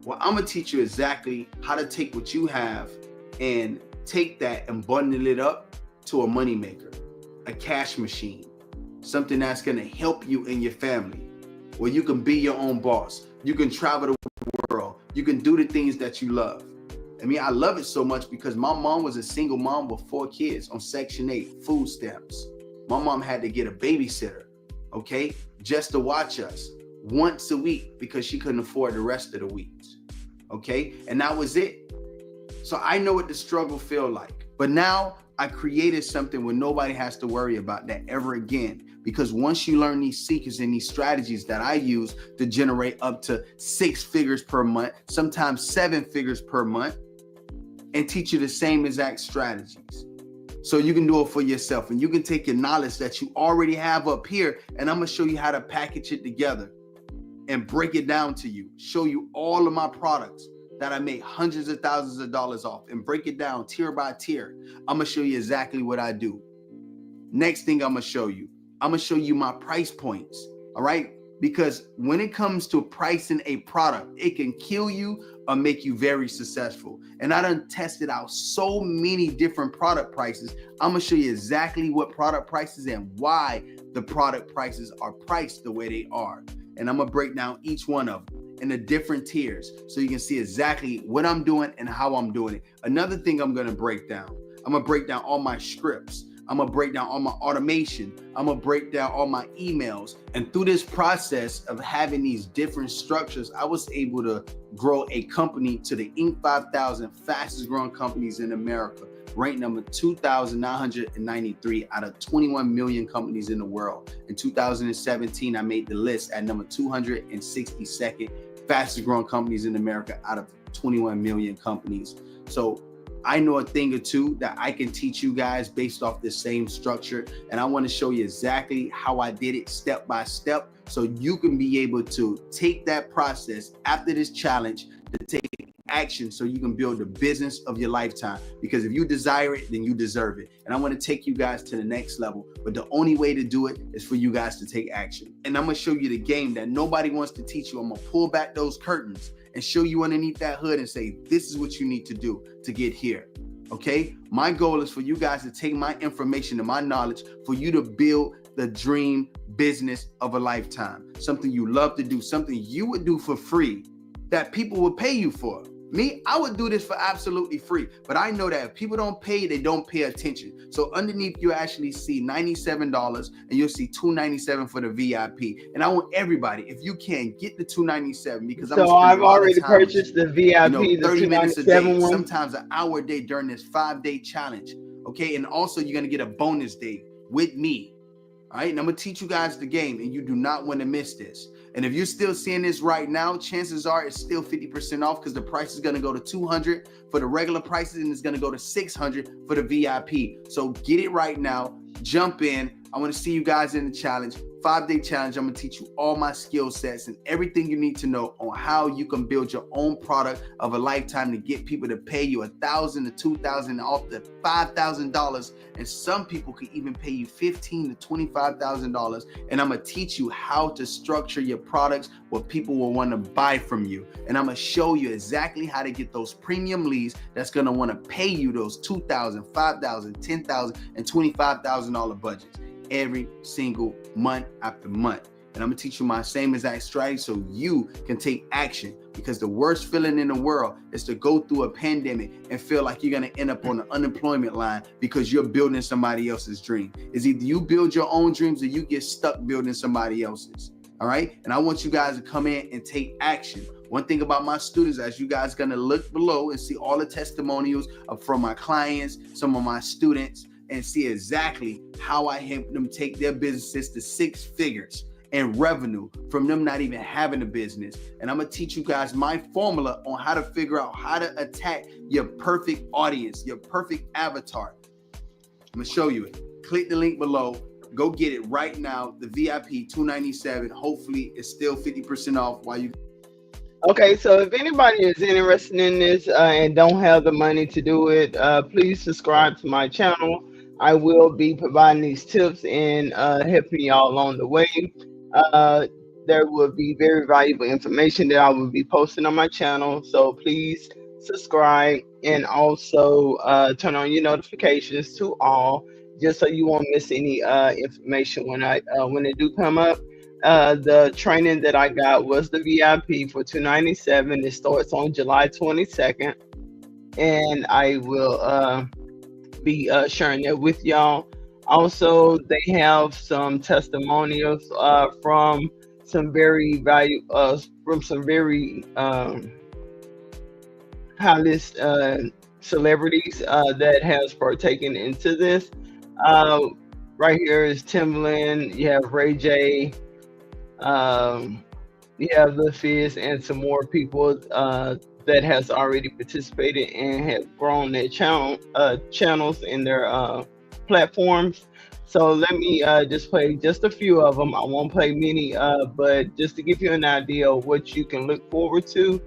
Well, I'm going to teach you exactly how to take what you have and take that and bundle it up to a moneymaker, a cash machine, something that's going to help you and your family, where you can be your own boss. You can travel the world. You can do the things that you love. I mean, I love it so much because my mom was a single mom with 4 kids on Section 8 food stamps. My mom had to get a babysitter, okay, just to watch us once a week because she couldn't afford the rest of the weeks, okay? And that was it. So I know what the struggle feel like. But now I created something where nobody has to worry about that ever again. Because once you learn these secrets and these strategies that I use to generate up to 6 figures per month, sometimes 7 figures per month, and teach you the same exact strategies. So you can do it for yourself, and you can take your knowledge that you already have up here, and I'm gonna show you how to package it together and break it down to you, show you all of my products that I make hundreds of thousands of dollars off, and break it down tier by tier. I'm gonna show you exactly what I do. Next thing I'm gonna show you my price points, all right? Because when it comes to pricing a product, it can kill you or make you very successful. And I done tested out so many different product prices. I'm gonna show you exactly what product prices and why the product prices are priced the way they are. And I'm gonna break down each one of them in the different tiers so you can see exactly what I'm doing and how I'm doing it. Another thing I'm gonna break down all my scripts. I'm gonna break down all my automation. I'm gonna break down all my emails. And through this process of having these different structures, I was able to grow a company to the Inc. 5000 fastest growing companies in America, ranked number 2,993 out of 21 million companies in the world. In 2017, I made the list at number 262nd fastest growing companies in America out of 21 million companies. So I know a thing or two that I can teach you guys based off the same structure. And I want to show you exactly how I did it step by step so you can be able to take that process after this challenge to take action so you can build the business of your lifetime. Because if you desire it, then you deserve it. And I want to take you guys to the next level. But the only way to do it is for you guys to take action. And I'm going to show you the game that nobody wants to teach you. I'm going to pull back those curtains and show you underneath that hood and say, this is what you need to do to get here, okay? My goal is for you guys to take my information and my knowledge for you to build the dream business of a lifetime, something you love to do, something you would do for free that people would pay you for. Me, I would do this for absolutely free, but I know that if people don't pay, they don't pay attention. So underneath you actually see $97 and you'll see $297 for the VIP. And I want everybody, if you can, get the $297 because I've already purchased the VIP, the 30 minutes a day, $297 one. sometimes an hour a day during this 5-day challenge. Okay, and also you're gonna get a bonus day with me. All right, and I'm gonna teach you guys the game, and you do not want to miss this. And if you're still seeing this right now, chances are it's still 50% off because the price is going to go to $200 for the regular prices and it's going to go to $600 for the VIP. So get it right now. Jump in. I want to see you guys in the challenge. 5-day challenge. I'm going to teach you all my skill sets and everything you need to know on how you can build your own product of a lifetime to get people to pay you $1,000 to $2,000 off the $5,000. And some people could even pay you $15,000 to $25,000. And I'm going to teach you how to structure your products where people will want to buy from you. And I'm going to show you exactly how to get those premium leads that's going to want to pay you those $2,000, $5,000, $10,000, and $25,000 budgets every single month after month. And I'm gonna teach you my same exact strategy so you can take action, because the worst feeling in the world is to go through a pandemic and feel like you're gonna end up on the unemployment line because you're building somebody else's dream. It's either you build your own dreams or you get stuck building somebody else's. All right. And I want you guys to come in and take action. One thing about my students, as you guys gonna look below and see all the testimonials from my clients, some of my students, and see exactly how I help them take their businesses to 6 figures and revenue from them not even having a business. And I'm gonna teach you guys my formula on how to figure out how to attack your perfect audience, your perfect avatar. I'm gonna show you it. Click the link below. Go get it right now. The VIP $297. Hopefully it's still 50% off while you. Okay, so if anybody is interested in this and don't have the money to do it, please subscribe to my channel. I will be providing these tips and helping y'all along the way. There will be very valuable information that I will be posting on my channel. So please subscribe and also turn on your notifications to all, just so you won't miss any information when they do come up. The training that I got was the VIP for $297. It starts on July 22nd, and I will be sharing that with y'all. Also, they have some testimonials from some very high list celebrities that has partaken into this. Right here is Timbaland. You have Ray J. You have the Fizz and some more people that has already participated and have grown their channels in their platforms. So let me just play just a few of them. I won't play many, but just to give you an idea of what you can look forward to.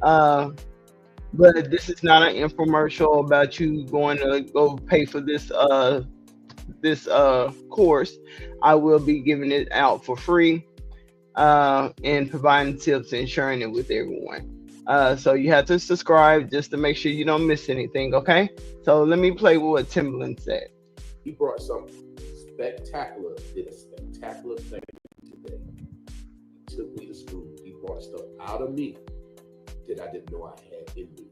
But this is not an infomercial about you going to go pay for this course. I will be giving it out for free and providing tips and sharing it with everyone. So you have to subscribe just to make sure you don't miss anything, okay? So let me play what Timbaland said. He brought something spectacular, did a spectacular thing today. He took me to school. He brought stuff out of me that I didn't know I had in me.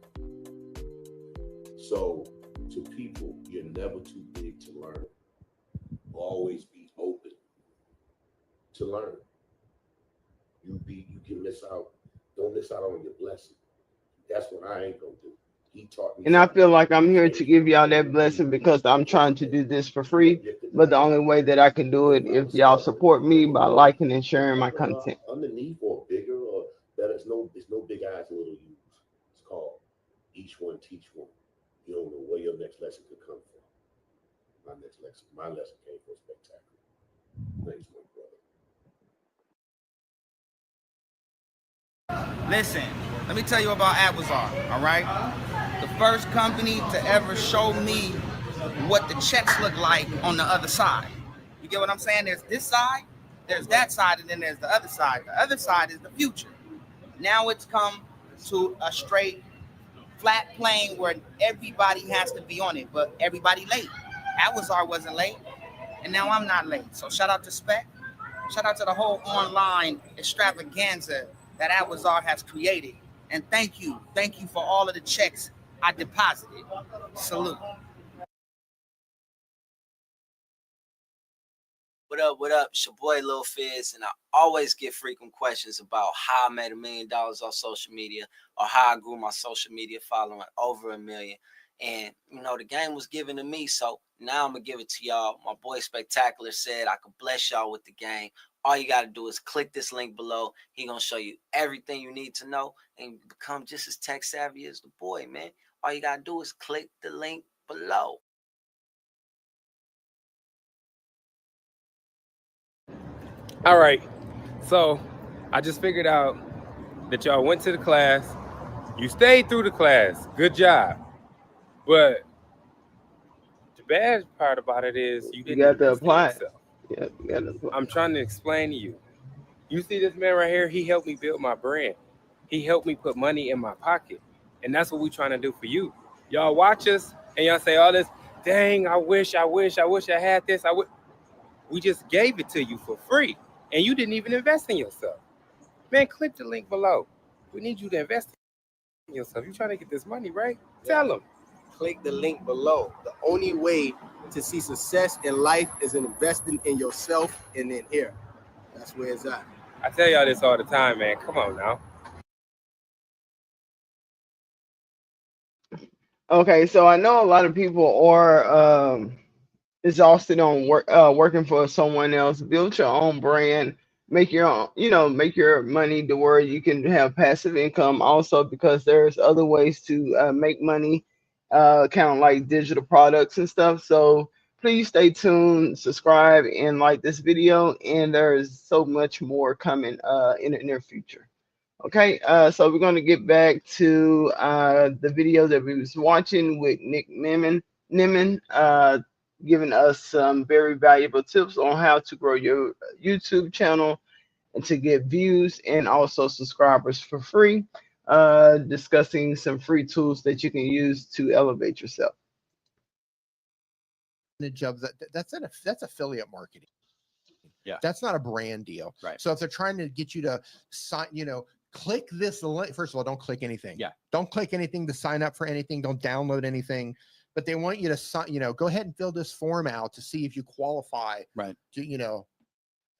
So to people, you're never too big to learn. Always be open to learn. You can miss out. Don't miss out on your blessing. That's what I ain't gonna do. He taught me. And I feel like I'm here to give y'all that blessing because I'm trying to do this for free. But the only way that I can do it if y'all support me by liking and sharing my content. Underneath or bigger or better, it's no big eyes and little U's. It's called each one teach one. You don't know where your next lesson could come from. My lesson came from spectacular. Thanks, my brother. Listen, let me tell you about Adwazar, all right? The first company to ever show me what the checks look like on the other side. You get what I'm saying? There's this side, there's that side, and then there's the other side. The other side is the future. Now it's come to a straight, flat plane where everybody has to be on it, but everybody late. Adwazar wasn't late, and now I'm not late. So shout out to Spec. Shout out to the whole online extravaganza that Adwazar has created. And thank you for all of the checks I deposited. Salute. What up? It's your boy Lil Fizz, and I always get frequent questions about how I made $1 million off social media or how I grew my social media following over 1 million. And, the game was given to me, so now I'm going to give it to y'all. My boy Spectacular said I could bless y'all with the game. All you got to do is click this link below. He going to show you everything you need to know and become just as tech savvy as the boy, man. All you got to do is click the link below. All right, so I just figured out that y'all went to the class. You stayed through the class. Good job. But the bad part about it is you didn't got to apply. Yeah, you got to apply. I'm trying to explain to you. You see this man right here? He helped me build my brand. He helped me put money in my pocket. And that's what we're trying to do for you. Y'all watch us and y'all say all this, dang, I wish I had this. We just gave it to you for free. And you didn't even invest in yourself. Man, click the link below. We need you to invest in yourself. You're trying to get this money, right? Tell them. Click the link below. The only way to see success in life is in investing in yourself and in here. That's where it's at. I tell y'all this all the time, man. Come on now. Okay, so I know a lot of people are exhausted on working for someone else. Build your own brand. make your own, make your money to where you can have passive income also, because there's other ways to make money, kind of like digital products and stuff. So please stay tuned, subscribe, and like this video. And there is so much more coming in the near future. Okay, so we're going to get back to the video that we was watching with Nick Nimmin, giving us some very valuable tips on how to grow your YouTube channel and to get views and also subscribers for free, discussing some free tools that you can use to elevate yourself. That's affiliate marketing. Yeah, that's not a brand deal. Right. So if they're trying to get you to sign, click this link. First of all, don't click anything. Yeah. Don't click anything to sign up for anything. Don't download anything. But they want you to sign, go ahead and fill this form out to see if you qualify. Right. To,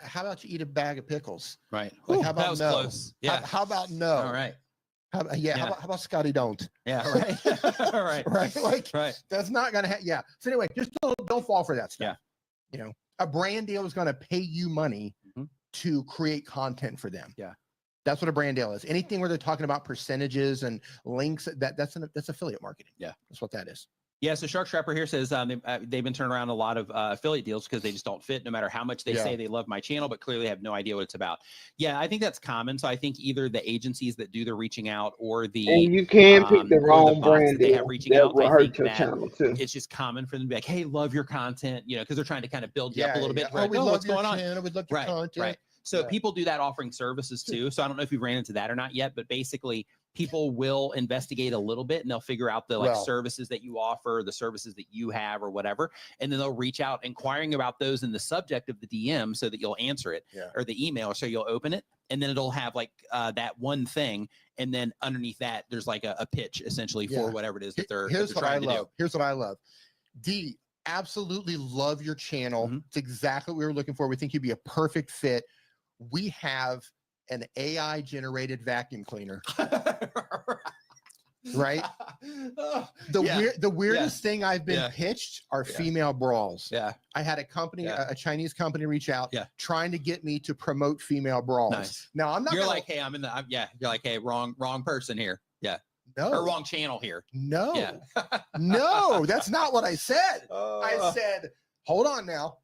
how about you eat a bag of pickles? Right. Like, Ooh, how about that was no? close. Yeah. How about no? All right. How about Scotty don't? Yeah. Right. All right. Right. Like, right. That's not going to happen. Yeah. So anyway, just don't fall for that stuff. Yeah. A brand deal is going to pay you money to create content for them. Yeah. That's what a brand deal is. Anything where they're talking about percentages and links, that's affiliate marketing. Yeah. That's what that is. Yeah, so Shark Strapper here says they've been turning around a lot of affiliate deals because they just don't fit, no matter how much they say they love my channel, but clearly have no idea what it's about. Yeah, I think that's common. So I think either the agencies that do the reaching out or the and you can pick the wrong brand they deal have reaching that out. will I hurt think your that channel too. it's just common for them to be like, "Hey, love your content," because they're trying to kind of build you up a little bit. Oh, we love what's your going on? channel. We love your content. Right. So people do that offering services too. So I don't know if you've ran into that or not yet, but basically people will investigate a little bit and they'll figure out the services that you offer, the services that you have or whatever. And then they'll reach out inquiring about those in the subject of the DM so that you'll answer it or the email. So you'll open it and then it'll have like that one thing. And then underneath that, there's like a pitch essentially for whatever it is that they're trying to do. Here's what I love. D, absolutely love your channel. It's exactly what we were looking for. We think you'd be a perfect fit. We have an AI generated vacuum cleaner. Right. The weirdest thing I've been pitched are female brawls. Yeah. I had a company, a Chinese company, reach out trying to get me to promote female brawls. Nice. Now I'm not you're like, hey, I'm in the you're like, hey, wrong person here. Yeah. No. Or wrong channel here. No. Yeah. No, that's not what I said. I said, hold on now.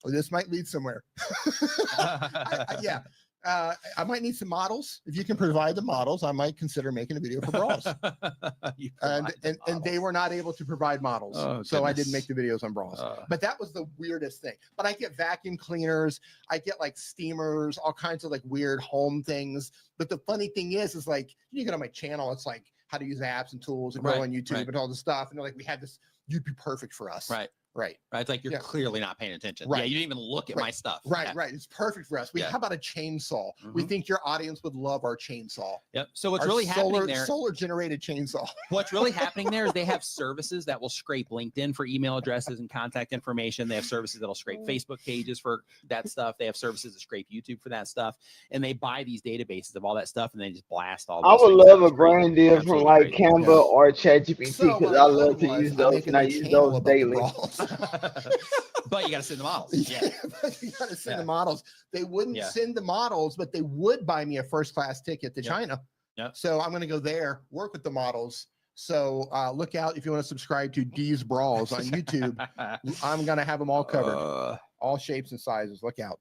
This might lead somewhere. I might need some models. If you can provide the models, I might consider making a video for brawls. and they were not able to provide models. So I didn't make the videos on brawls. But that was the weirdest thing. But I get vacuum cleaners. I get like steamers, all kinds of like weird home things. But the funny thing is like, you get on my channel, it's like how to use apps and tools and go on YouTube and all this stuff. And they're like, we had this, you'd be perfect for us. Right. It's like you're clearly not paying attention. Right. Yeah, you didn't even look at my stuff. Right. It's perfect for us. How about a chainsaw? We think your audience would love our chainsaw. Yep. So what's really happening there? Solar generated chainsaw. What's really happening there is they have services that will scrape LinkedIn for email addresses and contact information. They have services that'll scrape Facebook pages for that stuff. They have services that scrape YouTube for that stuff. And they buy these databases of all that stuff and they just blast all. I would love a brand deal from like Canva or ChatGPT because I love to use those and I use those daily. But you got to send the models. You got to send the models. They wouldn't send the models, but they would buy me a first-class ticket to China. So I'm going to go there, work with the models. So look out if you want to subscribe to D's Brawls on YouTube. I'm going to have them all covered, all shapes and sizes. Look out.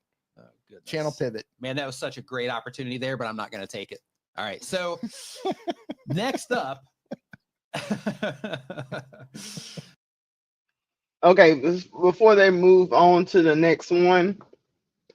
Channel pivot. Man, that was such a great opportunity there, but I'm not going to take it. All right. So next up. Okay, before they move on to the next one,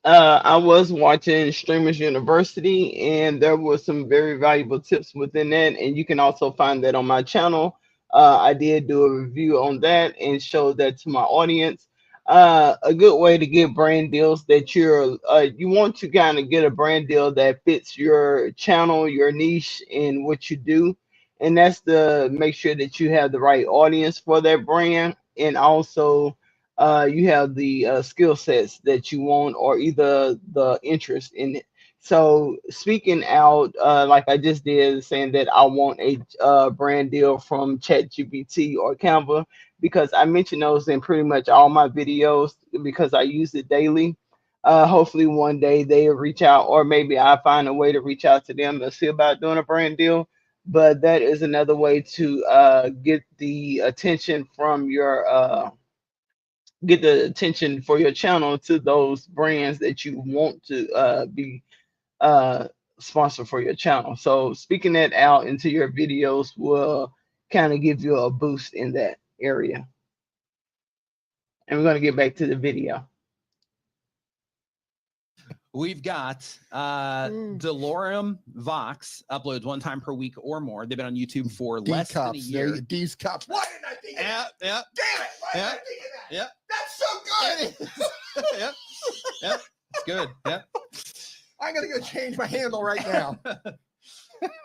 I was watching Streamers University, and there were some very valuable tips within that, and you can also find that on my channel. I did do a review on that and showed that to my audience. A good way to get brand deals that you want to kind of get a brand deal that fits your channel, your niche, and what you do, and that's to make sure that you have the right audience for that brand. And also you have the skill sets that you want or either the interest in it. So speaking out, like I just did, saying that I want a brand deal from ChatGPT or Canva, because I mention those in pretty much all my videos because I use it daily. hopefully one day they'll reach out, or maybe I find a way to reach out to them and see about doing a brand deal. But that is another way to get the attention from your get the attention for your channel to those brands that you want to be sponsored for your channel. So speaking that out into your videos will kind of give you a boost in that area. And we're going to get back to the video. We've got Delorem Vox uploads 1 time per week or more. They've been on YouTube for less than a year. D's cups. Why didn't I think of that? Damn it! Why didn't I think of that? Yeah. That's so good. Yep. Yep. It's good. Yep. I'm gonna go change my handle right now.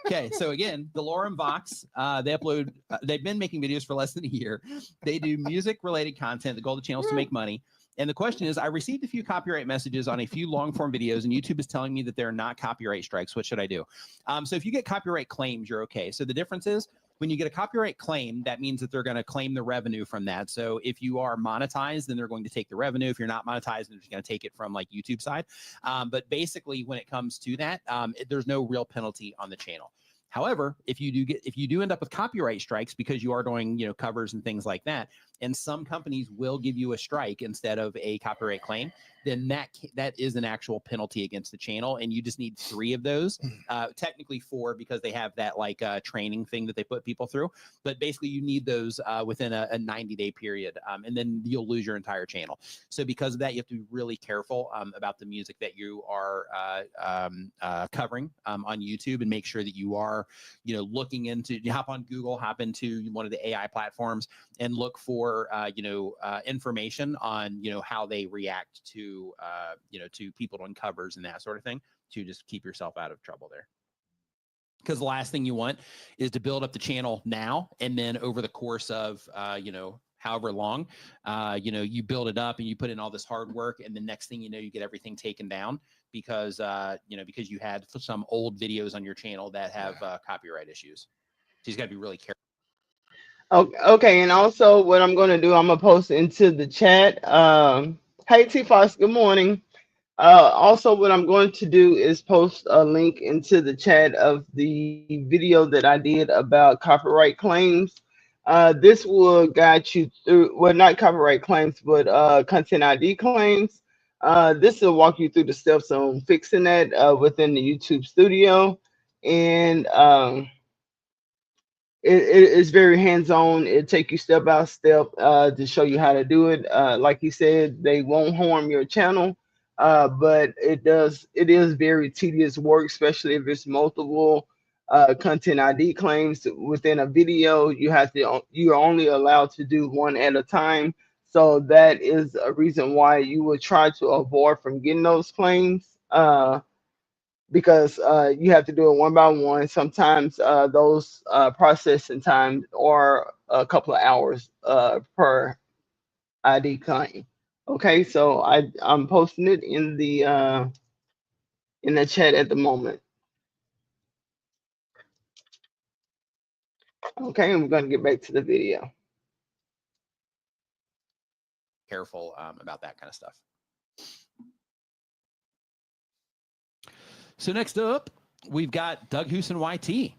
Okay, so again, Delorem Vox, they upload. They've been making videos for less than a year. They do music-related content. The goal of the channel is to make money. And the question is, I received a few copyright messages on a few long-form videos, and YouTube is telling me that they're not copyright strikes. What should I do? So if you get copyright claims, you're okay. So the difference is, when you get a copyright claim, that means that they're going to claim the revenue from that. So if you are monetized, then they're going to take the revenue. If you're not monetized, they're just going to take it from like YouTube side. But basically, when it comes to that, there's no real penalty on the channel. However, if you do end up with copyright strikes because you are doing, you know, covers and things like that, and some companies will give you a strike instead of a copyright claim, then that is an actual penalty against the channel, and you just need 3 of those. Technically 4 because they have that like training thing that they put people through, but basically you need those within a 90-day period, and then you'll lose your entire channel. So because of that, you have to be really careful about the music that you are covering on YouTube, and make sure that you are, you know, looking into, you hop on Google, hop into one of the AI platforms, and look for information on, you know, how they react to to people doing covers and that sort of thing, to just keep yourself out of trouble there. Because the last thing you want is to build up the channel now, and then over the course of however long, you build it up and you put in all this hard work, and the next thing you know, you get everything taken down because because you had some old videos on your channel that have copyright issues. So you got to be really careful. Okay, and also what I'm going to do, I'm going to post into the chat. Hey, T-Fox, good morning. Also, what I'm going to do is post a link into the chat of the video that I did about copyright claims. This will guide you through, well, not copyright claims, but content ID claims. This will walk you through the steps on fixing that within the YouTube studio. And it's very hands-on. It'll take you step by step to show you how to do it. Like you said, they won't harm your channel, but it is very tedious work, especially if it's multiple content ID claims within a video. You're only allowed to do 1 at a time. So that is a reason why you would try to avoid from getting those claims. Because you have to do it 1 by 1. Sometimes those processing time are a couple of hours per ID claim. Okay, so I'm posting it in the chat at the moment. Okay, and we're going to get back to the video. Careful about that kind of stuff. So next up, we've got Doug Houston YT.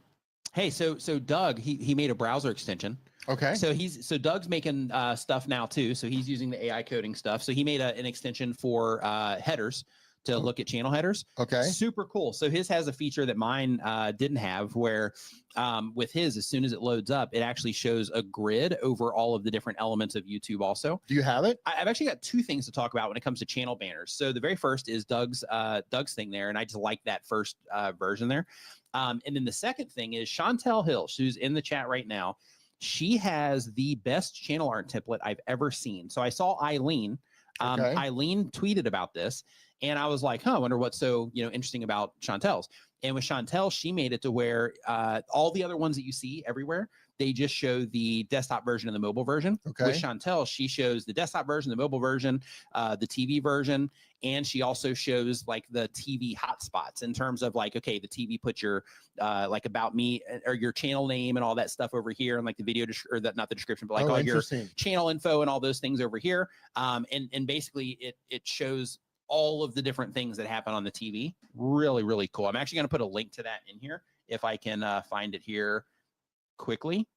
Hey, so Doug, he made a browser extension. Okay. So Doug's making stuff now too. So he's using the AI coding stuff. So he made an extension for headers to look at channel headers. Okay. Super cool. So his has a feature that mine didn't have, where with his, as soon as it loads up, it actually shows a grid over all of the different elements of YouTube also. Do you have it? I've actually got 2 things to talk about when it comes to channel banners. So the very first is Doug's thing there, and I just like that first version there. And then the second thing is Chantel Hill, who's in the chat right now. She has the best channel art template I've ever seen. So I saw Eileen. Okay. Eileen tweeted about this, and I was like, huh, I wonder what's so interesting about Chantel's. And with Chantel, she made it to where all the other ones that you see everywhere, they just show the desktop version and the mobile version. Okay. With Chantel, she shows the desktop version, the mobile version, the TV version, and she also shows like the TV hotspots in terms of like, okay, the TV puts your like about me or your channel name and all that stuff over here, and like the video or that, not the description, but like all your channel info and all those things over here. And basically it shows all of the different things that happen on the TV. Really, really cool. I'm actually going to put a link to that in here if I can find it here quickly.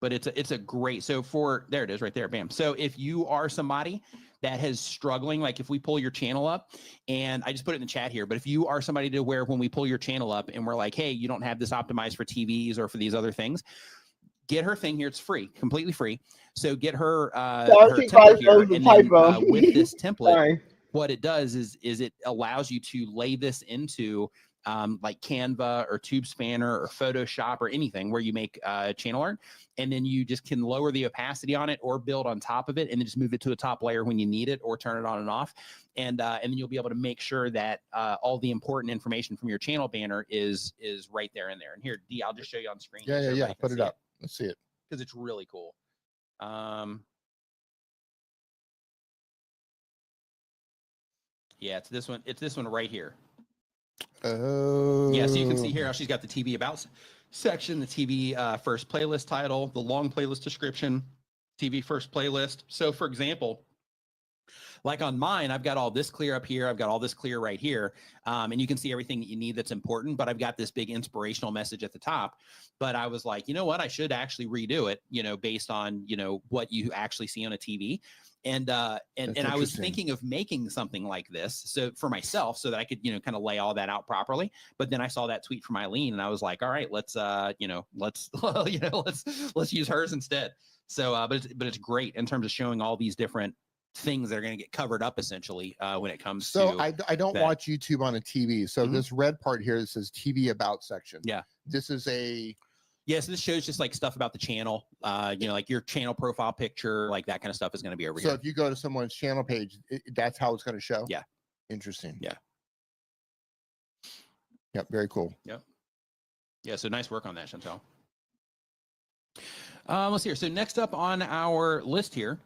But it's a great, so there it is right there, bam. So if you are somebody that is struggling, like if we pull your channel up, and I just put it in the chat here, but if you are somebody to where when we pull your channel up and we're like, hey, you don't have this optimized for TVs or for these other things, get her thing here. It's free, completely free. So get her, her template here, and then with this template, what it does is it allows you to lay this into like Canva or Tube Spanner or Photoshop or anything where you make channel art, and then you just can lower the opacity on it or build on top of it, and then just move it to a top layer when you need it or turn it on and off, and then you'll be able to make sure that all the important information from your channel banner is right there in there. And here, D, I'll just show you on screen. Yeah. Put it up. Let's see it because it's really cool. Yeah, it's this one. It's this one right here. Oh. Yeah, so you can see here how she's got the TV about section, the TV first playlist title, the long playlist description, TV first playlist. So for example, like on mine, I've got all this clear up here. I've got all this clear right here. And you can see everything that you need that's important, but I've got this big inspirational message at the top. But I was like, you know what? I should actually redo it, based on, what you actually see on a TV. And I was thinking of making something like this so for myself so that I could, kind of lay all that out properly. But then I saw that tweet from Eileen and I was like, all right, let's use hers instead. So, but it's great in terms of showing all these different things that are going to get covered up essentially when it comes to. So I don't watch YouTube on a TV. So this red part here that says TV about section. Yeah. This is a. Yeah, so this shows just like stuff about the channel, like your channel profile picture, like that kind of stuff is going to be over here. So if you go to someone's channel page, that's how it's going to show? Yeah. Interesting. Yeah. Yep, very cool. Yep. Yeah, so nice work on that, Chantel. Let's see here. So next up on our list here,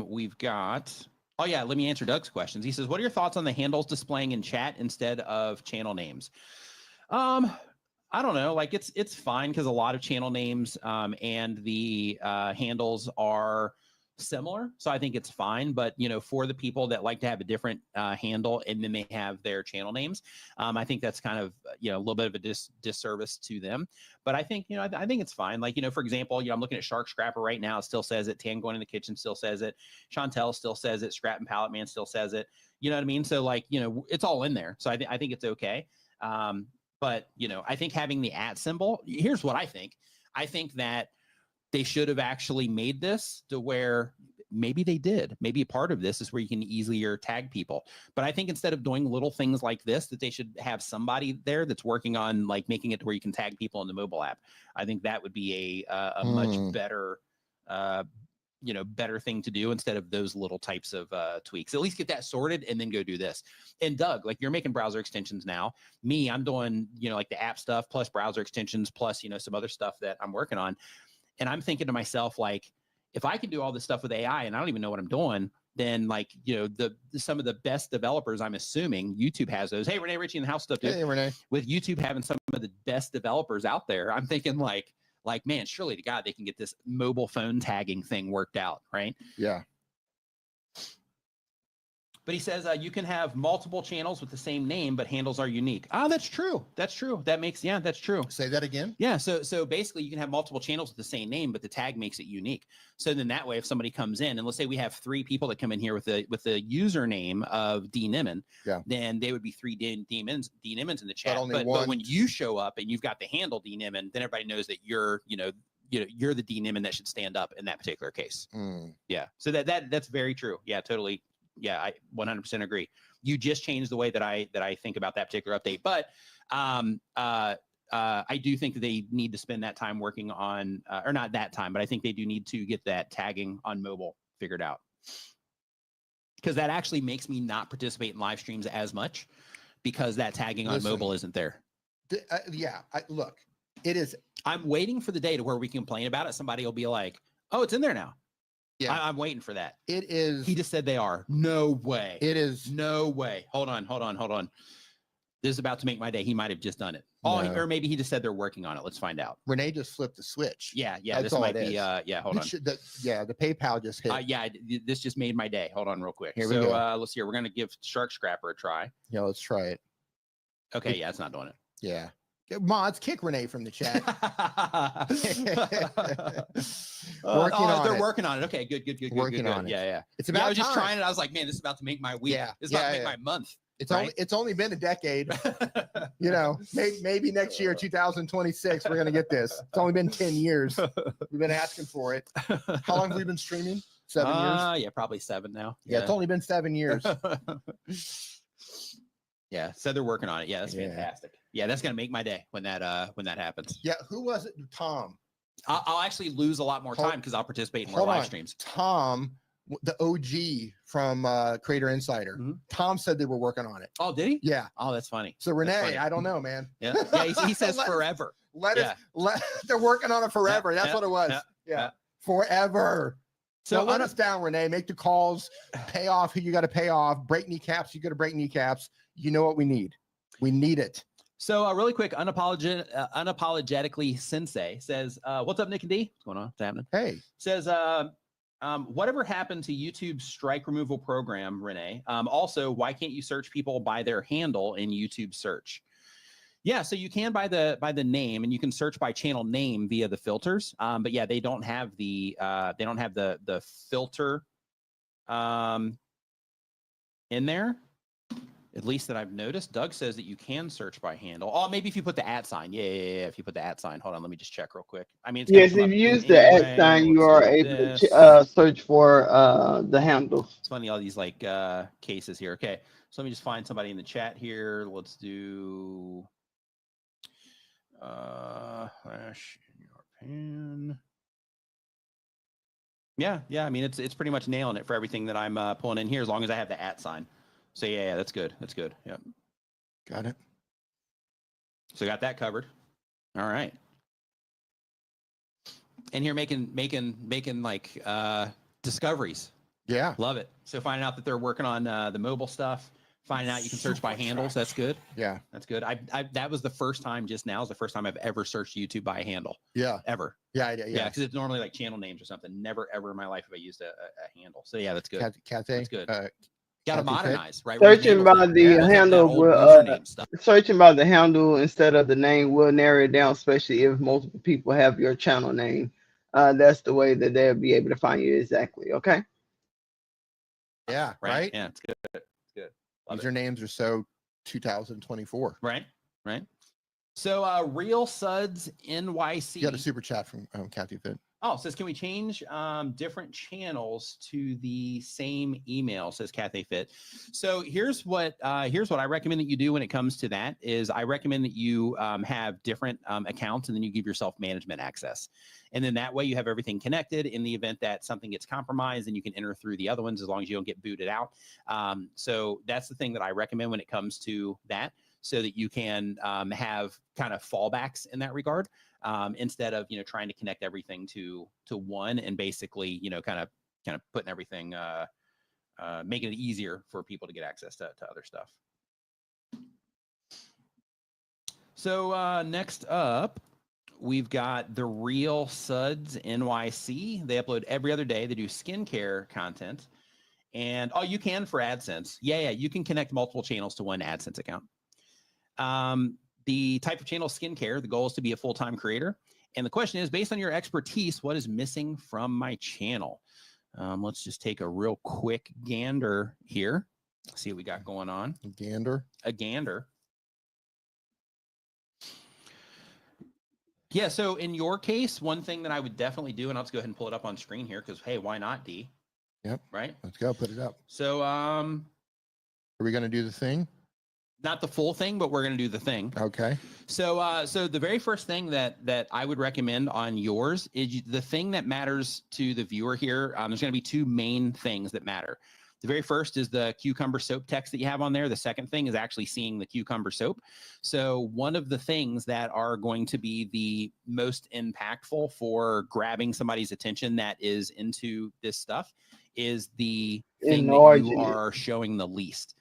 we've got, oh yeah, let me answer Doug's questions. He says, what are your thoughts on the handles displaying in chat instead of channel names? I don't know, like it's fine because a lot of channel names and the handles are similar. So I think it's fine. But, for the people that like to have a different handle and then they have their channel names, I think that's kind of, a little bit of a disservice to them. But I think, I think it's fine. Like, for example, I'm looking at Shark Scrapper right now. It still says it. Tan Going in the Kitchen still says it. Chantel still says it. Scrap and Pallet Man still says it. You know what I mean? So like, it's all in there. So I think it's okay. But, I think having the @ symbol, here's what I think. I think that they should have actually made this to where maybe they did. Maybe part of this is where you can easier tag people. But I think instead of doing little things like this, that they should have somebody there that's working on like making it to where you can tag people in the mobile app. I think that would be a much better better thing to do instead of those little types of tweaks. At least get that sorted and then go do this. And Doug, like you're making browser extensions now. Me, I'm doing, like the app stuff plus browser extensions plus, some other stuff that I'm working on. And I'm thinking to myself, like, if I can do all this stuff with AI and I don't even know what I'm doing, then like, some of the best developers, I'm assuming YouTube has those. Hey, Renee Ritchie in the house stuff. Dude. Hey, Renee. With YouTube having some of the best developers out there, I'm thinking like, man, surely to God, they can get this mobile phone tagging thing worked out, right? Yeah. But he says you can have multiple channels with the same name, but handles are unique. Oh, that's true. That's true. That's true. Say that again. Yeah. So basically you can have multiple channels with the same name, but the tag makes it unique. So then that way, if somebody comes in and let's say we have 3 people that come in here with the username of D Nimmin, then they would be 3 D Nimmins in the chat. But when you show up and you've got the handle D Nimmin, then everybody knows that you're, you're the D Nimmin that should stand up in that particular case. Yeah. So that's very true. Yeah, totally. Yeah, I 100% agree. You just changed the way that I think about that particular update. But I do think that they need to spend that time working on, or not that time, but I think they do need to get that tagging on mobile figured out. Because that actually makes me not participate in live streams as much because that tagging on mobile isn't there. Look, it is. I'm waiting for the day to where we complain about it. Somebody will be like, oh, it's in there now. Yeah, I'm waiting for that. It is. He just said they are. No way. It is. No way. Hold on. This is about to make my day. He might have just done it. Oh, No. or maybe he just said they're working on it. Let's find out. Renee just flipped the switch. Yeah, That's this all might it be. is. Yeah, hold on. The PayPal just hit. Yeah, this just made my day. Hold on, real quick. Here we go. Let's see. We're gonna give Shark Scrapper a try. Yeah, let's try it. Okay, yeah, it's not doing it. Yeah. Mods, kick Renee from the chat. They're working on it. Okay, good. Working on it. Yeah. It's about I was just time. trying it. I was like, man, this is about to make my week. Yeah, This is about to make my month. It's only been a decade. You know, maybe next year, 2026, we're gonna get this. It's only been 10 years. We've been asking for it. How long have we been streaming? 7 years? Yeah, probably 7 now. Yeah, it's only been 7 years. Yeah, so they're working on it. Yeah, that's fantastic. Yeah, that's gonna make my day when that happens. Yeah, who was it? Tom. I'll actually lose a lot more time because I'll participate in more live streams. Tom, the OG from Creator Insider. Tom said they were working on it. Oh, did he? Yeah. Oh, that's funny. So Renee, I don't know, man. Yeah, he says forever. They're working on it forever. That's what it was. Yeah. Forever. So let us down, Renee. Make the calls, pay off who you got to pay off, break kneecaps, you got to break kneecaps. You know what we need. We need it. So really quick, unapologetically Sensei says, what's up, Nick and D? What's going on? What's happening? Hey. Says, whatever happened to YouTube's strike removal program, Renee? Also, why can't you search people by their handle in YouTube search? Yeah, so you can by the name, and you can search by channel name via the filters. But yeah, they don't have the filter in there. At least that I've noticed. Doug says that you can search by handle. Oh, maybe if you put the @ sign. Yeah. If you put the @ sign. Hold on, let me just check real quick. I mean, it's yes, if you use the @ sign, you are able to search for the handles. It's funny, all these like cases here. Okay, so let me just find somebody in the chat here. Let's do flash in your pan. Yeah. I mean, it's pretty much nailing it for everything that I'm pulling in here, as long as I have the @ sign. So yeah, that's good. That's good. Yep. Got it. So got that covered. All right. And here making like discoveries. Yeah. Love it. So finding out that they're working on the mobile stuff, finding out you can search by handles. That's good. Yeah. That's good. That was the first time just now is the first time I've ever searched YouTube by a handle. Yeah. Ever. Yeah. Because it's normally like channel names or something. Never ever in my life have I used a handle. So yeah, that's good. That's good. Got to modernize, right? Searching by the handle will searching by the handle instead of the name will narrow it down, especially if multiple people have your channel name. That's the way that they'll be able to find you exactly. Okay. Yeah. Right. Yeah, it's good. It's good. Usernames are so 2024. Right. So Real Suds NYC. You got a super chat from Kathy Fit. Oh, says, can we change different channels to the same email? Says Cathay Fit. So here's what I recommend that you do when it comes to that is I recommend that you have different accounts, and then you give yourself management access. And then that way you have everything connected in the event that something gets compromised, and you can enter through the other ones as long as you don't get booted out. So that's the thing that I recommend when it comes to that, so that you can have kind of fallbacks in that regard. Instead of trying to connect everything to one and basically kind of putting everything making it easier for people to get access to other stuff. So next up, we've got the Real Suds NYC. They upload every other day. They do skincare content, and you can for AdSense. Yeah, you can connect multiple channels to one AdSense account. The type of channel skincare, the goal is to be a full-time creator. And the question is, based on your expertise, what is missing from my channel? Let's just take a real quick gander here. See what we got going on. A gander. Yeah, so in your case, one thing that I would definitely do, and I'll just go ahead and pull it up on screen here because, hey, why not, D? Yep. Right? Let's go. Put it up. So are we going to do the thing? Not the full thing, but we're going to do the thing. Okay. So the very first thing that I would recommend on yours is the thing that matters to the viewer here. There's going to be two main things that matter. The very first is the cucumber soap text that you have on there. The second thing is actually seeing the cucumber soap. So one of the things that are going to be the most impactful for grabbing somebody's attention that is into this stuff is the thing that you are showing the least.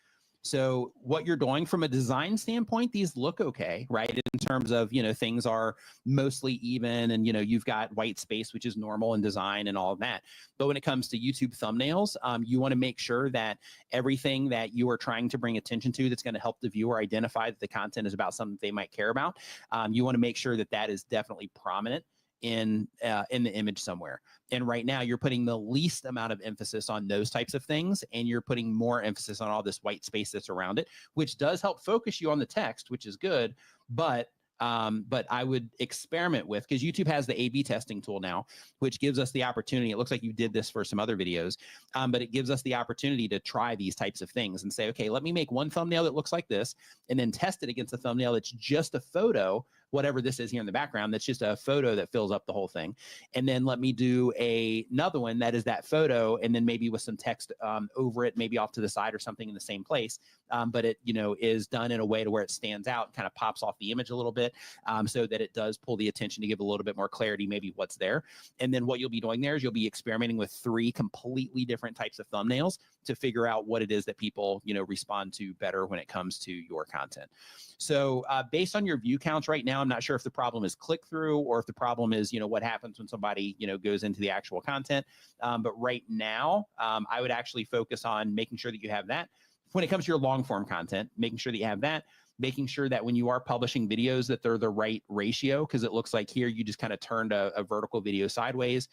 So what you're doing from a design standpoint, these look okay, right? In terms of, you know, things are mostly even and, you know, you've got white space, which is normal in design and all of that. But when it comes to YouTube thumbnails, you want to make sure that everything that you are trying to bring attention to that's going to help the viewer identify that the content is about something they might care about, you want to make sure that that is definitely prominent in the image somewhere. And right now you're putting the least amount of emphasis on those types of things, and you're putting more emphasis on all this white space that's around it, which does help focus you on the text, which is good. But I would experiment with, because YouTube has the A/B testing tool now, which gives us the opportunity. It looks like you did this for some other videos, but it gives us the opportunity to try these types of things and say, okay, let me make one thumbnail that looks like this, and then test it against a thumbnail that's just a photo, whatever this is here in the background, that's just a photo that fills up the whole thing. And then let me do another one that is that photo, and then maybe with some text over it, maybe off to the side or something in the same place. But it, you know, is done in a way to where it stands out, kind of pops off the image a little bit, so that it does pull the attention to give a little bit more clarity, maybe what's there. And then what you'll be doing there is you'll be experimenting with 3 completely different types of thumbnails to figure out what it is that people, you know, respond to better when it comes to your content. So based on your view counts right now, I'm not sure if the problem is click through or if the problem is, you know, what happens when somebody, you know, goes into the actual content. But right now, I would actually focus on making sure that you have that. When it comes to your long form content, making sure that you have that, making sure that when you are publishing videos that they're the right ratio, because it looks like here you just kind of turned a vertical video sideways,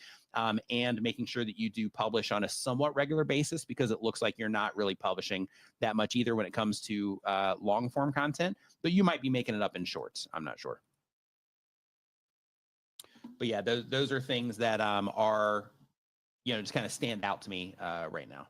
and making sure that you do publish on a somewhat regular basis, because it looks like you're not really publishing that much either when it comes to long form content, but you might be making it up in shorts. I'm not sure. But yeah, those are things that are, you know, just kind of stand out to me right now.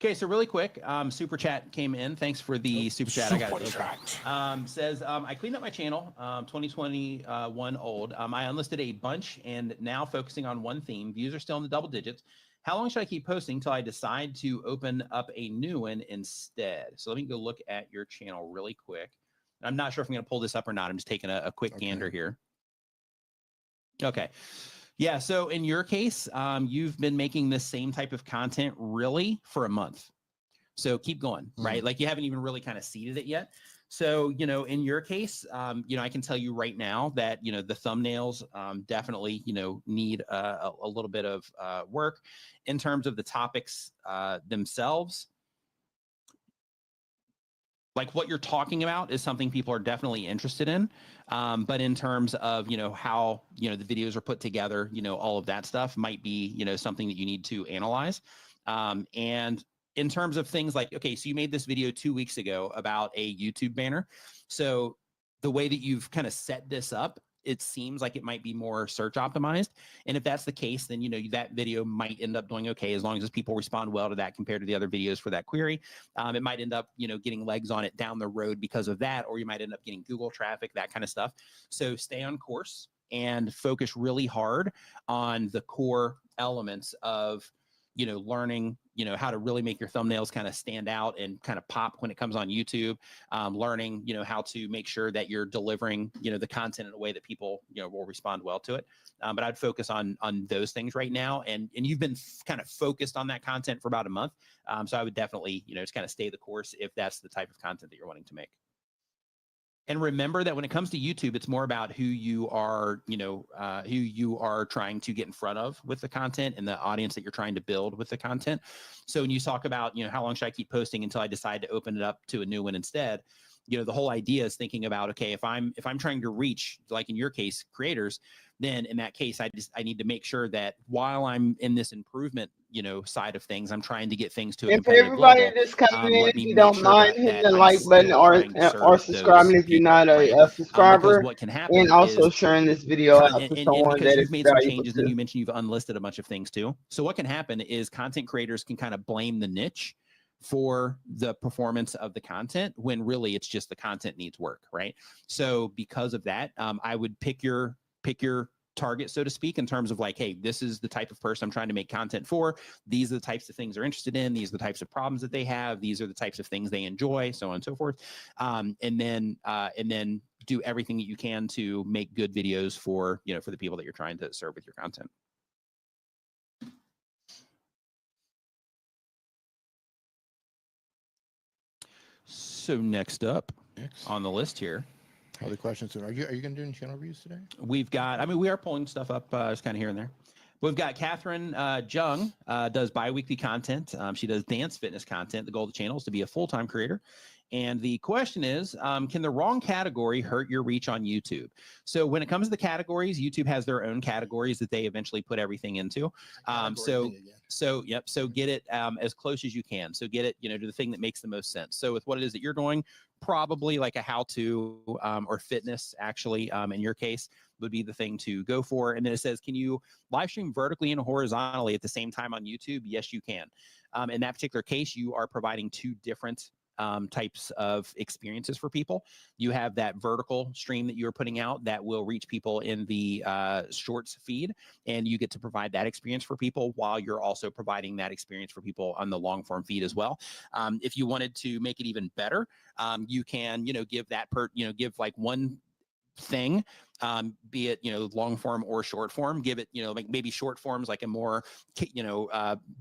Okay, so really quick, super chat came in. Thanks for the super chat. I got it. Says, I cleaned up my channel, 2021 old. I unlisted a bunch and now focusing on one theme. Views are still in the double digits. How long should I keep posting till I decide to open up a new one instead? So let me go look at your channel really quick. I'm not sure if I'm going to pull this up or not. I'm just taking a quick gander here. Okay. Yeah, so in your case, you've been making this same type of content really for a month. So keep going, right? Like you haven't even really kind of seeded it yet. So, you know, in your case, you know, I can tell you right now that, you know, the thumbnails definitely, you know, need a little bit of work. In terms of the topics themselves, like what you're talking about is something people are definitely interested in. But in terms of, you know, how, you know, the videos are put together, you know, all of that stuff might be, you know, something that you need to analyze. And in terms of things like, okay, so you made this video 2 weeks ago about a YouTube banner. So the way that you've kind of set this up, it seems like it might be more search optimized. And if that's the case, then, you know, that video might end up doing okay as long as people respond well to that compared to the other videos for that query. It might end up, you know, getting legs on it down the road because of that, or you might end up getting Google traffic, that kind of stuff. So stay on course and focus really hard on the core elements of, you know, learning, you know, how to really make your thumbnails kind of stand out and kind of pop when it comes on YouTube, learning, you know, how to make sure that you're delivering, you know, the content in a way that people, you know, will respond well to it. But I'd focus on those things right now. And you've been kind of focused on that content for about a month. So I would definitely, you know, just kind of stay the course if that's the type of content that you're wanting to make. And remember that when it comes to YouTube, it's more about who you are, you know, who you are trying to get in front of with the content and the audience that you're trying to build with the content. So when you talk about, you know, how long should I keep posting until I decide to open it up to a new one instead? You know, the whole idea is thinking about, okay, if I'm trying to reach, like in your case, creators, then in that case, I need to make sure that while I'm in this improvement, you know, side of things, I'm trying to get things to a And for competitive everybody level. that's coming in, Let if me you make don't sure mind that hitting the I'm like button still or trying to serve subscribing those if you're people, not right? a subscriber, Because what can happen and also is sharing this video out to and someone because that you've is made some valuable changes and to. you mentioned you've unlisted a bunch of things too. So what can happen is content creators can kind of blame the niche for the performance of the content when really it's just the content needs work, right? So because of that, I would pick your target, so to speak, in terms of like, hey, this is the type of person I'm trying to make content for. These are the types of things they're interested in. These are the types of problems that they have. These are the types of things they enjoy, so on and so forth. And then do everything that you can to make good videos for, you know, for the people that you're trying to serve with your content. So next up on the list here. Other questions? Are you going to do any channel reviews today? We've got, I mean, we are pulling stuff up just kind of here and there. We've got Catherine Jung, does bi-weekly content. She does dance fitness content. The goal of the channel is to be a full-time creator. And the question is, can the wrong category hurt your reach on YouTube? So when it comes to the categories, YouTube has their own categories that they eventually put everything into. So get it as close as you can. So get it, you know, to the thing that makes the most sense. So with what it is that you're doing, probably like a how-to or fitness, actually, in your case, would be the thing to go for. And then it says, can you live stream vertically and horizontally at the same time on YouTube? Yes, you can. In that particular case, you are providing two different types of experiences for people. You have that vertical stream that you're putting out that will reach people in the shorts feed, and you get to provide that experience for people while you're also providing that experience for people on the long form feed as well. If you wanted to make it even better, you can, you know, give that give like one thing, be it, you know, long form or short form, give it, you know, like maybe short forms, like a more, you know,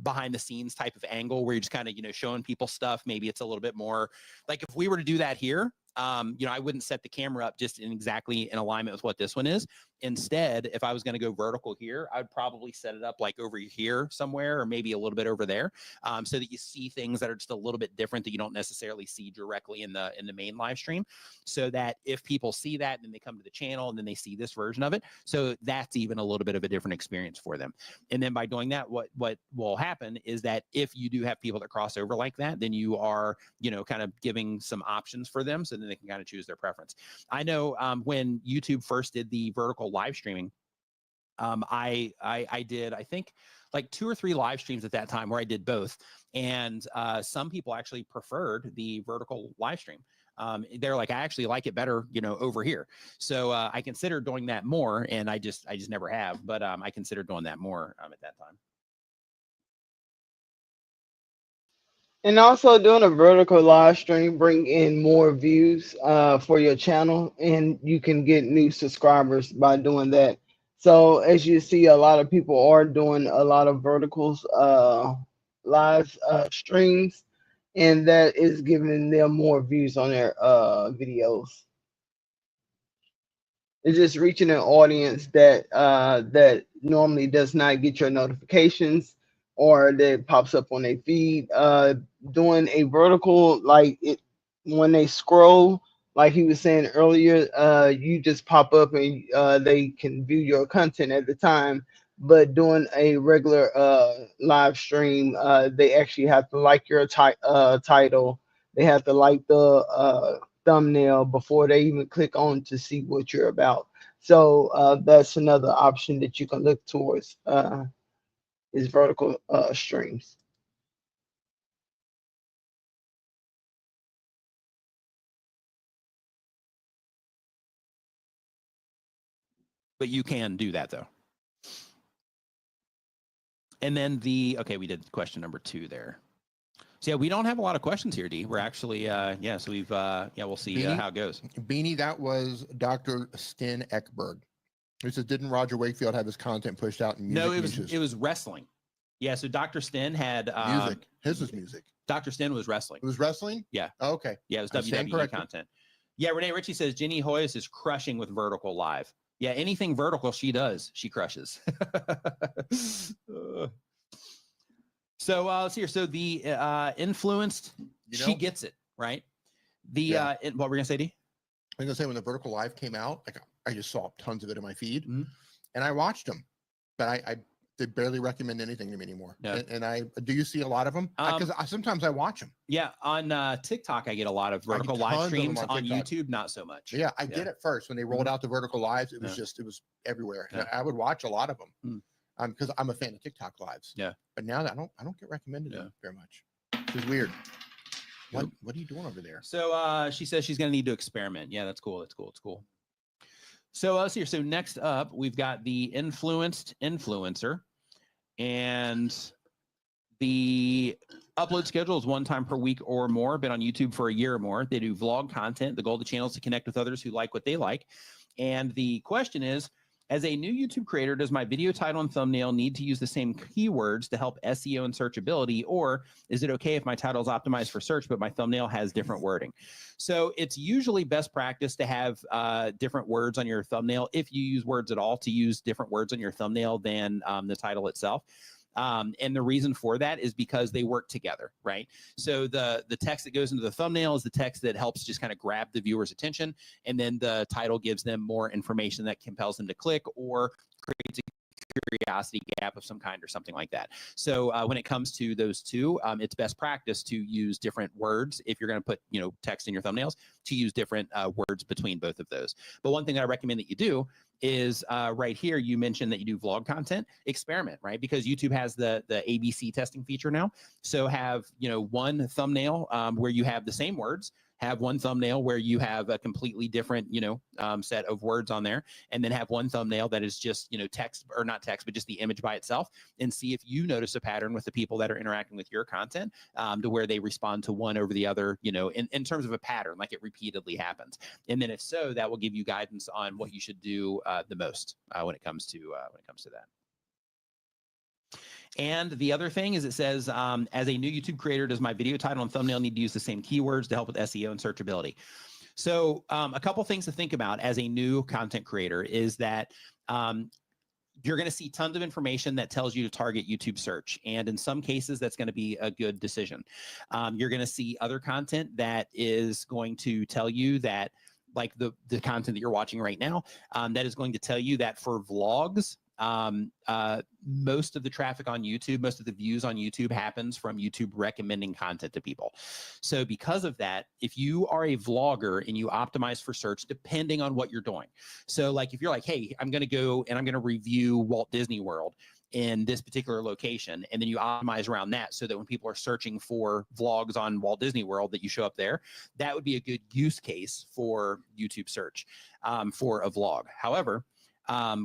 behind the scenes type of angle where you're just kind of, you know, showing people stuff. Maybe it's a little bit more like if we were to do that here, you know, I wouldn't set the camera up just exactly in alignment with what this one is. Instead, if I was going to go vertical here, I'd probably set it up like over here somewhere, or maybe a little bit over there, so that you see things that are just a little bit different that you don't necessarily see directly in the main live stream. So that if people see that, then they come to the channel and then they see this version of it. So that's even a little bit of a different experience for them. And then by doing that, what will happen is that if you do have people that cross over like that, then you are, you know, kind of giving some options for them so then they can kind of choose their preference. I know when YouTube first did the vertical live streaming, I did, I think, like 2 or 3 live streams at that time where I did both. And some people actually preferred the vertical live stream. They're like, I actually like it better, you know, over here. So I considered doing that more, and I just never have, but I considered doing that more at that time. And also doing a vertical live stream bring in more views for your channel, and you can get new subscribers by doing that. So as you see, a lot of people are doing a lot of verticals live streams, and that is giving them more views on their videos. It's just reaching an audience that that normally does not get your notifications or that pops up on their feed. Doing a vertical, like it when they scroll, like he was saying earlier, you just pop up and they can view your content at the time. But doing a regular live stream, they actually have to like your title. They have to like the thumbnail before they even click on to see what you're about. So that's another option that you can look towards is vertical streams. But you can do that though. And then okay, we did question number 2 there. So yeah, we don't have a lot of questions here, D. We're actually, yeah, so we've, yeah, we'll see Beanie, how it goes. Beanie, that was Dr. Sten Ekberg. He said, didn't Roger Wakefield have his content pushed out in music? No, it was wrestling. Yeah, so Dr. Sten had music. His was music. Dr. Sten was wrestling. It was wrestling? Yeah. Oh, okay. Yeah, it was WWE content. Yeah, Renee Ritchie says Jenny Hoyas is crushing with vertical live. Yeah, anything vertical she does, she crushes. So let's see here. So the influenced, she gets it, right? The what we're gonna say, D? I'm gonna say when the vertical live came out, like I just saw tons of it in my feed, and I watched them, but they barely recommend anything to me anymore. No. And do you see a lot of them? Because sometimes I watch them. Yeah, on TikTok I get a lot of vertical live streams. On YouTube, not so much. Yeah, I did it first when they rolled out the vertical lives. It was it was everywhere. And I would watch a lot of them. Because I'm a fan of TikTok lives. Yeah. But now that I don't get recommended very much. It's weird. What are you doing over there? So she says she's gonna need to experiment. Yeah, that's cool. It's cool. So let's see here. So next up, we've got the influenced influencer, and the upload schedule is 1 time per week or more. Been on YouTube for a year or more. They do vlog content. The goal of the channel is to connect with others who like what they like. And the question is, As a new YouTube creator, does my video title and thumbnail need to use the same keywords to help SEO and searchability, or is it okay if my title is optimized for search, but my thumbnail has different wording? So it's usually best practice to have different words on your thumbnail, if you use words at all, to use different words on your thumbnail than the title itself. And the reason for that is because they work together, right? So the text that goes into the thumbnail is the text that helps just kind of grab the viewer's attention, and then the title gives them more information that compels them to click or creates a curiosity gap of some kind or something like that. So when it comes to those two, it's best practice to use different words. If you're going to put, text in your thumbnails, to use different words between both of those. But one thing that I recommend that you do is right here, you mentioned that you do vlog content. Experiment, right? Because YouTube has the ABC testing feature now. So have, one thumbnail where you have the same words, have one thumbnail where you have a completely different, set of words on there, and then have one thumbnail that is just, text, or not text, but just the image by itself, and see if you notice a pattern with the people that are interacting with your content, to where they respond to one over the other, in terms of a pattern, like it repeatedly happens. And then if so, that will give you guidance on what you should do the most when it comes to that. And the other thing is, it says, as a new YouTube creator, does my video title and thumbnail need to use the same keywords to help with SEO and searchability? So a couple things to think about as a new content creator is that you're going to see tons of information that tells you to target YouTube search. And in some cases, that's going to be a good decision. You're going to see other content that is going to tell you that, like the content that you're watching right now, that is going to tell you that for vlogs, most of the traffic on YouTube, most of the views on YouTube happens from YouTube recommending content to people. So because of that, if you are a vlogger and you optimize for search, depending on what you're doing. So like, if you're like, hey, I'm going to go and I'm going to review Walt Disney World in this particular location, and then you optimize around that so that when people are searching for vlogs on Walt Disney World, that you show up there, that would be a good use case for YouTube search for a vlog. However,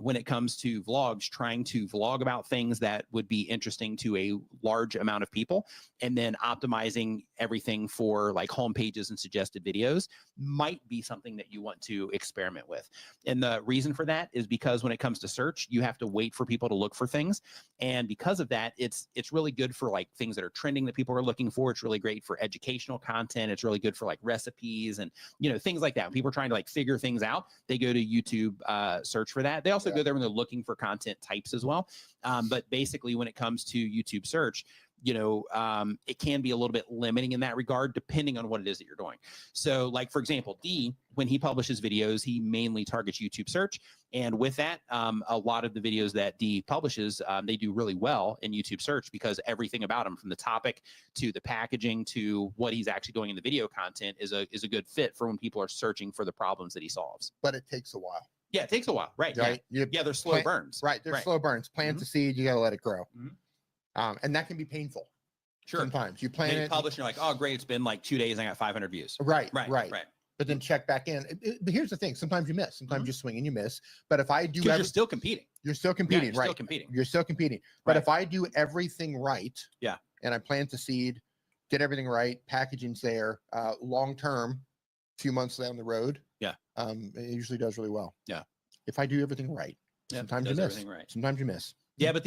when it comes to vlogs, trying to vlog about things that would be interesting to a large amount of people, and then optimizing everything for like home pages and suggested videos might be something that you want to experiment with. And the reason for that is because when it comes to search, you have to wait for people to look for things. And because of that, it's really good for like things that are trending that people are looking for. It's really great for educational content. It's really good for like recipes and, things like that. When people are trying to like figure things out, they go to YouTube search for that. They also go there when they're looking for content types as well. But basically, when it comes to YouTube search, it can be a little bit limiting in that regard, depending on what it is that you're doing. So like, for example, D, when he publishes videos, he mainly targets YouTube search. And with that, a lot of the videos that D publishes, they do really well in YouTube search, because everything about him, from the topic to the packaging to what he's actually doing in the video content, is a good fit for when people are searching for the problems that he solves. But it takes a while. Yeah, it takes a while, right? Right. Yeah, they're slow burns. Right, they're slow burns. Plant the seed, you got to let it grow. And that can be painful. Sure. Sometimes you plant it, publish, and you're like, oh, great, it's been like 2 days, I got 500 views. Right. But then check back in. But here's the thing: sometimes you miss. Sometimes you swing and you miss. But if I do, you're still competing. You're still competing, you're right? Still competing. You're still competing. But if I do everything right, and I plant the seed, did everything right, packaging's there, long term, few months down the road, it usually does really well. Yeah. If I do everything right, sometimes you miss. Sometimes you miss. Yeah, but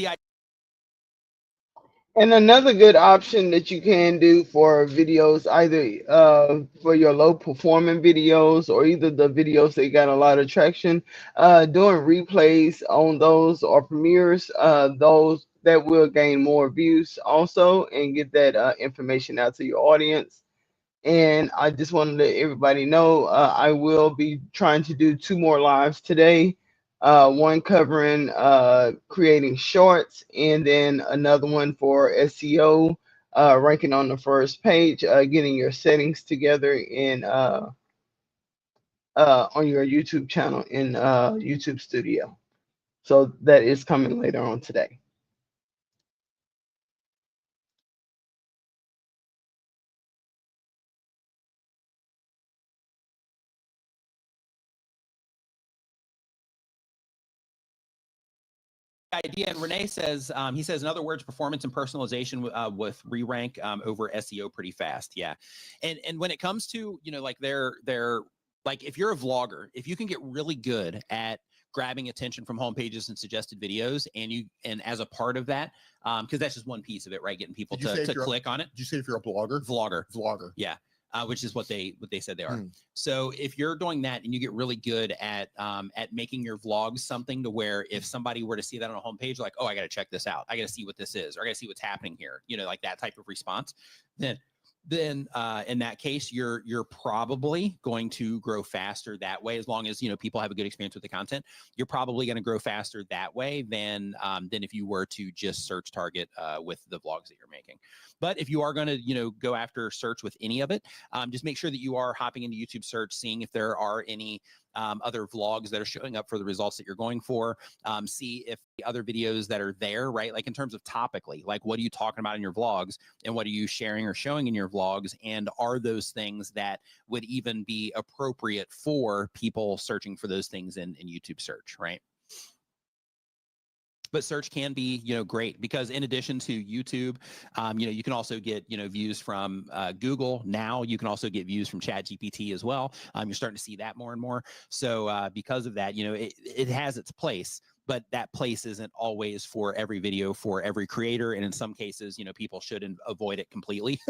And another good option that you can do for videos, either for your low performing videos, or either the videos that got a lot of traction, doing replays on those, or premieres, those that will gain more views also, and get that information out to your audience. And I just want to let everybody know, I will be trying to do 2 more lives today. One covering creating shorts, and then another one for SEO, ranking on the first page, getting your settings together in on your YouTube channel in YouTube Studio. So that is coming later on today. idea. And Renee says, he says, in other words, performance and personalization with re-rank over SEO pretty fast. Yeah. And when it comes to, like they're like, if you're a vlogger, if you can get really good at grabbing attention from homepages and suggested videos, and as a part of that, because that's just one piece of it, right? Getting people to click on it. Did you say if you're a blogger? Vlogger. Yeah. Which is what they said they are. So if you're doing that and you get really good at making your vlogs something to where if somebody were to see that on a homepage, like, oh, I got to check this out, I got to see what this is, or I got to see what's happening here, like that type of response, then in that case, you're probably going to grow faster that way. As long as people have a good experience with the content, you're probably going to grow faster that way than if you were to just search target with the vlogs that you're making. But if you are going to go after search with any of it, just make sure that you are hopping into YouTube search, seeing if there are any other vlogs that are showing up for the results that you're going for. See if the other videos that are there, right? Like in terms of topically, like what are you talking about in your vlogs and what are you sharing or showing in your vlogs? And are those things that would even be appropriate for people searching for those things in YouTube search, right? But search can be, great, because in addition to YouTube, you can also get, views from Google. Now you can also get views from ChatGPT as well. You're starting to see that more and more. So because of that, it has its place, but that place isn't always for every video, for every creator. And in some cases, people should avoid it completely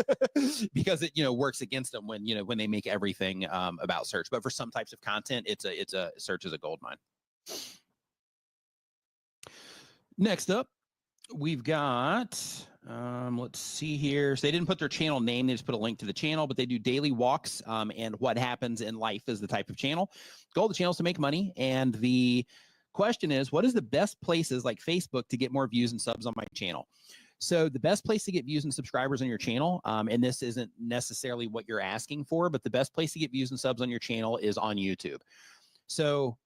because it, works against them when they make everything about search. But for some types of content, it's a search is a goldmine. Next up, we've got, let's see here. So they didn't put their channel name. They just put a link to the channel, but they do daily walks and what happens in life is the type of channel. Goal of the channel is to make money. And the question is, what is the best places like Facebook to get more views and subs on my channel? So the best place to get views and subscribers on your channel, and this isn't necessarily what you're asking for, but the best place to get views and subs on your channel is on YouTube. So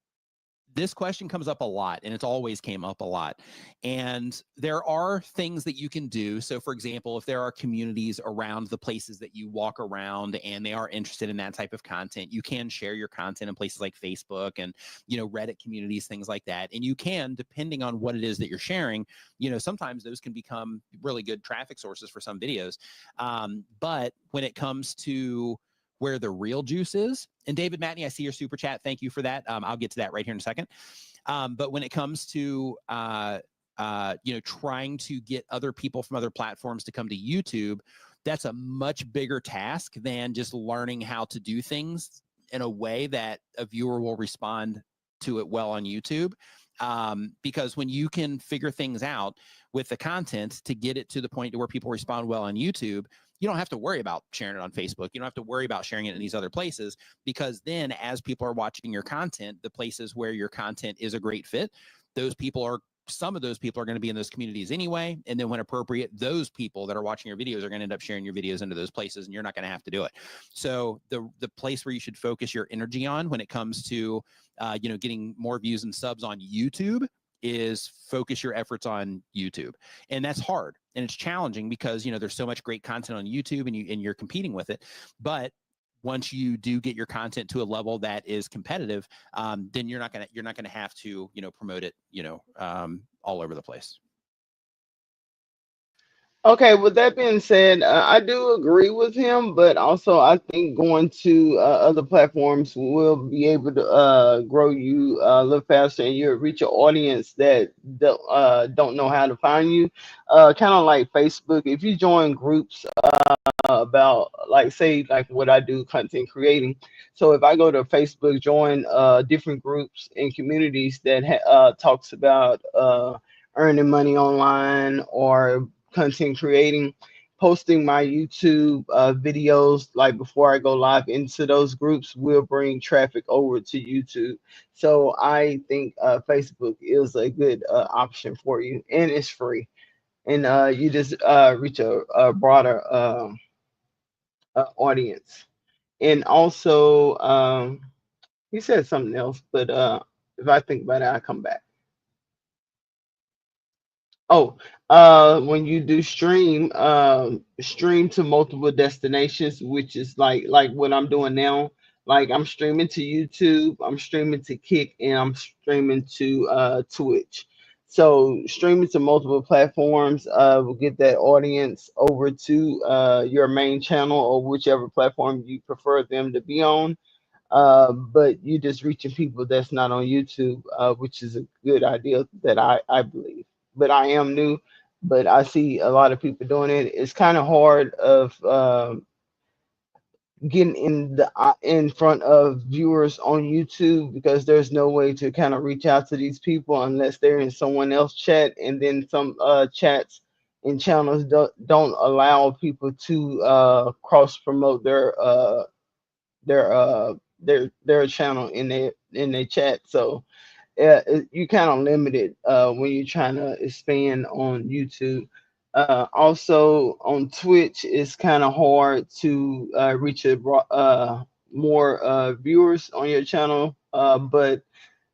this question comes up a lot, and it's always came up a lot. And there are things that you can do. So for example, if there are communities around the places that you walk around and they are interested in that type of content, you can share your content in places like Facebook and, Reddit communities, things like that. And you can, depending on what it is that you're sharing, sometimes those can become really good traffic sources for some videos. But when it comes to where the real juice is, and David Matney, I see your super chat. Thank you for that. I'll get to that right here in a second. But when it comes to, trying to get other people from other platforms to come to YouTube, that's a much bigger task than just learning how to do things in a way that a viewer will respond to it well on YouTube. Because when you can figure things out with the content to get it to the point to where people respond well on YouTube, you don't have to worry about sharing it on Facebook. You don't have to worry about sharing it in these other places, because then as people are watching your content, the places where your content is a great fit, some of those people are going to be in those communities anyway. And then when appropriate, those people that are watching your videos are going to end up sharing your videos into those places, and you're not going to have to do it. So the place where you should focus your energy on when it comes to, getting more views and subs on YouTube is focus your efforts on YouTube. And that's hard. And it's challenging because, there's so much great content on YouTube and you're competing with it. But once you do get your content to a level that is competitive, then you're not gonna have to, promote it, all over the place. Okay, with that being said, I do agree with him, but also I think going to other platforms will be able to grow you a little faster, and you'll reach an audience that don't know how to find you. Kind of like Facebook. If you join groups about, like, say, like what I do, content creating. So if I go to Facebook, join different groups and communities that talks about earning money online or content creating, posting my YouTube videos like before I go live into those groups will bring traffic over to YouTube. So I think Facebook is a good option for you, and it's free, and you just reach a broader audience. And also he said something else, but if I think about it, I'll come back. Oh, when you do stream to multiple destinations, which is like what I'm doing now. Like I'm streaming to YouTube, I'm streaming to Kick, and I'm streaming to Twitch. So streaming to multiple platforms will get that audience over to your main channel or whichever platform you prefer them to be on. but you just reaching people that's not on YouTube, which is a good idea that I believe. But I am new, but I see a lot of people doing it. It's kind of hard of getting in front of viewers on YouTube because there's no way to kind of reach out to these people unless they're in someone else's chat, and then some chats and channels don't allow people to cross promote their channel in their chat. So you kind of limited when you're trying to expand on YouTube. Also on Twitch, it's kind of hard to reach more viewers on your channel, but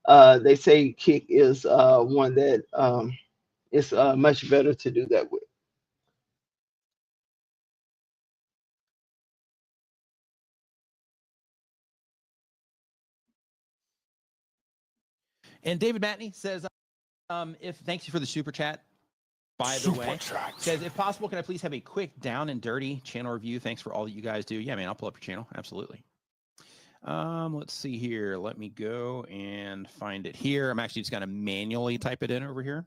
they say Kick is one that is much better to do that with. And David Matney says, if thanks you for the super chat. By the way, says, if possible, can I please have a quick down and dirty channel review? Thanks for all that you guys do. Yeah, man, I'll pull up your channel. Absolutely. Let's see here. Let me go and find it here. I'm actually just going to manually type it in over here.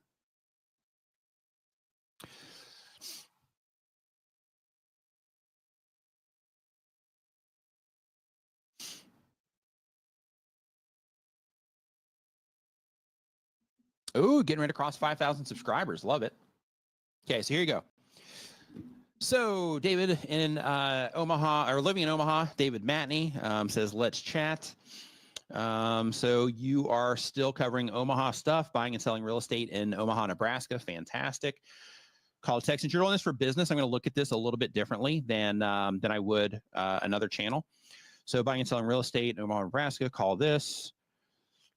Ooh, getting ready to cross 5,000 subscribers. Love it. Okay, so here you go. So David in Omaha, or living in Omaha, David Matney says, let's chat. So you are still covering Omaha stuff, buying and selling real estate in Omaha, Nebraska. Fantastic. Call to text. Since you're doing this for business, I'm going to look at this a little bit differently than I would another channel. So buying and selling real estate in Omaha, Nebraska, call this.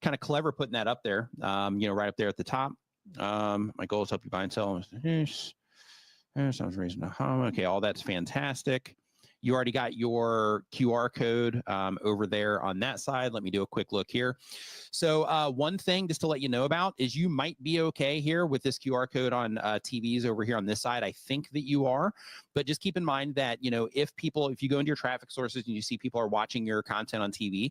Kind of clever putting that up there, right up there at the top. My goal is to help you buy and sell. Sounds reason to home. Okay, all that's fantastic. You already got your QR code over there on that side. Let me do a quick look here. So one thing just to let you know about is you might be okay here with this QR code on TVs over here on this side. I think that you are, but just keep in mind that, if you go into your traffic sources and you see people are watching your content on TV,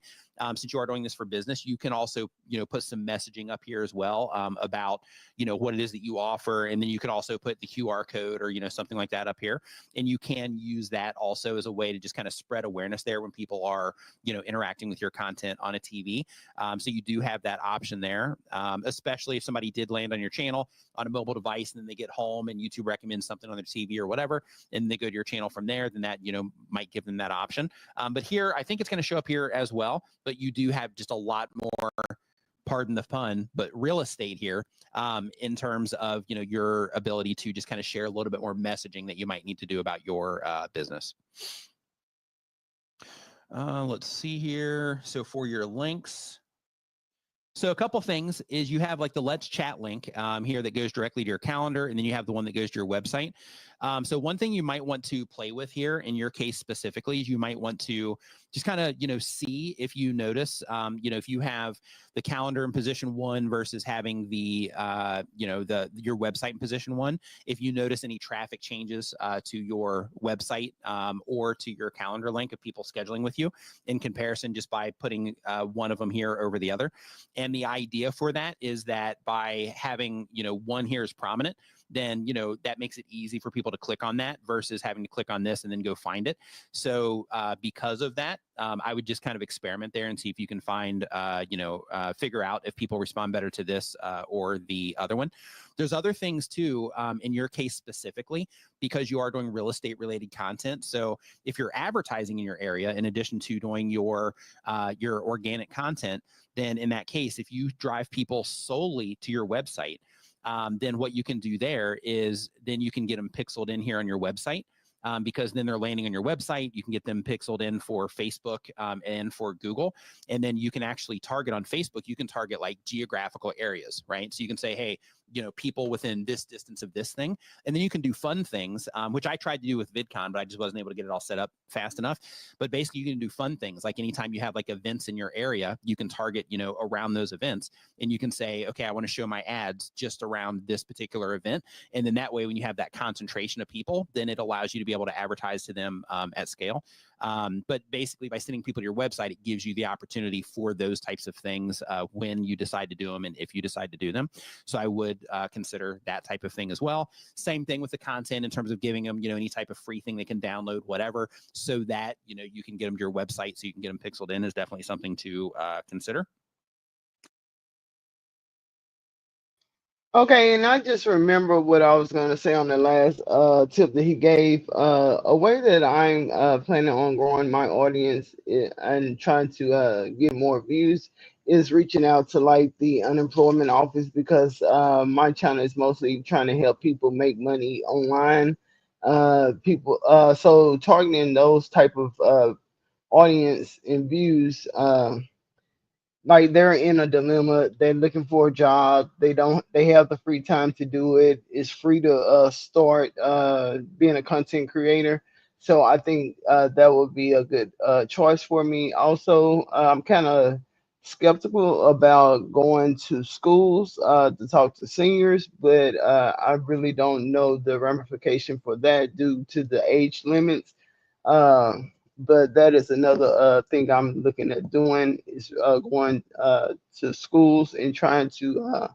since you are doing this for business, you can also, put some messaging up here as well about, what it is that you offer. And then you can also put the QR code or, something like that up here. And you can use that also as a way to just kind of spread awareness there when people are, interacting with your content on a TV. So you do have that option there, especially if somebody did land on your channel on a mobile device and then they get home and YouTube recommends something on their TV or whatever, and they go to your channel from there, then that, might give them that option. But here, I think it's going to show up here as well, but you do have just a lot more, pardon the pun, but real estate here in terms of, your ability to just kind of share a little bit more messaging that you might need to do about your business. Let's see here. So for your links, so a couple things is you have like the Let's Chat link here that goes directly to your calendar, and then you have the one that goes to your website. So one thing you might want to play with here in your case specifically is you might want to just kind of, see if you notice, if you have the calendar in position 1 versus having the, your website in position 1, if you notice any traffic changes to your website or to your calendar link of people scheduling with you in comparison just by putting one of them here over the other. And the idea for that is that by having, one here is prominent, then, that makes it easy for people to click on that versus having to click on this and then go find it. So because of that, I would just kind of experiment there and see if you can find, figure out if people respond better to this or the other one. There's other things too, in your case specifically, because you are doing real estate related content. So if you're advertising in your area, in addition to doing your organic content, then in that case, if you drive people solely to your website, then what you can do there is then you can get them pixeled in here on your website. Because then they're landing on your website. You can get them pixeled in for Facebook and for Google. And then you can actually target on Facebook. You can target like geographical areas, right? So you can say, hey, people within this distance of this thing. And then you can do fun things, which I tried to do with VidCon, but I just wasn't able to get it all set up fast enough. But basically you can do fun things. Like anytime you have like events in your area, you can target, around those events. And you can say, okay, I want to show my ads just around this particular event. And then that way, when you have that concentration of people, then it allows you to be able to advertise to them at scale. But basically by sending people to your website, it gives you the opportunity for those types of things when you decide to do them and if you decide to do them. So I would consider that type of thing as well. Same thing with the content in terms of giving them, any type of free thing they can download, whatever, so that, you can get them to your website so you can get them pixeled in is definitely something to consider. Okay, and I just remember what I was going to say on the last tip that he gave. A way that I'm planning on growing my audience and trying to get more views is reaching out to like the unemployment office, because my channel is mostly trying to help people make money online. So targeting those type of audience and views. Like they're in a dilemma. They're looking for a job. They have the free time to do it. It's free to start being a content creator. So I think that would be a good choice for me. Also, I'm kind of skeptical about going to schools to talk to seniors, but I really don't know the ramification for that due to the age limits. Uh, but that is another thing I'm looking at doing, is going to schools and trying to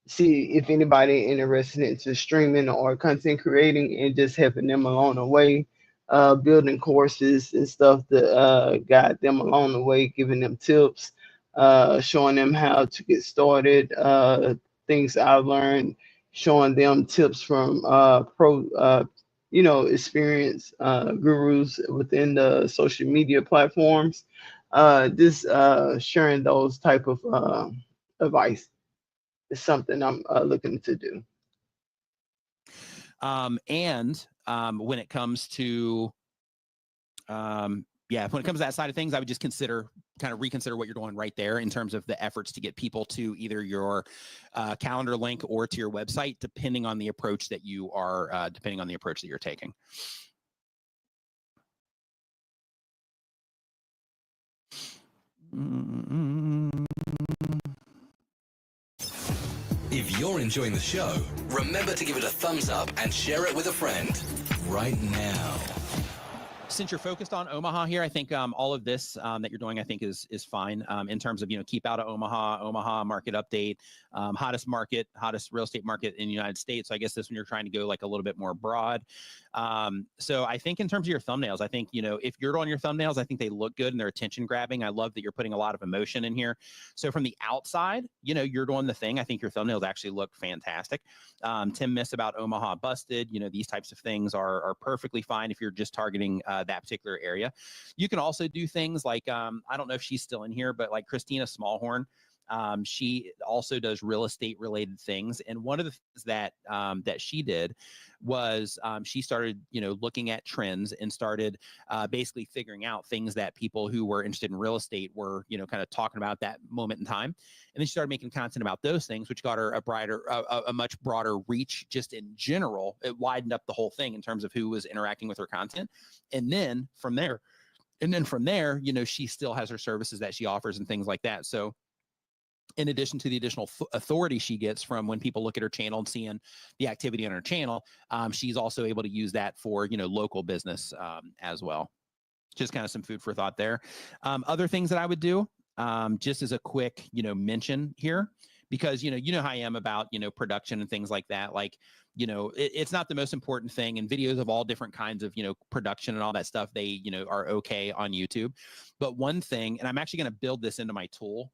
see if anybody interested into streaming or content creating, and just helping them along the way, building courses and stuff that guide them along the way, giving them tips, showing them how to get started, things I've learned, showing them tips from experienced gurus within the social media platforms. Just sharing those type of advice is something I'm looking to do. When it comes to when it comes to that side of things, I would just reconsider what you're doing right there in terms of the efforts to get people to either your calendar link or to your website, depending on the approach that you're taking. If you're enjoying the show, remember to give it a thumbs up and share it with a friend right now. Since you're focused on Omaha here, I think all of this that you're doing, I think is fine in terms of, keep out of Omaha market update, hottest real estate market in the United States. So I guess this one you're trying to go like a little bit more broad. So I think in terms of your thumbnails, I think, if you're on your thumbnails, I think they look good and they're attention grabbing. I love that you're putting a lot of emotion in here. So from the outside, you're doing the thing. I think your thumbnails actually look fantastic. Tim Miss about Omaha busted, these types of things are perfectly fine if you're just targeting that particular area. You can also do things like, I don't know if she's still in here, but like Christina Smallhorn, she also does real estate related things. And one of the things that she did was she started, looking at trends and started basically figuring out things that people who were interested in real estate were, kind of talking about that moment in time. And then she started making content about those things, which got her a much broader reach just in general. It widened up the whole thing in terms of who was interacting with her content. And then from there, she still has her services that she offers and things like that. So in addition to the additional authority she gets from when people look at her channel and seeing the activity on her channel, she's also able to use that for, local business as well. Just kind of some food for thought there. Other things that I would do, just as a quick, mention here, because, how I am about, production and things like that. Like, it's not the most important thing, and videos of all different kinds of, production and all that stuff, they, are okay on YouTube. But one thing, and I'm actually going to build this into my tool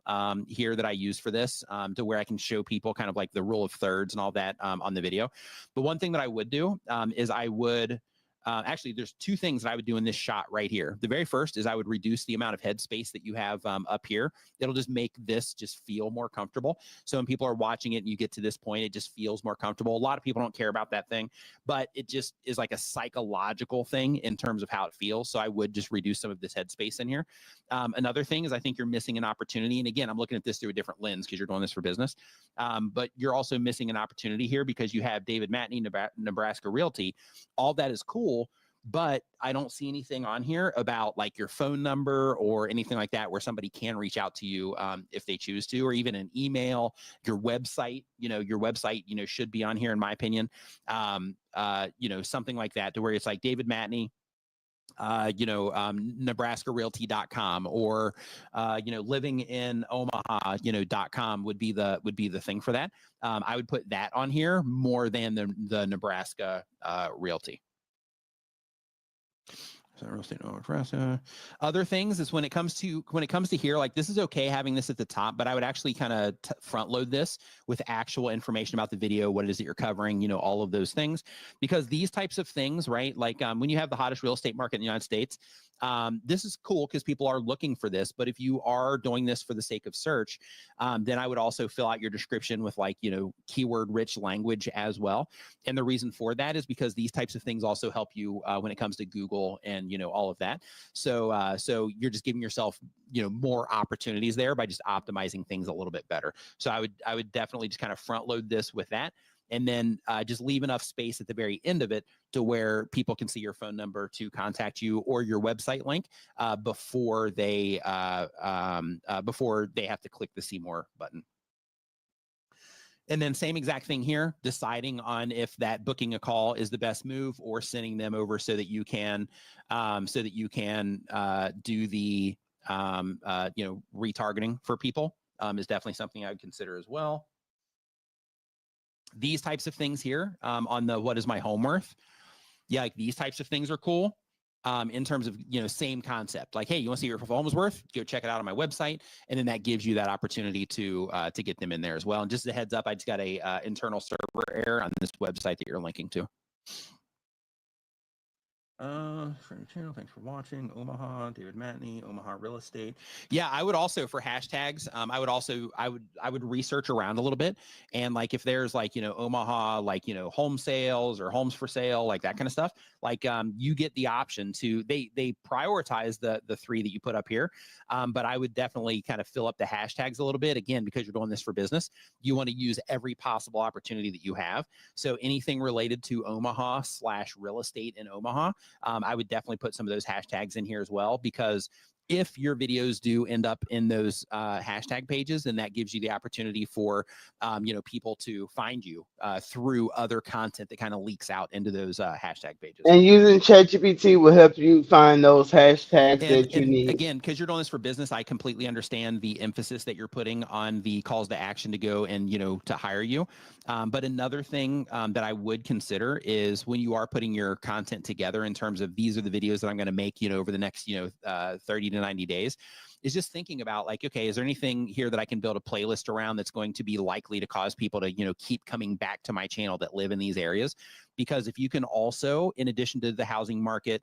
here that I use for this to where I can show people kind of like the rule of thirds and all that on the video. But one thing that I would do is I would, actually, there's two things that I would do in this shot right here. The very first is I would reduce the amount of headspace that you have up here. It'll just make this just feel more comfortable. So when people are watching it and you get to this point, it just feels more comfortable. A lot of people don't care about that thing, but it just is like a psychological thing in terms of how it feels. So I would just reduce some of this headspace in here. Another thing is I think you're missing an opportunity. And again, I'm looking at this through a different lens because you're doing this for business. But you're also missing an opportunity here because you have David Matney, Nebraska Realty. All that is cool. But I don't see anything on here about like your phone number or anything like that where somebody can reach out to you if they choose to, or even an email. Your website, should be on here in my opinion. Something like that to where it's like David Matney, NebraskaRealty.com or, living in Omaha, .com would be the thing for that. I would put that on here more than the Nebraska Realty. So real estate Nebraska. Other things is when it comes to here, like this is okay having this at the top, but I would actually kind of front load this with actual information about the video, what it is that you're covering, all of those things, because these types of things, right? Like when you have the hottest real estate market in the United States, this is cool because people are looking for this. But if you are doing this for the sake of search, then I would also fill out your description with keyword rich language as well. And the reason for that is because these types of things also help you when it comes to Google and all of that. So you're just giving yourself more opportunities there by just optimizing things a little bit better. So I would definitely just kind of front load this with that. And then just leave enough space at the very end of it to where people can see your phone number to contact you or your website link before they have to click the see more button. And then same exact thing here, deciding on if that booking a call is the best move or sending them over so that you can do the retargeting for people is definitely something I would consider as well. These types of things here on the what is my home worth? Yeah, like these types of things are cool in terms of, same concept. Like, hey, you want to see your home is worth? Go check it out on my website. And then that gives you that opportunity to get them in there as well. And just a heads up, I just got a internal server error on this website that you're linking to. Friend channel, thanks for watching. Omaha, David Matney, Omaha real estate. Yeah, I would also for hashtags. I would research around a little bit, and like if there's Omaha home sales or homes for sale, like that kind of stuff. Like you get the option to they prioritize the three that you put up here, but I would definitely kind of fill up the hashtags a little bit again because you're doing this for business. You want to use every possible opportunity that you have. So anything related to Omaha / real estate in Omaha. I would definitely put some of those hashtags in here as well, because if your videos do end up in those hashtag pages, then that gives you the opportunity for, people to find you through other content that kind of leaks out into those hashtag pages. And using ChatGPT will help you find those hashtags that you need. Again, because you're doing this for business, I completely understand the emphasis that you're putting on the calls to action to go and, to hire you. But another thing that I would consider is when you are putting your content together in terms of these are the videos that I'm going to make, over the next, 30 to 90 days, is just thinking about like, okay, is there anything here that I can build a playlist around that's going to be likely to cause people to, keep coming back to my channel that live in these areas? Because if you can also, in addition to the housing market,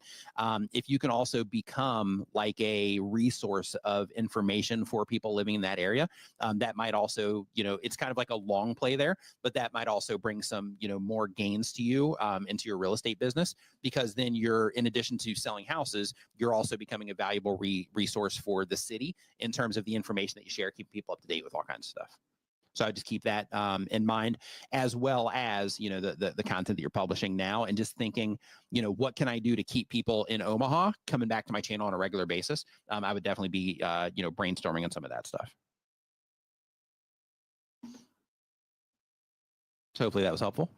if you can also become like a resource of information for people living in that area, that might also, it's kind of like a long play there, but that might also bring some, more gains to you into your real estate business, because then you're, in addition to selling houses, you're also becoming a valuable resource for the city in terms of the information that you share, keep people up to date with all kinds of stuff. So I just keep that in mind, as well as, the content that you're publishing now, and just thinking, what can I do to keep people in Omaha coming back to my channel on a regular basis? I would definitely be, brainstorming on some of that stuff. So hopefully that was helpful.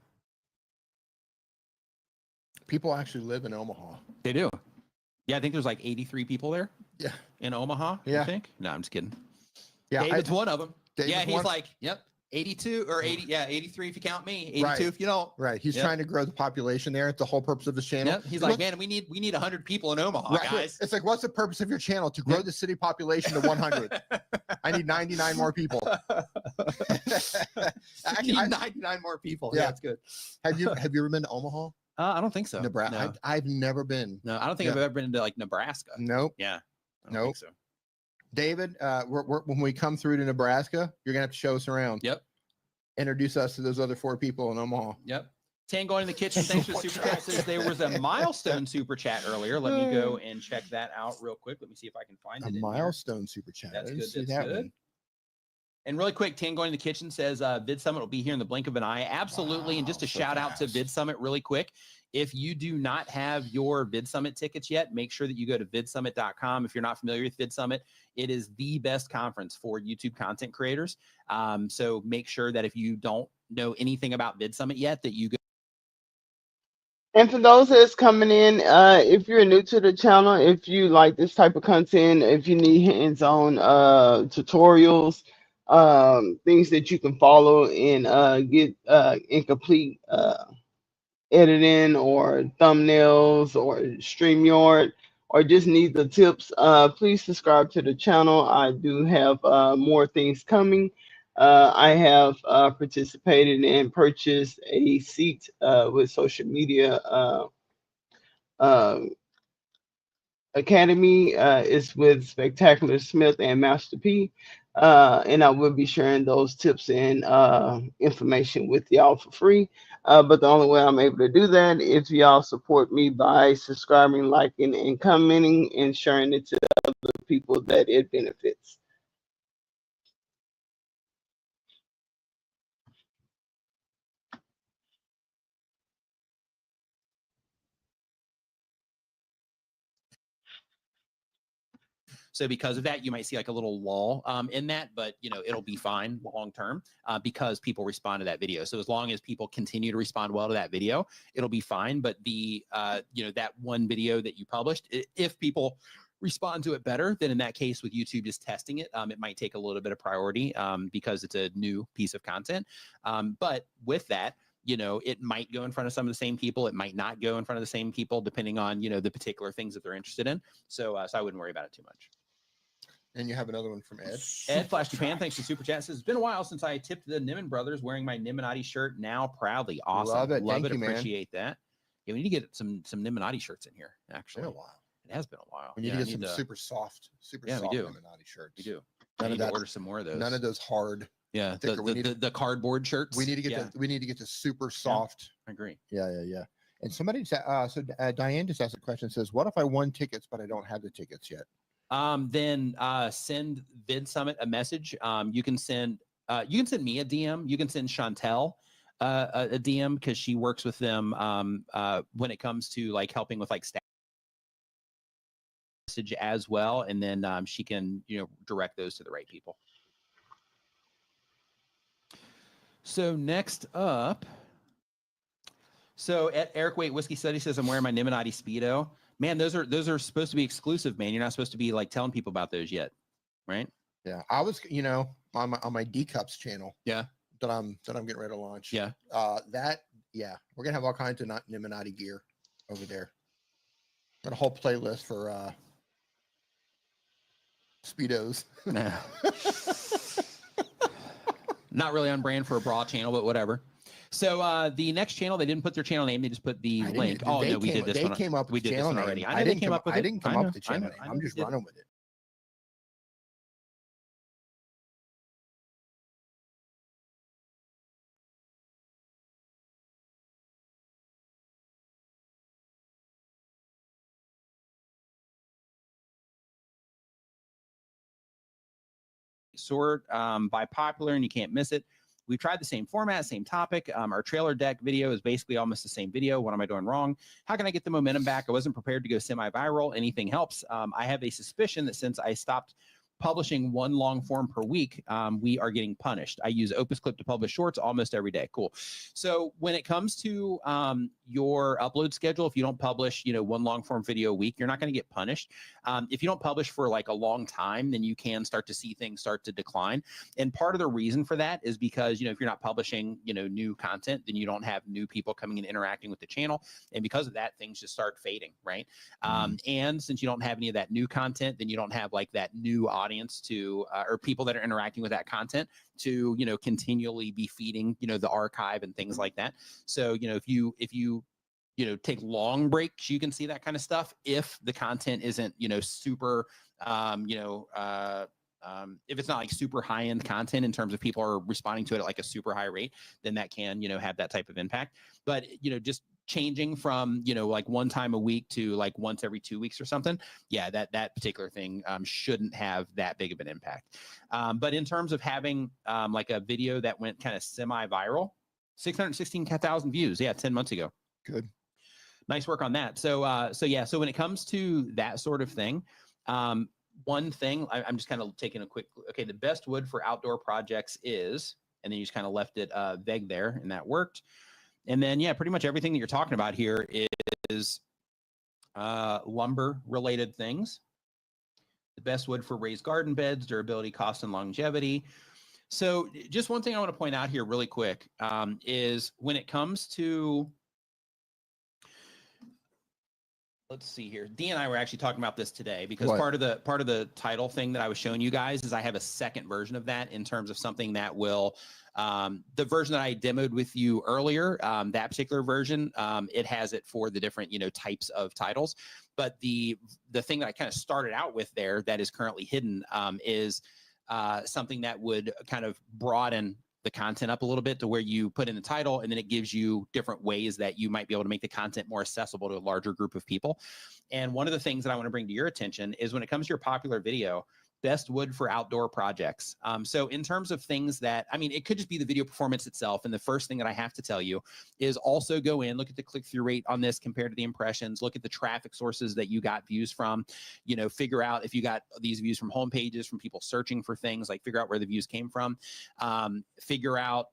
People actually live in Omaha. They do. Yeah, I think there's like 83 people there. Yeah. In Omaha, yeah. I think. No, I'm just kidding. Yeah, David's one of them. David's he's like, yep, 82 or 80. Yeah, 83 if you count me. 82 right. if you don't. Right. He's trying to grow the population there. It's the whole purpose of his channel. Yep. He's like, man, we need 100 people in Omaha, guys. It's like, what's the purpose of your channel? To grow the city population to 100. I need 99 more people. Actually, 99 more people. Yeah, that's good. Have you ever been to Omaha? I don't think so. Nebraska. No. I've never been. No, I don't think I've ever been to like Nebraska. Nope. Yeah. I don't nope. think so. David, when we come through to Nebraska, you're gonna have to show us around. Yep. Introduce us to those other 4 people in Omaha. Yep. Tan going in the kitchen. Thanks for the super chat. Says there was a milestone super chat earlier. Let me go and check that out real quick. Let me see if I can find it. A milestone super chat. That's good. See That's that good. one. And really quick, Tan going in the kitchen says Vid Summit will be here in the blink of an eye. Absolutely. Wow, and just a so shout out to fast. Vid Summit really quick. If you do not have your Vid Summit tickets yet, make sure that you go to vidsummit.com. If you're not familiar with Vid Summit, it is the best conference for YouTube content creators. So make sure that if you don't know anything about Vid Summit yet, that you go. And for those that's coming in, if you're new to the channel, if you like this type of content, if you need hands-on tutorials, things that you can follow and get in complete editing or thumbnails or StreamYard, or just need the tips, please subscribe to the channel. I do have more things coming. I have participated and purchased a seat with social media uh, Academy. Is with Spectacular Smith and Master P. And I will be sharing those tips and information with y'all for free. But the only way I'm able to do that is y'all support me by subscribing, liking, and commenting and sharing it to other people that it benefits. So because of that, you might see like a little lull in that, but it'll be fine long term because people respond to that video. So as long as people continue to respond well to that video, it'll be fine. But the that one video that you published, if people respond to it better, then in that case with YouTube just testing it, it might take a little bit of priority because it's a new piece of content. But with that, it might go in front of some of the same people. It might not go in front of the same people, depending on, the particular things that they're interested in. So I wouldn't worry about it too much. And you have another one from Ed. Ed Flash Japan, thanks to Super Chat, says, it's been a while since I tipped the Niman brothers wearing my Niminati shirt now proudly. Awesome. Love it. Love Thank it. you, Appreciate that. Yeah, we need to get some Niminati shirts in here, actually. It's been a while. It has been a while. We need to get some super soft Niminati shirts. We do. None we need of that, to order some more of those. None of those hard. Yeah, the cardboard shirts. We need to get we need to get the super soft. I agree. Yeah. And somebody Diane just asked a question, says, what if I won tickets but I don't have the tickets yet? Then send Vid Summit a message. You can send me a DM. You can send Chantel a DM because she works with them when it comes to like helping with like staff message as well, and then she can direct those to the right people. So next up, Eric Wait Whiskey Study says, I'm wearing my Niminati Speedo. Man, those are supposed to be exclusive, man. You're not supposed to be like telling people about those yet, right? Yeah, I was, on my D Cups channel. Yeah, that I'm getting ready to launch. Yeah, we're gonna have all kinds of Niminati gear over there. Got a whole playlist for Speedos. Not really on brand for a bra channel, but whatever. So the next channel, they didn't put their channel name; they just put the link. Oh no, we did this one. They came up with we did this one already. I didn't come up with the channel name. I'm just running with it. Sort by popular, and you can't miss it. We've tried the same format, same topic. Our trailer deck video is basically almost the same video. What am I doing wrong? How can I get the momentum back? I wasn't prepared to go semi-viral. Anything helps. I have a suspicion that since I stopped publishing one long form per week, we are getting punished. I use Opus Clip to publish shorts almost every day. Cool. So when it comes to your upload schedule, if you don't publish, one long form video a week, you're not going to get punished. If you don't publish for like a long time, then you can start to see things start to decline. And part of the reason for that is because, if you're not publishing, new content, then you don't have new people coming and interacting with the channel. And because of that, things just start fading, right? And since you don't have any of that new content, then you don't have like that new audience to or people that are interacting with that content to continually be feeding the archive and things like that. So if you take long breaks, you can see that kind of stuff. If the content isn't super if it's not like super high end content in terms of people are responding to it at like a super high rate, then that can have that type of impact. But just changing from like one time a week to like once every 2 weeks or something, yeah, that particular thing shouldn't have that big of an impact. But in terms of having like a video that went kind of semi-viral, 616,000 views, 10 months ago. Good, nice work on that. So when it comes to that sort of thing, one thing I'm just kind of taking a quick, the best wood for outdoor projects is, and then you just kind of left it vague there, and that worked. And then, yeah, pretty much everything that you're talking about here is lumber related things. The best wood for raised garden beds, durability, cost, and longevity. So just one thing I want to point out here really quick is when it comes to, let's see here. Dee and I were actually talking about this today because part of the title thing that I was showing you guys is I have a second version of that in terms of something that will, the version that I demoed with you earlier, that particular version, it has it for the different, types of titles. But the thing that I kind of started out with there that is currently hidden is something that would kind of broaden the content up a little bit to where you put in the title and then it gives you different ways that you might be able to make the content more accessible to a larger group of people. And one of the things that I want to bring to your attention is when it comes to your popular video, best wood for outdoor projects. So in terms of things that, I mean, it could just be the video performance itself. And the first thing that I have to tell you is also go in, look at the click-through rate on this compared to the impressions, look at the traffic sources that you got views from, figure out if you got these views from home pages, from people searching for things, like figure out where the views came from, figure out,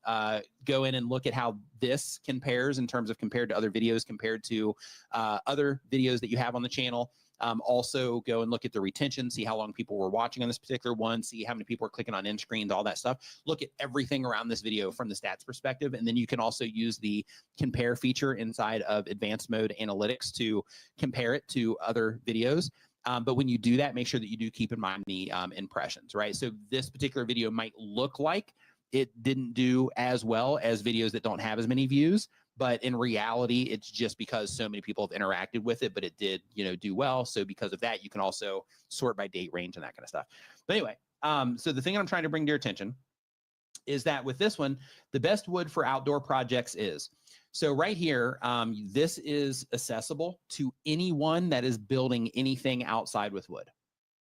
go in and look at how this compares in terms of compared to other videos, compared to other videos that you have on the channel. Also go and look at the retention, see how long people were watching on this particular one, see how many people are clicking on end screens, all that stuff. Look at everything around this video from the stats perspective. And then you can also use the compare feature inside of advanced mode analytics to compare it to other videos. But when you do that, make sure that you do keep in mind the impressions, right? So this particular video might look like it didn't do as well as videos that don't have as many views. But in reality, it's just because so many people have interacted with it, but it did, do well. So because of that, you can also sort by date range and that kind of stuff. But anyway, so the thing I'm trying to bring to your attention is that with this one, the best wood for outdoor projects is. So right here, this is accessible to anyone that is building anything outside with wood,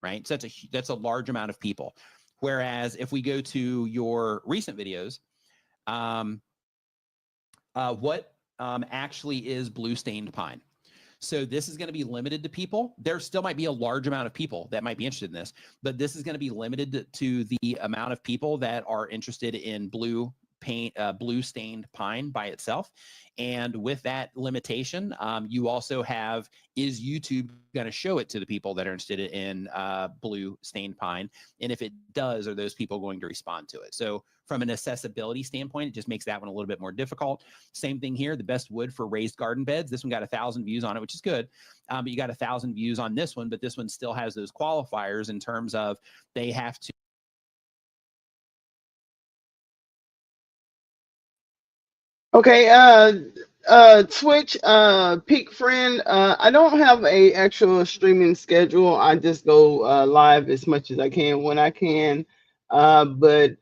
right? So that's a large amount of people. Whereas if we go to your recent videos, what actually is blue stained pine. So this is going to be limited to people. There still might be a large amount of people that might be interested in this, but this is going to be limited to the amount of people that are interested in blue stained pine by itself. And with that limitation, you also have, is YouTube going to show it to the people that are interested in blue stained pine? And if it does, are those people going to respond to it? So from an accessibility standpoint, it just makes that one a little bit more difficult. Same thing here, the best wood for raised garden beds. This one got 1,000 views on it, which is good. But you got 1,000 views on this one, but this one still has those qualifiers in terms of they have to. Okay, Twitch, Peak Friend, I don't have a actual streaming schedule. I just go live as much as I can when I can. But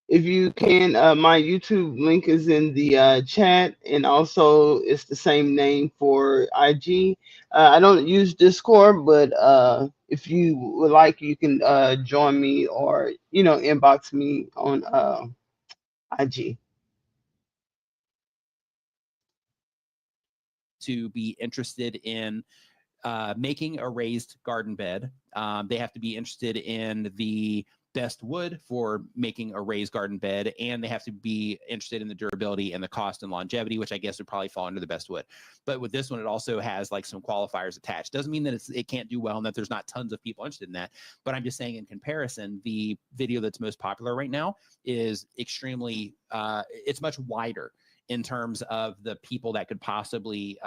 if you can, my YouTube link is in the chat, and also it's the same name for IG. I don't use Discord, but if you would like, you can join me or inbox me on IG. To be interested in making a raised garden bed. They have to be interested in the best wood for making a raised garden bed, and they have to be interested in the durability and the cost and longevity, which I guess would probably fall under the best wood. But with this one, it also has like some qualifiers attached. Doesn't mean that it can't do well and that there's not tons of people interested in that. But I'm just saying, in comparison, the video that's most popular right now is extremely, it's much wider in terms of the people that could possibly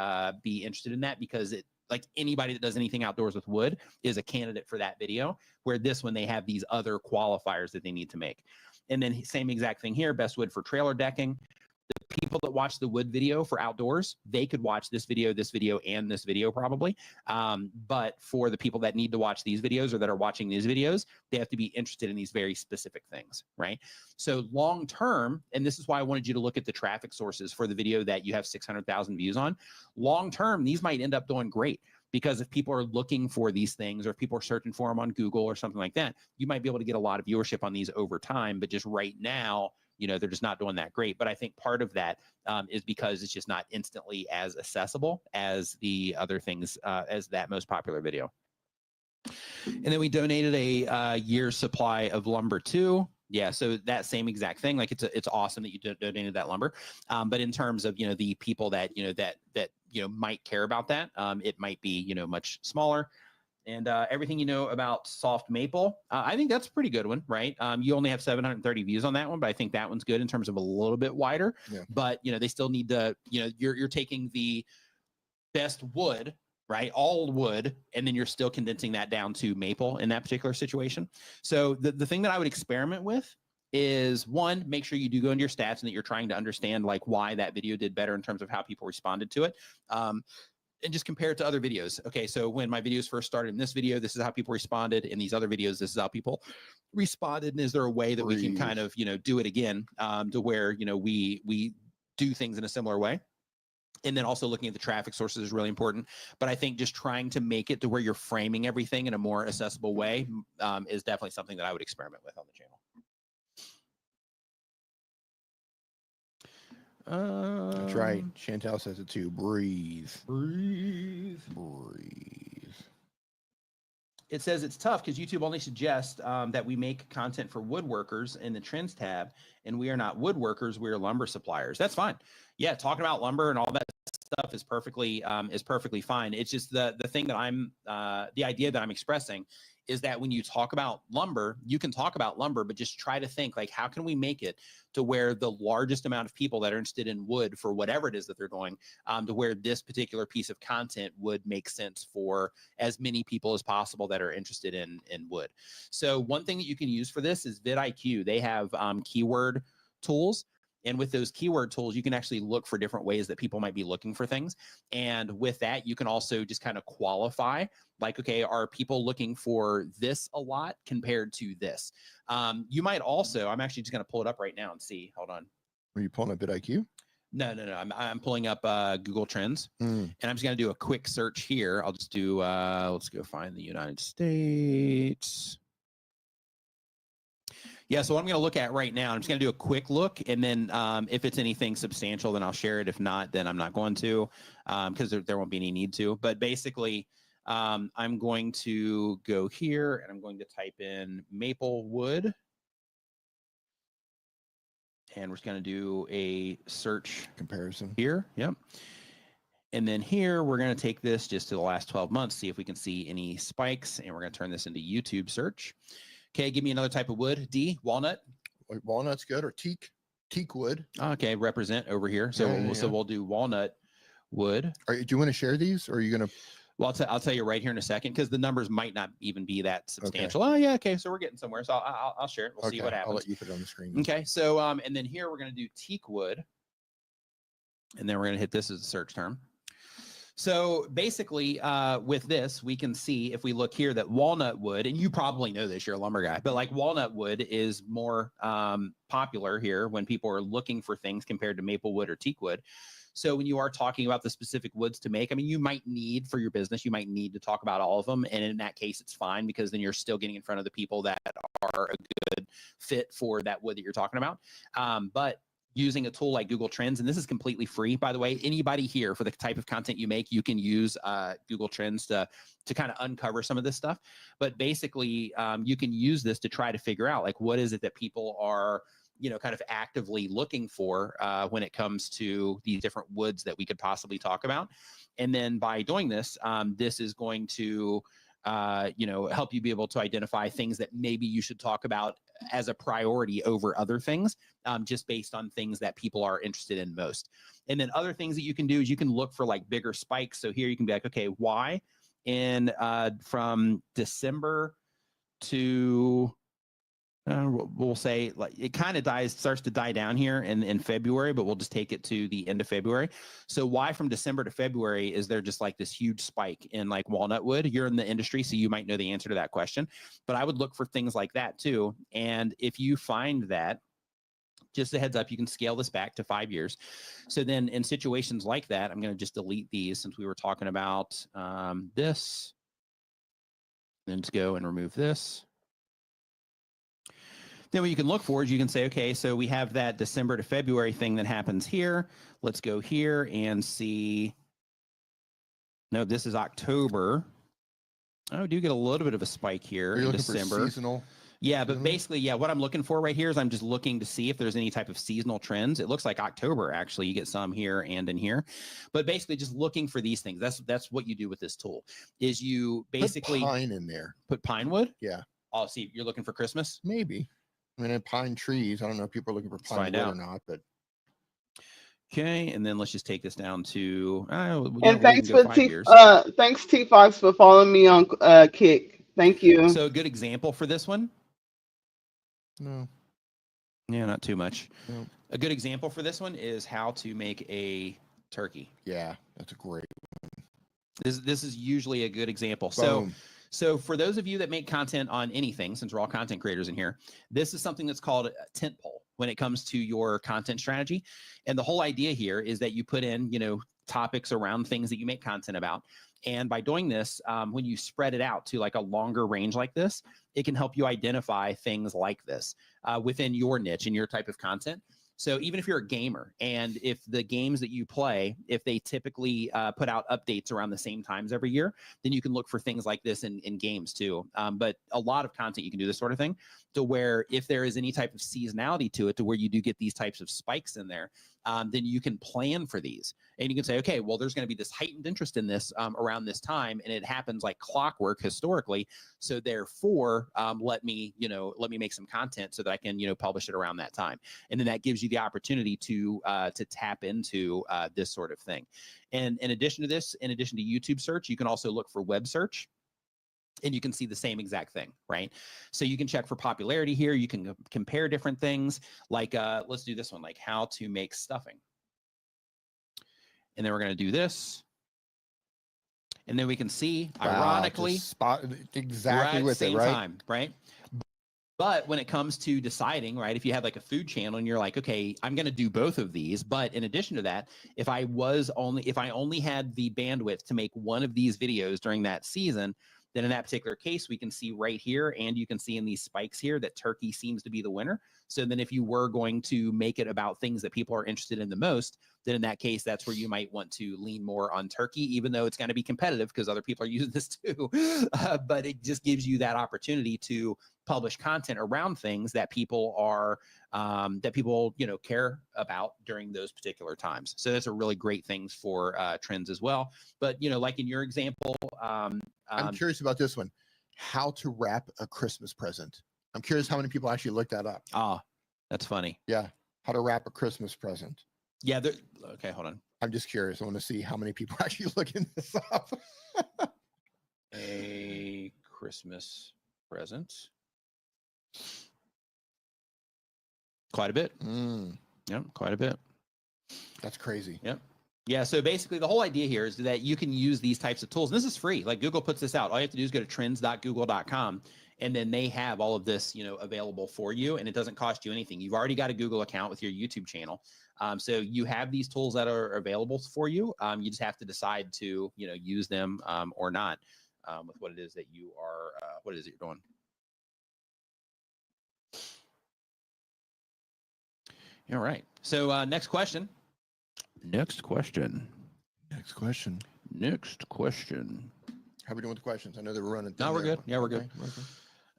be interested in that, because it, like anybody that does anything outdoors with wood is a candidate for that video, where this one, they have these other qualifiers that they need to make. And then same exact thing here, best wood for trailer decking. The people that watch the wood video for outdoors, they could watch this video, and this video probably. But for the people that need to watch these videos or that are watching these videos, they have to be interested in these very specific things, right? So long term, and this is why I wanted you to look at the traffic sources for the video that you have 600,000 views on. Long term, these might end up doing great, because if people are looking for these things, or if people are searching for them on Google or something like that, you might be able to get a lot of viewership on these over time. But just right now, they're just not doing that great. But I think part of that is because it's just not instantly as accessible as the other things, as that most popular video. And then we donated a year's supply of lumber too. Yeah, so that same exact thing, like it's awesome that you donated that lumber, but in terms of the people that that might care about that, it might be much smaller. And everything about soft maple, I think that's a pretty good one, right? You only have 730 views on that one, but I think that one's good in terms of a little bit wider. Yeah. But they still need to, you're taking the best wood, right? All wood, and then you're still condensing that down to maple in that particular situation. So the thing that I would experiment with is, one, make sure you do go into your stats and that you're trying to understand like why that video did better in terms of how people responded to it. And just compare it to other videos. Okay, so when my videos first started in this video, this is how people responded. In these other videos, this is how people responded. And is there a way that we can kind of, do it again to where, we do things in a similar way? And then also looking at the traffic sources is really important. But I think just trying to make it to where you're framing everything in a more accessible way is definitely something that I would experiment with on the channel. That's right. Chantel says it too. Breathe. Breathe. Breathe. It says it's tough because YouTube only suggests that we make content for woodworkers in the trends tab, and we are not woodworkers, we are lumber suppliers. That's fine. Yeah, talking about lumber and all that stuff is perfectly fine. It's just the thing that I'm the idea that I'm expressing is that when you talk about lumber, you can talk about lumber, but just try to think like, how can we make it to where the largest amount of people that are interested in wood for whatever it is that they're doing, to where this particular piece of content would make sense for as many people as possible that are interested in wood. So one thing that you can use for this is vidIQ. They have keyword tools. And with those keyword tools, you can actually look for different ways that people might be looking for things. And with that, you can also just kind of qualify, like, okay, are people looking for this a lot compared to this? You might also, I'm actually just going to pull it up right now and see. Hold on. Are you pulling up vidIQ? No. I'm pulling up Google Trends, and I'm just going to do a quick search here. I'll just do, let's go find the United States. Yeah, so what I'm going to look at right now, I'm just going to do a quick look, and then if it's anything substantial, then I'll share it. If not, then I'm not going to, because there won't be any need to. But basically, I'm going to go here, and I'm going to type in maple wood. And we're just going to do a search comparison here. Yep. And then here, we're going to take this just to the last 12 months, see if we can see any spikes, and we're going to turn this into YouTube search. Okay, give me another type of wood. D, walnut. Walnut's good, or teak wood. Okay, represent over here. So so we'll do walnut wood. Do you want to share these, or are you going to? Well, I'll tell you right here in a second, because the numbers might not even be that substantial. Okay. Oh yeah, okay, so we're getting somewhere. So I'll share it. We'll see what happens. I'll let you put it on the screen. Okay, so and then here we're going to do teak wood, and then we're going to hit this as a search term. So basically, with this, we can see if we look here that walnut wood, and you probably know this, you're a lumber guy, but like walnut wood is more popular here when people are looking for things compared to maple wood or teak wood. So when you are talking about the specific woods to make, I mean, you might need for your business, you might need to talk about all of them. And in that case, it's fine, because then you're still getting in front of the people that are a good fit for that wood that you're talking about. But using a tool like Google Trends, and this is completely free, by the way. Anybody here, for the type of content you make, you can use Google Trends to kind of uncover some of this stuff. But basically, you can use this to try to figure out, like, what is it that people are, kind of actively looking for when it comes to these different woods that we could possibly talk about. And then by doing this, this is going to help you be able to identify things that maybe you should talk about as a priority over other things, just based on things that people are interested in most. And then other things that you can do is you can look for like bigger spikes. So here you can be like, okay, why in from December to we'll say, like, it kind of starts to die down here in February, but we'll just take it to the end of February. So why from December to February is there just like this huge spike in like walnut wood? You're in the industry, so you might know the answer to that question, but I would look for things like that too. And if you find that, just a heads up, you can scale this back to 5 years. So then in situations like that, I'm going to just delete these since we were talking about this. Then to go and remove this. Then what you can look for is you can say, okay, so we have that December to February thing that happens here. Let's go here and see. No, this is October. Oh, I do get a little bit of a spike here in December. Seasonal? Yeah, but basically, yeah, what I'm looking for right here is I'm just looking to see if there's any type of seasonal trends. It looks like October, actually, you get some here and in here, but basically just looking for these things. That's what you do with this tool is you basically put pine in there. Put pine wood? Yeah. Oh, see, you're looking for Christmas? Maybe. I mean, in pine trees, I don't know if people are looking for pine wood or not, but. Okay, and then let's just take this down to and thanks for thanks T Fox for following me on Kick. Thank you. So a good example for this one. No. Yeah, not too much. No. A good example for this one is how to make a turkey. Yeah, that's a great one. This is usually a good example. Boom. So for those of you that make content on anything, since we're all content creators in here, this is something that's called a tent pole when it comes to your content strategy. And the whole idea here is that you put in, topics around things that you make content about. And by doing this, when you spread it out to like a longer range like this, it can help you identify things like this within your niche and your type of content. So even if you're a gamer and if the games that you play, if they typically put out updates around the same times every year, then you can look for things like this in games too. But a lot of content, you can do this sort of thing to where if there is any type of seasonality to it, to where you do get these types of spikes in there, then you can plan for these. And you can say, okay, well, there's going to be this heightened interest in this around this time. And it happens like clockwork historically. So therefore, let me make some content so that I can, publish it around that time. And then that gives you the opportunity to tap into this sort of thing. And in addition to this, in addition to YouTube search, you can also look for web search. And you can see the same exact thing, right? So you can check for popularity here. You can compare different things. Like, let's do this one, like how to make stuffing. And then we're going to do this. And then we can see, ironically, spot exactly with same it, right? Time, right? But when it comes to deciding, right, if you have like a food channel and you're like, okay, I'm going to do both of these. But in addition to that, if I only had the bandwidth to make one of these videos during that season, then in that particular case, we can see right here, and you can see in these spikes here that turkey seems to be the winner. So then if you were going to make it about things that people are interested in the most, then in that case, that's where you might want to lean more on turkey, even though it's going to be competitive because other people are using this too. But it just gives you that opportunity to publish content around things that people are care about during those particular times. So that's a really great thing for trends as well. But like in your example, I'm curious about this one, how to wrap a Christmas present. I'm curious how many people actually looked that up. Ah, that's funny. Yeah, how to wrap a Christmas present. Yeah. Okay, hold on. I'm just curious. I want to see how many people actually looking this up. A Christmas present. Quite a bit. Yep, quite a bit. That's crazy. Yep. Yeah, so basically the whole idea here is that you can use these types of tools. And this is free. Like Google puts this out. All you have to do is go to trends.google.com, and then they have all of this, available for you, and it doesn't cost you anything. You've already got a Google account with your YouTube channel. So you have these tools that are available for you. You just have to decide to, use them or not with what it is that you are, what it is that you're doing. All right. So next question. Next question. How are we doing with the questions? I know they were running. No, we're good. Yeah, we're good. Okay.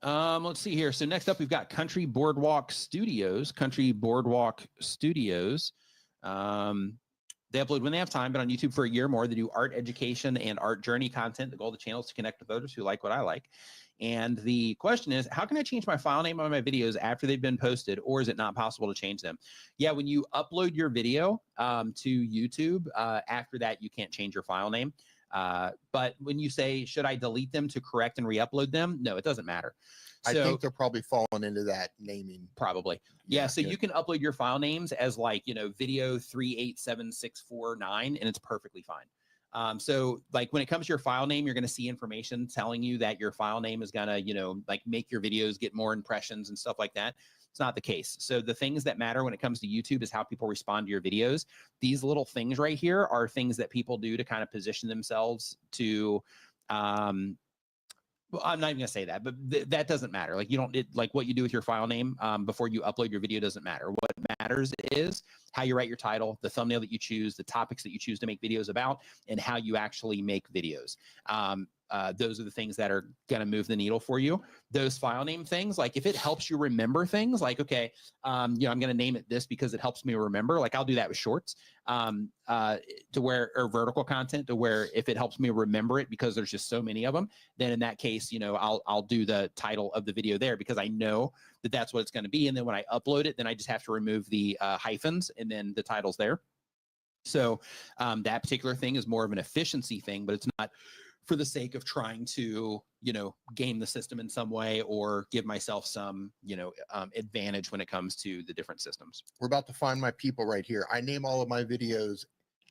Let's see here. So next up, we've got Country Boardwalk Studios. They upload when they have time, but on YouTube for a year or more. They do art education and art journey content. The goal of the channel is to connect with others who like what I like. And the question is, how can I change my file name on my videos after they've been posted, or is it not possible to change them? Yeah, when you upload your video to YouTube, after that, you can't change your file name. But when you say, should I delete them to correct and re-upload them? No, it doesn't matter. I think they're probably falling into that naming. Probably. Yeah. So you can upload your file names as like, video 3876449, and it's perfectly fine. So like when it comes to your file name, you're going to see information telling you that your file name is going to, like make your videos get more impressions and stuff like that. It's not the case. So the things that matter when it comes to YouTube is how people respond to your videos. These little things right here are things that people do to kind of position themselves to, well, I'm not even gonna say that, but that doesn't matter. Like like what you do with your file name before you upload your video doesn't matter. What matters is how you write your title, the thumbnail that you choose, the topics that you choose to make videos about, and how you actually make videos. those are the things that are going to move the needle for you. Those file name things, like if it helps you remember things, like, okay, I'm going to name it this because it helps me remember. Like I'll do that with shorts, to where, or vertical content, to where if it helps me remember it because there's just so many of them, then in that case, I'll do the title of the video there because I know that that's what it's going to be. And then when I upload it, then I just have to remove the hyphens and then the title's there. So that particular thing is more of an efficiency thing, but it's not for the sake of trying to, game the system in some way or give myself some, advantage when it comes to the different systems. We're about to find my people right here. I name all of my videos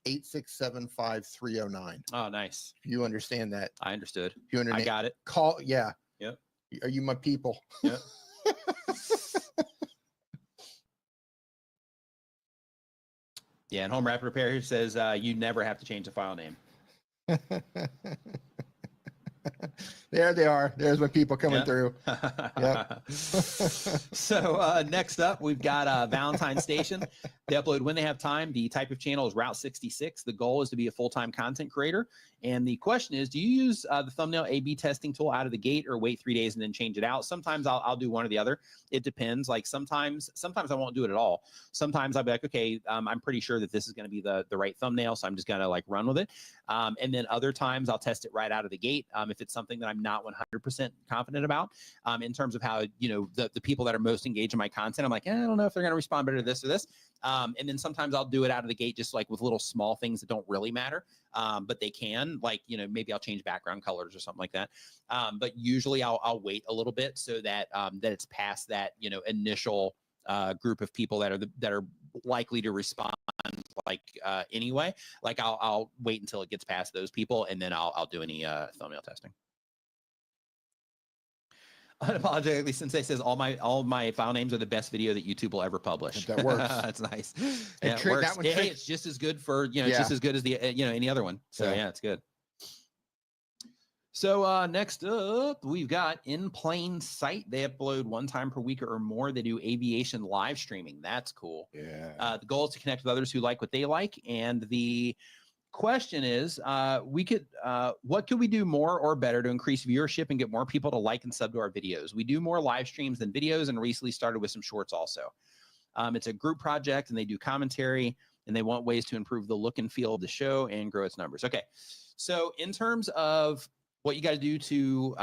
8675309. Oh, nice. You understand that? I understood. You understand? I got it. Call. Yeah. Yep. Are you my people? Yep. Yeah, and Home Rapid Repair here says you never have to change the file name. There they are. There's my people coming through. Yep. So next up, we've got Valentine Station. They upload when they have time. The type of channel is Route 66. The goal is to be a full-time content creator. And the question is, do you use the thumbnail A/B testing tool out of the gate or wait 3 days and then change it out? Sometimes I'll do one or the other. It depends. Like sometimes I won't do it at all. Sometimes I'll be like, okay, I'm pretty sure that this is going to be the right thumbnail, so I'm just going to like run with it. And then other times I'll test it right out of the gate if it's something that I'm not 100% confident about. In terms of how, the people that are most engaged in my content, I'm like, I don't know if they're going to respond better to this or this. And then sometimes I'll do it out of the gate, just like with little small things that don't really matter, but they can, like, maybe I'll change background colors or something like that. But usually I'll wait a little bit so that that it's past that, initial group of people that are likely to respond like anyway. Like I'll wait until it gets past those people, and then I'll do any thumbnail testing. Unapologetically Sensei says all my file names are the best video that YouTube will ever publish. That works. That's nice. Yeah, it works. Hey, it's just as good for just as good as the any other one. So yeah, it's good. So next up, we've got In Plain Sight. They upload 1 time per week or more. They do aviation live streaming. That's cool. Yeah. The goal is to connect with others who like what they like, and the question is, what could we do more or better to increase viewership and get more people to like and sub to our videos? We do more live streams than videos, and recently started with some shorts also. It's a group project, and they do commentary, and they want ways to improve the look and feel of the show and grow its numbers. Okay, so in terms of what you got to do to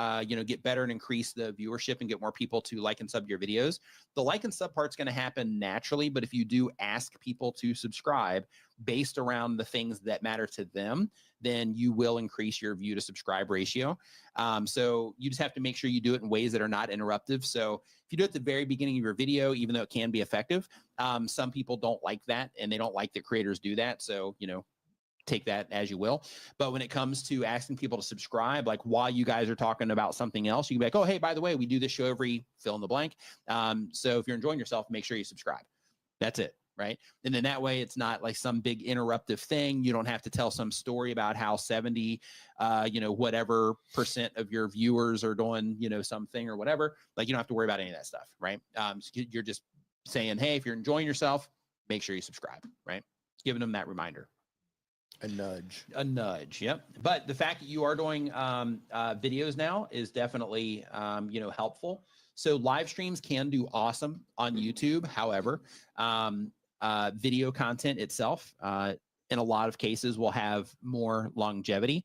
get better and increase the viewership and get more people to like and sub your videos, the like and sub part's going to happen naturally. But if you do ask people to subscribe based around the things that matter to them, then you will increase your view to subscribe ratio. So you just have to make sure you do it in ways that are not interruptive. So if you do it at the very beginning of your video, even though it can be effective, some people don't like that, and they don't like that creators do that. So, take that as you will. But when it comes to asking people to subscribe, like while you guys are talking about something else, you can be like, oh, hey, by the way, we do this show every fill in the blank. So if you're enjoying yourself, make sure you subscribe. That's it. Right. And then that way it's not like some big interruptive thing. You don't have to tell some story about how 70, whatever % of your viewers are doing, something or whatever. Like you don't have to worry about any of that stuff. Right. You're just saying, hey, if you're enjoying yourself, make sure you subscribe. Right. Giving them that reminder. A nudge. Yep. But the fact that you are doing videos now is definitely helpful. So live streams can do awesome on YouTube. However, video content itself in a lot of cases will have more longevity.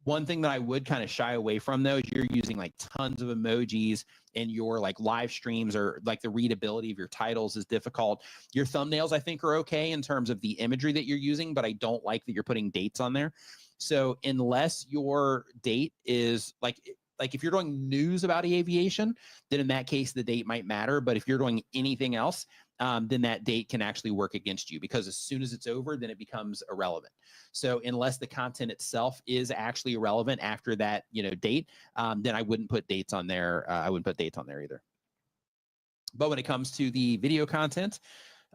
One thing that I would kind of shy away from, though, is you're using like tons of emojis in your like live streams, or like the readability of your titles is difficult. Your thumbnails, I think, are okay in terms of the imagery that you're using, but I don't like that you're putting dates on there. So unless your date is like if you're doing news about aviation, then in that case, the date might matter. But if you're doing anything else, then that date can actually work against you, because as soon as it's over, then it becomes irrelevant. So unless the content itself is actually irrelevant after that, date, then I wouldn't put dates on there. I wouldn't put dates on there either. But when it comes to the video content,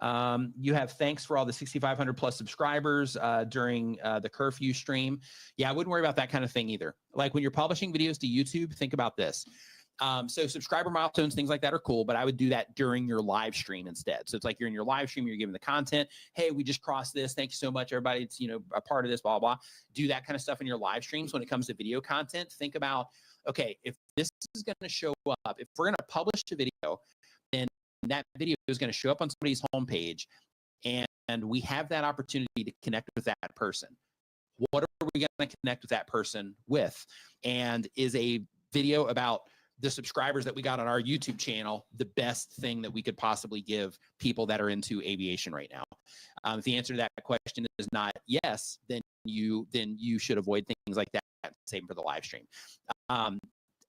you have thanks for all the 6,500 plus subscribers during the curfew stream. Yeah, I wouldn't worry about that kind of thing either. Like when you're publishing videos to YouTube, think about this. So subscriber milestones, things like that are cool, but I would do that during your live stream instead. So it's like you're in your live stream, you're giving the content. Hey, we just crossed this. Thank you so much, everybody. It's, you know, a part of this, blah, blah, blah. Do that kind of stuff in your live streams. When it comes to video content, think about, okay, if this is going to show up, if we're going to publish a video, then that video is going to show up on somebody's homepage, and we have that opportunity to connect with that person. What are we going to connect with that person with? And is a video about the subscribers that we got on our YouTube channel the best thing that we could possibly give people that are into aviation right now? If the answer to that question is not yes, then you should avoid things like that. Same for the live stream.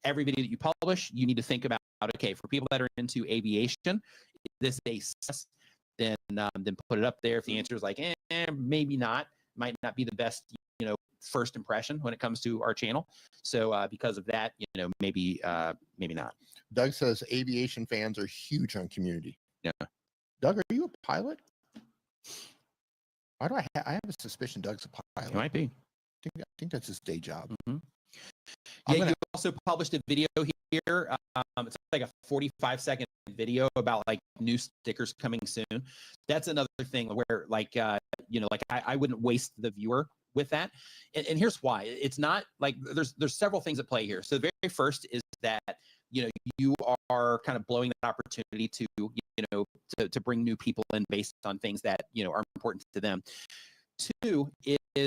Every video that you publish, you need to think about, okay, for people that are into aviation, is this a success? Then put it up there. If the answer is like, maybe not, might not be the best, you know, first impression when it comes to our channel. So because of that, you know, maybe not. Doug says aviation fans are huge on community. Yeah. Doug, are you a pilot? Why do I have a suspicion Doug's a pilot? He might be. I think that's his day job. Mm-hmm. Yeah, you also published a video here. It's like a 45-second video about like new stickers coming soon. That's another thing where like, you know, like I wouldn't waste the viewer with that. And here's why. It's not like there's several things at play here. So the very first is that, you know, you are kind of blowing that opportunity to, you know, to bring new people in based on things that, you know, are important to them. Two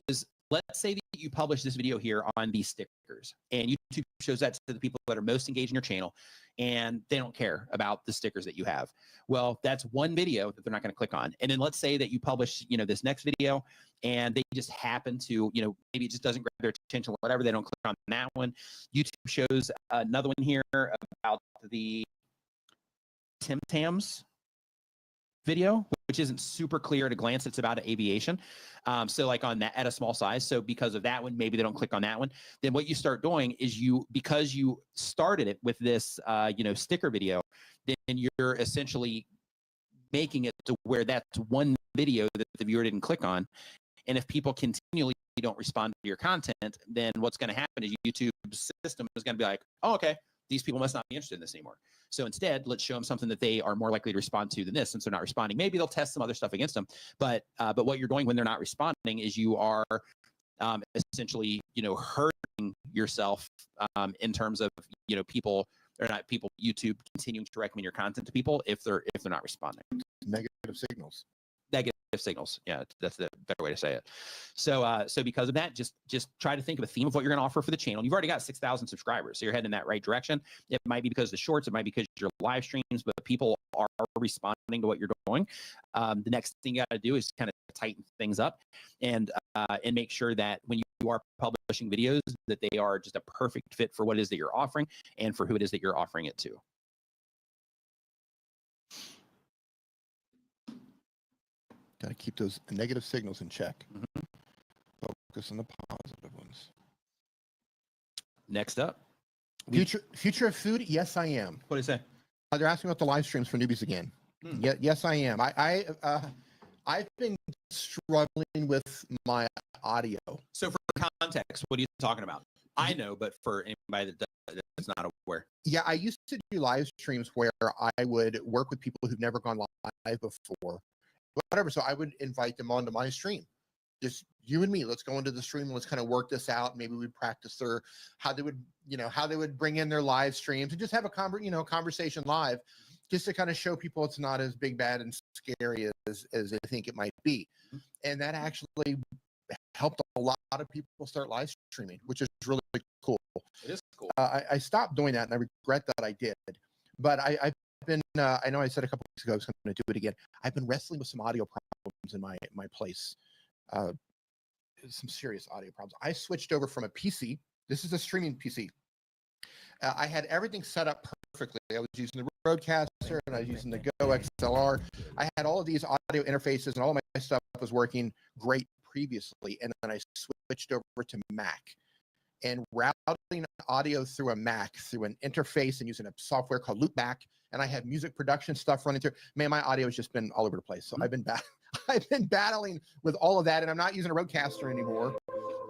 is, let's say that you publish this video here on these stickers, and YouTube shows that to the people that are most engaged in your channel, and they don't care about the stickers that you have. Well, that's one video that they're not going to click on. And then let's say that you publish, you know, this next video, and they just happen to, you know, maybe it just doesn't grab their attention or whatever. They don't click on that one. YouTube shows another one here about the Tim Tams video, which isn't super clear at a glance. It's about aviation. So like on that at a small size. So because of that one, maybe they don't click on that one. Then what you start doing is because you started it with this, you know, sticker video, then you're essentially making it to where that's one video that the viewer didn't click on. And if people continually don't respond to your content, then what's going to happen is YouTube's system is going to be like, oh, okay, these people must not be interested in this anymore. So instead, let's show them something that they are more likely to respond to than this, since they're not responding. Maybe they'll test some other stuff against them, but what you're doing when they're not responding is you are essentially, you know, hurting yourself in terms of, you know, YouTube continuing to recommend your content to people if they're not responding. Negative signals. Negative signals. Yeah, that's the better way to say it. So because of that, just try to think of a theme of what you're going to offer for the channel. You've already got 6,000 subscribers, so you're heading in that right direction. It might be because of the shorts, it might be because of your live streams, but people are responding to what you're doing. The next thing you got to do is kind of tighten things up and make sure that when you are publishing videos, that they are just a perfect fit for what it is that you're offering and for who it is that you're offering it to. Got to keep those negative signals in check. Mm-hmm. Focus on the positive ones. Next up. Future of food? Yes, I am. What do you say? They're asking about the live streams for newbies again. Yeah, yes, I am. I've been struggling with my audio. So for context, what are you talking about? I know, but for anybody that's not aware. Yeah, I used to do live streams where I would work with people who've never gone live before. Whatever. So I would invite them onto my stream. Just you and me, let's go into the stream and let's kind of work this out. Maybe we'd practice how they would bring in their live streams and just have a conversation live, just to kind of show people it's not as big, bad, and scary as they think it might be. And that actually helped a lot of people start live streaming, which is really cool. It is cool. I stopped doing that and I regret that I did. But I've been, I know I said a couple weeks ago I was going to do it again. I've been wrestling with some audio problems in my place. Some serious audio problems. I switched over from a PC. This is a streaming PC. I had everything set up perfectly. I was using the Rodecaster and I was using the Go XLR. I had all of these audio interfaces and all of my stuff was working great previously. And then I switched over to Mac. And routing audio through a Mac through an interface and using a software called Loopback, and I had music production stuff running through. Man, my audio has just been all over the place. So I've been battling with all of that, and I'm not using a Rodecaster anymore.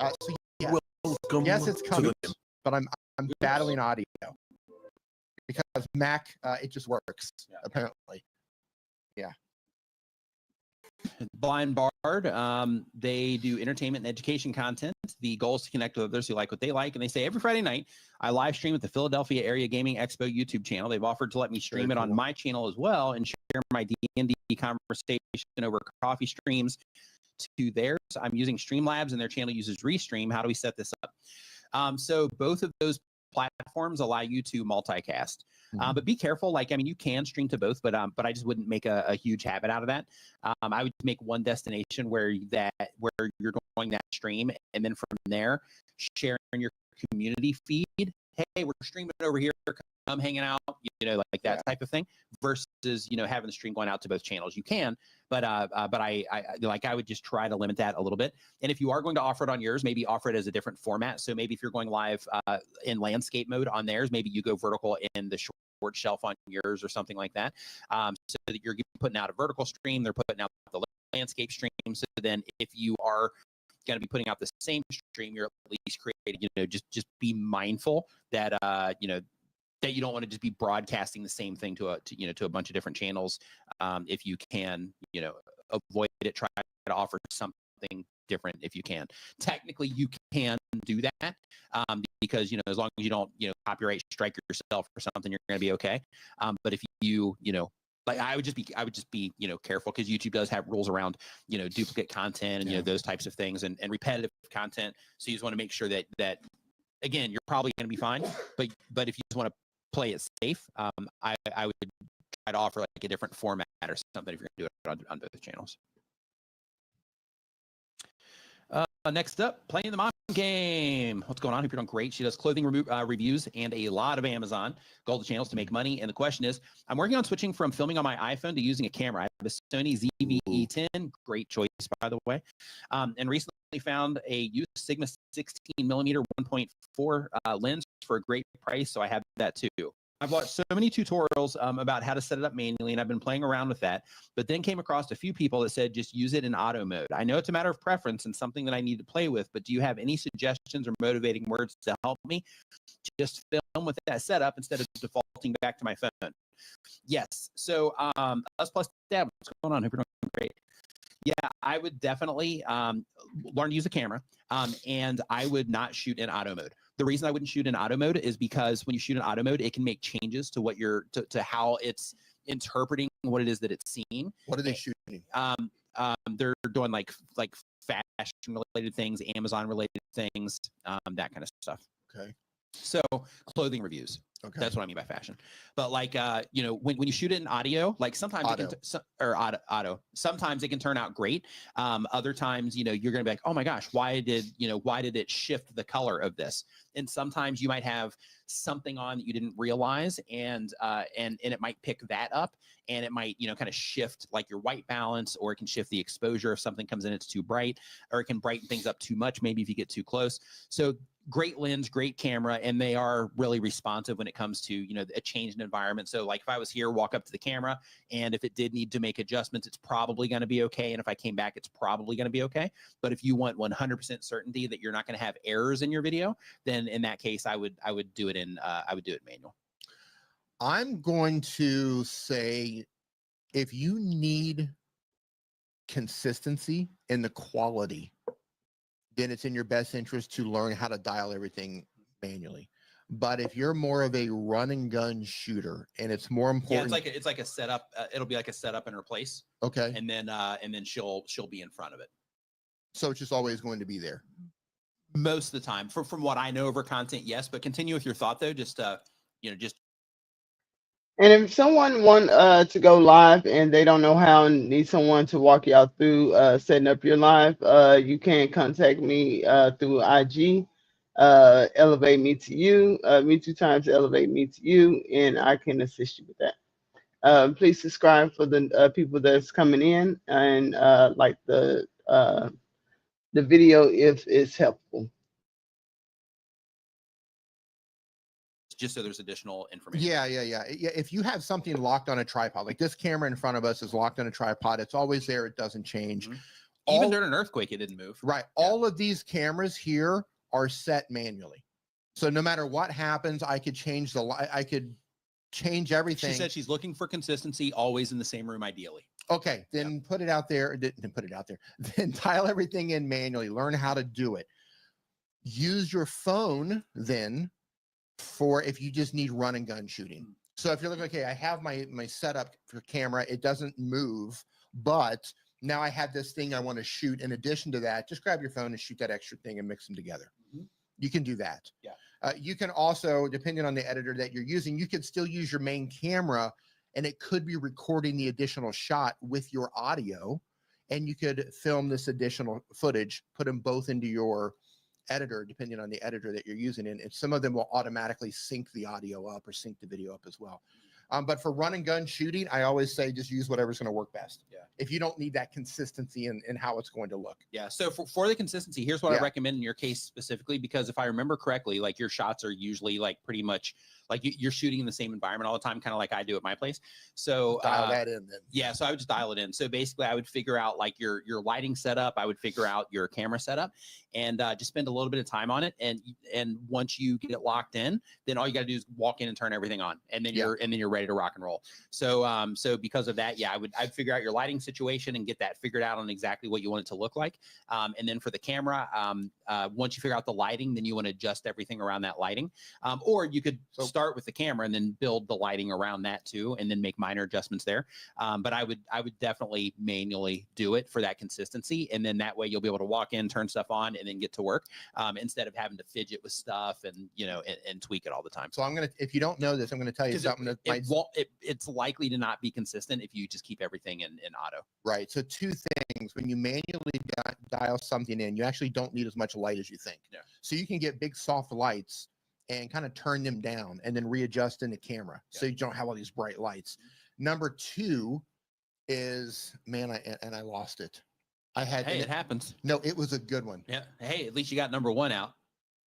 So yeah, yes, it's coming, but I'm battling audio. because Mac, it just works apparently. Yeah. Blind Bard, they do entertainment and education content. The goal is to connect with others who like what they like. And they say every Friday night, I live stream at the Philadelphia Area Gaming Expo YouTube channel. They've offered to let me stream it on my channel as well and share my D&D conversation over coffee streams to theirs. I'm using Streamlabs and their channel uses Restream. How do we set this up? So both of those platforms allow you to multicast. But be careful. Like, I mean, you can stream to both, but I just wouldn't make a huge habit out of that. I would make one destination where you're going that stream, and then from there, sharing your community feed. Hey, we're streaming over here. Come hanging out, like that type of thing. Versus, having the stream going out to both channels. You can, but I would just try to limit that a little bit. And if you are going to offer it on yours, maybe offer it as a different format. So maybe if you're going live in landscape mode on theirs, maybe you go vertical in the short shelf on yours or something like that. So that you're putting out a vertical stream, they're putting out the landscape stream. So then if you are going to be putting out the same stream, you're at least creating, just be mindful that, that you don't want to just be broadcasting the same thing to a bunch of different channels. If you can, avoid it, try to offer something different if you can. Technically, you can do that because, as long as you don't, copyright strike yourself or something, you're going to be okay. But if you, I would just be, careful, because YouTube does have rules around, duplicate content and, those types of things and repetitive content. So you just want to make sure that again, you're probably going to be fine. But if you just want to play it safe, I would try to offer like a different format or something if you're going to do it on both channels. Next up, playing the mom game. What's going on? Hope you're doing great. She does clothing reviews and a lot of Amazon gold channels to make money. And the question is, I'm working on switching from filming on my iPhone to using a camera. I have a Sony ZV-E10, great choice by the way, and recently found a used Sigma 16mm 1.4 lens for a great price, so I have that too. I've watched so many tutorials about how to set it up manually, and I've been playing around with that, but then came across a few people that said just use it in auto mode. I know it's a matter of preference and something that I need to play with, but do you have any suggestions or motivating words to help me just film with that setup instead of defaulting back to my phone? Yes. So us plus Dad, what's going on? Hope you're doing great. Yeah, I would definitely learn to use a camera, and I would not shoot in auto mode. The reason I wouldn't shoot in auto mode is because when you shoot in auto mode, it can make changes to what to how it's interpreting what it is that it's seeing. What are they shooting? They're doing like fashion related things, Amazon related things, that kind of stuff. Okay. So clothing reviews. Okay. That's what I mean by fashion. But like, when you shoot it in audio, like sometimes auto, sometimes it can turn out great. Other times, you're going to be like, oh my gosh, why did it shift the color of this? And sometimes you might have something on that you didn't realize, and it might pick that up, and it might, kind of shift like your white balance, or it can shift the exposure if something comes in, it's too bright, or it can brighten things up too much, maybe if you get too close. So great lens, great camera, and they are really responsive when it comes to, a change in environment. So like if I was here, walk up to the camera, and if it did need to make adjustments, it's probably going to be okay. And if I came back, it's probably going to be okay. But if you want 100% certainty that you're not going to have errors in your video, then in that case, I would do it in manual. I'm going to say, if you need consistency in the quality, then it's in your best interest to learn how to dial everything manually. But if you're more of a run and gun shooter, and it's more important, it's like a setup. It'll be like a setup and replace. Okay. And then she'll be in front of it. So it's just always going to be there. Most of the time, from what I know over content, yes. But continue with your thought though. Just. And if someone want to go live and they don't know how and need someone to walk y'all through setting up your live, you can contact me through IG, Elevate Me to You, me 2 times Elevate Me to You, and I can assist you with that. Please subscribe for the people that's coming in, and like the video if it's helpful. Just so there's additional information. Yeah. If you have something locked on a tripod, like this camera in front of us is locked on a tripod, it's always there. It doesn't change. Mm-hmm. Even during an earthquake, it didn't move. Right. Yeah. All of these cameras here are set manually. So no matter what happens, I could change I could change everything. She said she's looking for consistency, always in the same room, ideally. Okay, then put it out there. Then put it out there. Then dial everything in manually. Learn how to do it. Use your phone then for if you just need run and gun shooting. So if you're like, okay, I have my setup for camera, it doesn't move, but now I have this thing I want to shoot. In addition to that, just grab your phone and shoot that extra thing and mix them together. You can do that. Yeah. You can also, depending on the editor that you're using, you can still use your main camera, and it could be recording the additional shot with your audio, and you could film this additional footage, put them both into your editor, depending on the editor that you're using. And some of them will automatically sync the audio up or sync the video up as well. But for run and gun shooting, I always say just use whatever's going to work best. Yeah. If you don't need that consistency in how it's going to look. Yeah. So for the consistency, here's what I recommend in your case specifically, because if I remember correctly, like your shots are usually like pretty much like you're shooting in the same environment all the time, kind of like I do at my place. So dial that in then. Yeah. So I would just dial it in. So basically I would figure out like your lighting setup. I would figure out your camera setup and just spend a little bit of time on it. And once you get it locked in, then all you got to do is walk in and turn everything on. And then you're ready to rock and roll. So so because of that, yeah, I'd figure out your lighting situation and get that figured out on exactly what you want it to look like. And then for the camera, once you figure out the lighting, then you want to adjust everything around that lighting. Or you could start with the camera and then build the lighting around that too, and then make minor adjustments there. But I would definitely manually do it for that consistency. And then that way you'll be able to walk in, turn stuff on, and then get to work instead of having to fidget with stuff and, you know, and tweak it all the time. So I'm going to, if you don't know this, I'm going to tell you something it's likely to not be consistent if you just keep everything in auto. Right. So two things: when you manually dial something in, you actually don't need as much light as you think. Yeah. So you can get big soft lights and kind of turn them down and then readjust in the camera. So you don't have all these bright lights. Number two is, man, I lost it. I had, it happens. No, it was a good one. Yeah. Hey, at least you got number one out,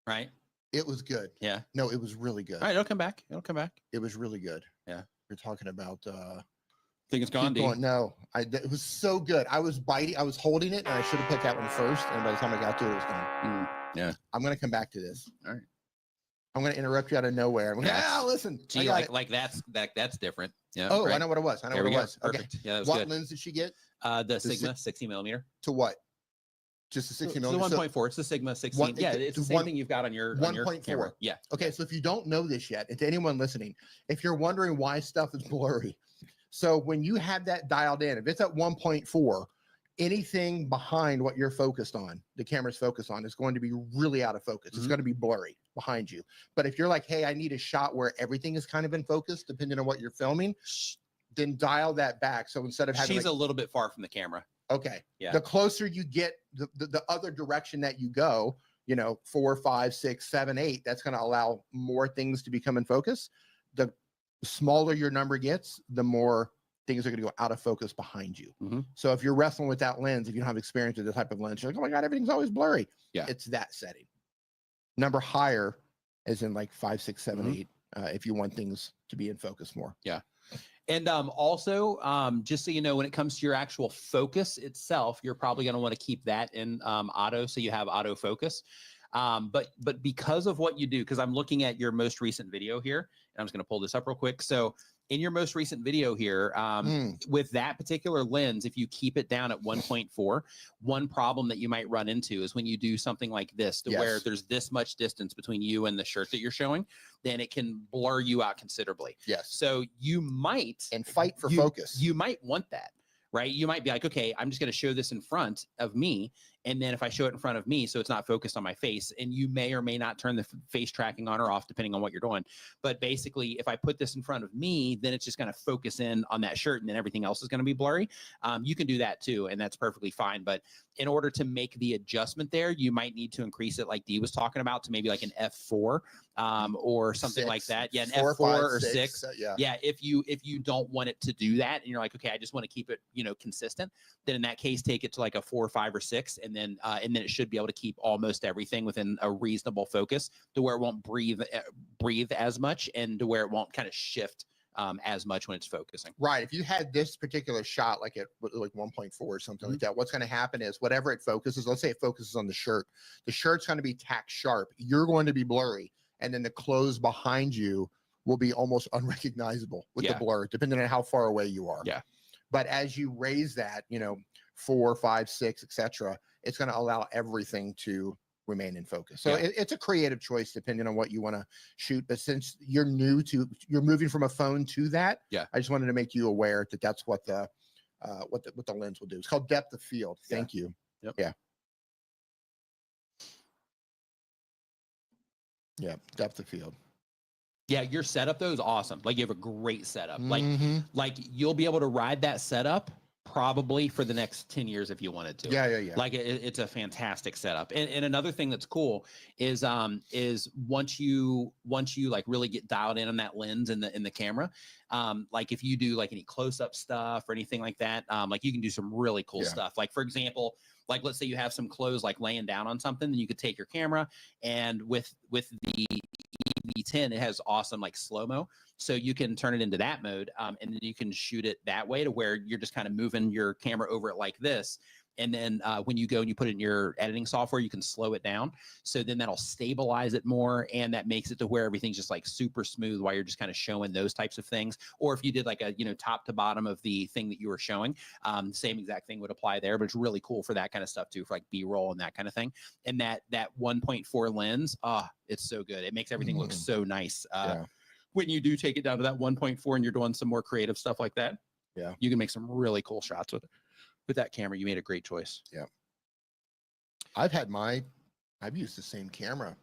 right? It was good. Yeah. No, it was really good. All right, it'll come back. It'll come back. It was really good. Yeah. You're talking about think it's gone, no, it was so good. I was holding it, and I should have put that one first, and by the time I got to it, it was gone. Yeah. I'm going to come back to this. All right. I'm going to interrupt you out of nowhere. Listen. Gee, like that's different. Yeah. Oh, right. I know what it was. There we go. Okay. Perfect. Yeah, that was what good. lens did she get? The Sigma 60 millimeter. To what? Just a 60 millimeter. So, the 1.4. It's the Sigma 16. Yeah, it's the same thing you've got on your 1.4. Yeah. Okay, so if you don't know this yet, and to anyone listening, if you're wondering why stuff is blurry, so when you have that dialed in, if it's at 1.4, anything behind what you're focused on, the camera's focused on, is going to be really out of focus. It's going to be blurry behind you. But if you're like, hey, I need a shot where everything is kind of in focus, depending on what you're filming, then dial that back. So instead of having, she's a little bit far from the camera. Okay. Yeah. The closer you get, the other direction that you go, 4, 5, 6, 7, 8, that's going to allow more things to become in focus. The smaller your number gets, the more things are going to go out of focus behind you. So if you're wrestling with that lens, if you don't have experience with the type of lens, you're like, oh my God, everything's always blurry. Yeah. It's that setting. Number higher is in like 5, 6, 7, 8, if you want things to be in focus more. Yeah. And also, just so you know, when it comes to your actual focus itself, you're probably going to want to keep that in auto, so you have auto focus. But because of what you do, because I'm looking at your most recent video here, and I'm just going to pull this up real quick. So in your most recent video here, with that particular lens, if you keep it down at 1.4, one problem that you might run into is when you do something like this, to where there's this much distance between you and the shirt that you're showing, then it can blur you out considerably. Yes. So you might fight for focus. You might want that. Right? You might be like, okay, I'm just going to show this in front of me. And then if I show it in front of me, so it's not focused on my face, and you may or may not turn the face tracking on or off, depending on what you're doing. But basically, if I put this in front of me, then it's just going to focus in on that shirt, and then everything else is going to be blurry. You can do that too, and that's perfectly fine. But in order to make the adjustment there, you might need to increase it, like Dee was talking about, to maybe like an F4 or something like that. Yeah, an F4 or 6. Yeah, if you don't want it to do that, and you're like, okay, I just want to keep it, consistent, then in that case, take it to like a 4, 5, or 6, and then it should be able to keep almost everything within a reasonable focus, to where it won't breathe as much, and to where it won't kind of shift as much when it's focusing. Right. If you had this particular shot like at like 1.4 or something like that, what's going to happen is whatever it focuses, let's say it focuses on the shirt's going to be tack sharp. You're going to be blurry, and then the clothes behind you will be almost unrecognizable with the blur, depending on how far away you are. Yeah. But as you raise that, 4, 5, 6, etc., it's going to allow everything to remain in focus. So it's a creative choice depending on what you want to shoot. But since you're moving from a phone to that, I just wanted to make you aware that that's what the lens will do. It's called depth of field. Thank you. Yep. Yeah, depth of field. Yeah, your setup though is awesome. Like you have a great setup. Like you'll be able to ride that setup probably for the next 10 years if you wanted to. Yeah. Like it's a fantastic setup. And another thing that's cool is once you like really get dialed in on that lens in the camera, like if you do like any close-up stuff or anything like that, like you can do some really cool stuff. Like for example, like let's say you have some clothes like laying down on something, then you could take your camera and with the EV10, it has awesome like slow-mo. So you can turn it into that mode, and then you can shoot it that way to where you're just kind of moving your camera over it like this. And then when you go and you put it in your editing software, you can slow it down. So then that'll stabilize it more, and that makes it to where everything's just like super smooth while you're just kind of showing those types of things. Or if you did like a, top to bottom of the thing that you were showing, same exact thing would apply there, but it's really cool for that kind of stuff too, for like B-roll and that kind of thing. And that 1.4 lens, it's so good. It makes everything look so nice. When you do take it down to that 1.4 and you're doing some more creative stuff like that, you can make some really cool shots with it. With that camera, you made a great choice. Yeah. I've used the same camera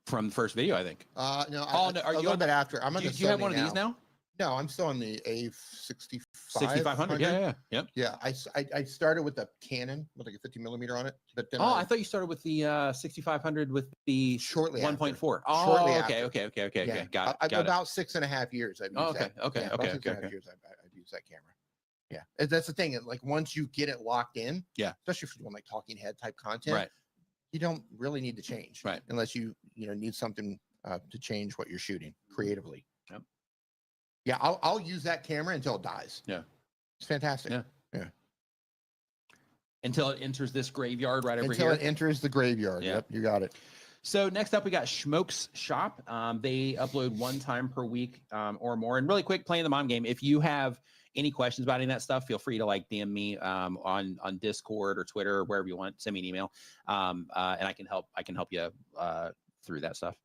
from the first video, I think. No, are you a little bit after. I'm on the do you have one of these now? No, I'm still on the A65. 6500. Yeah. I started with the Canon with like a 50mm on it, but then I thought you started with the 6500 with the shortly 1.4. Shortly okay. Yeah. Got it. About 6.5 years. I've used that. Okay. About 6.5 years I've used that camera. Yeah, that's the thing. Like once you get it locked in, especially if you're doing like talking head type content, you don't really need to change, unless you need something to change what you're shooting creatively. Yeah, I'll use that camera until it dies. Yeah, it's fantastic. Yeah. Until it enters this graveyard right over until here. It enters the graveyard. Yep, you got it. So next up, we got Schmoke's Shop. They upload 1 time per week or more. And really quick, playing the mom game. If you have any questions about any of that stuff, feel free to like DM me on Discord or Twitter or wherever you want. Send me an email, and I can help you through that stuff.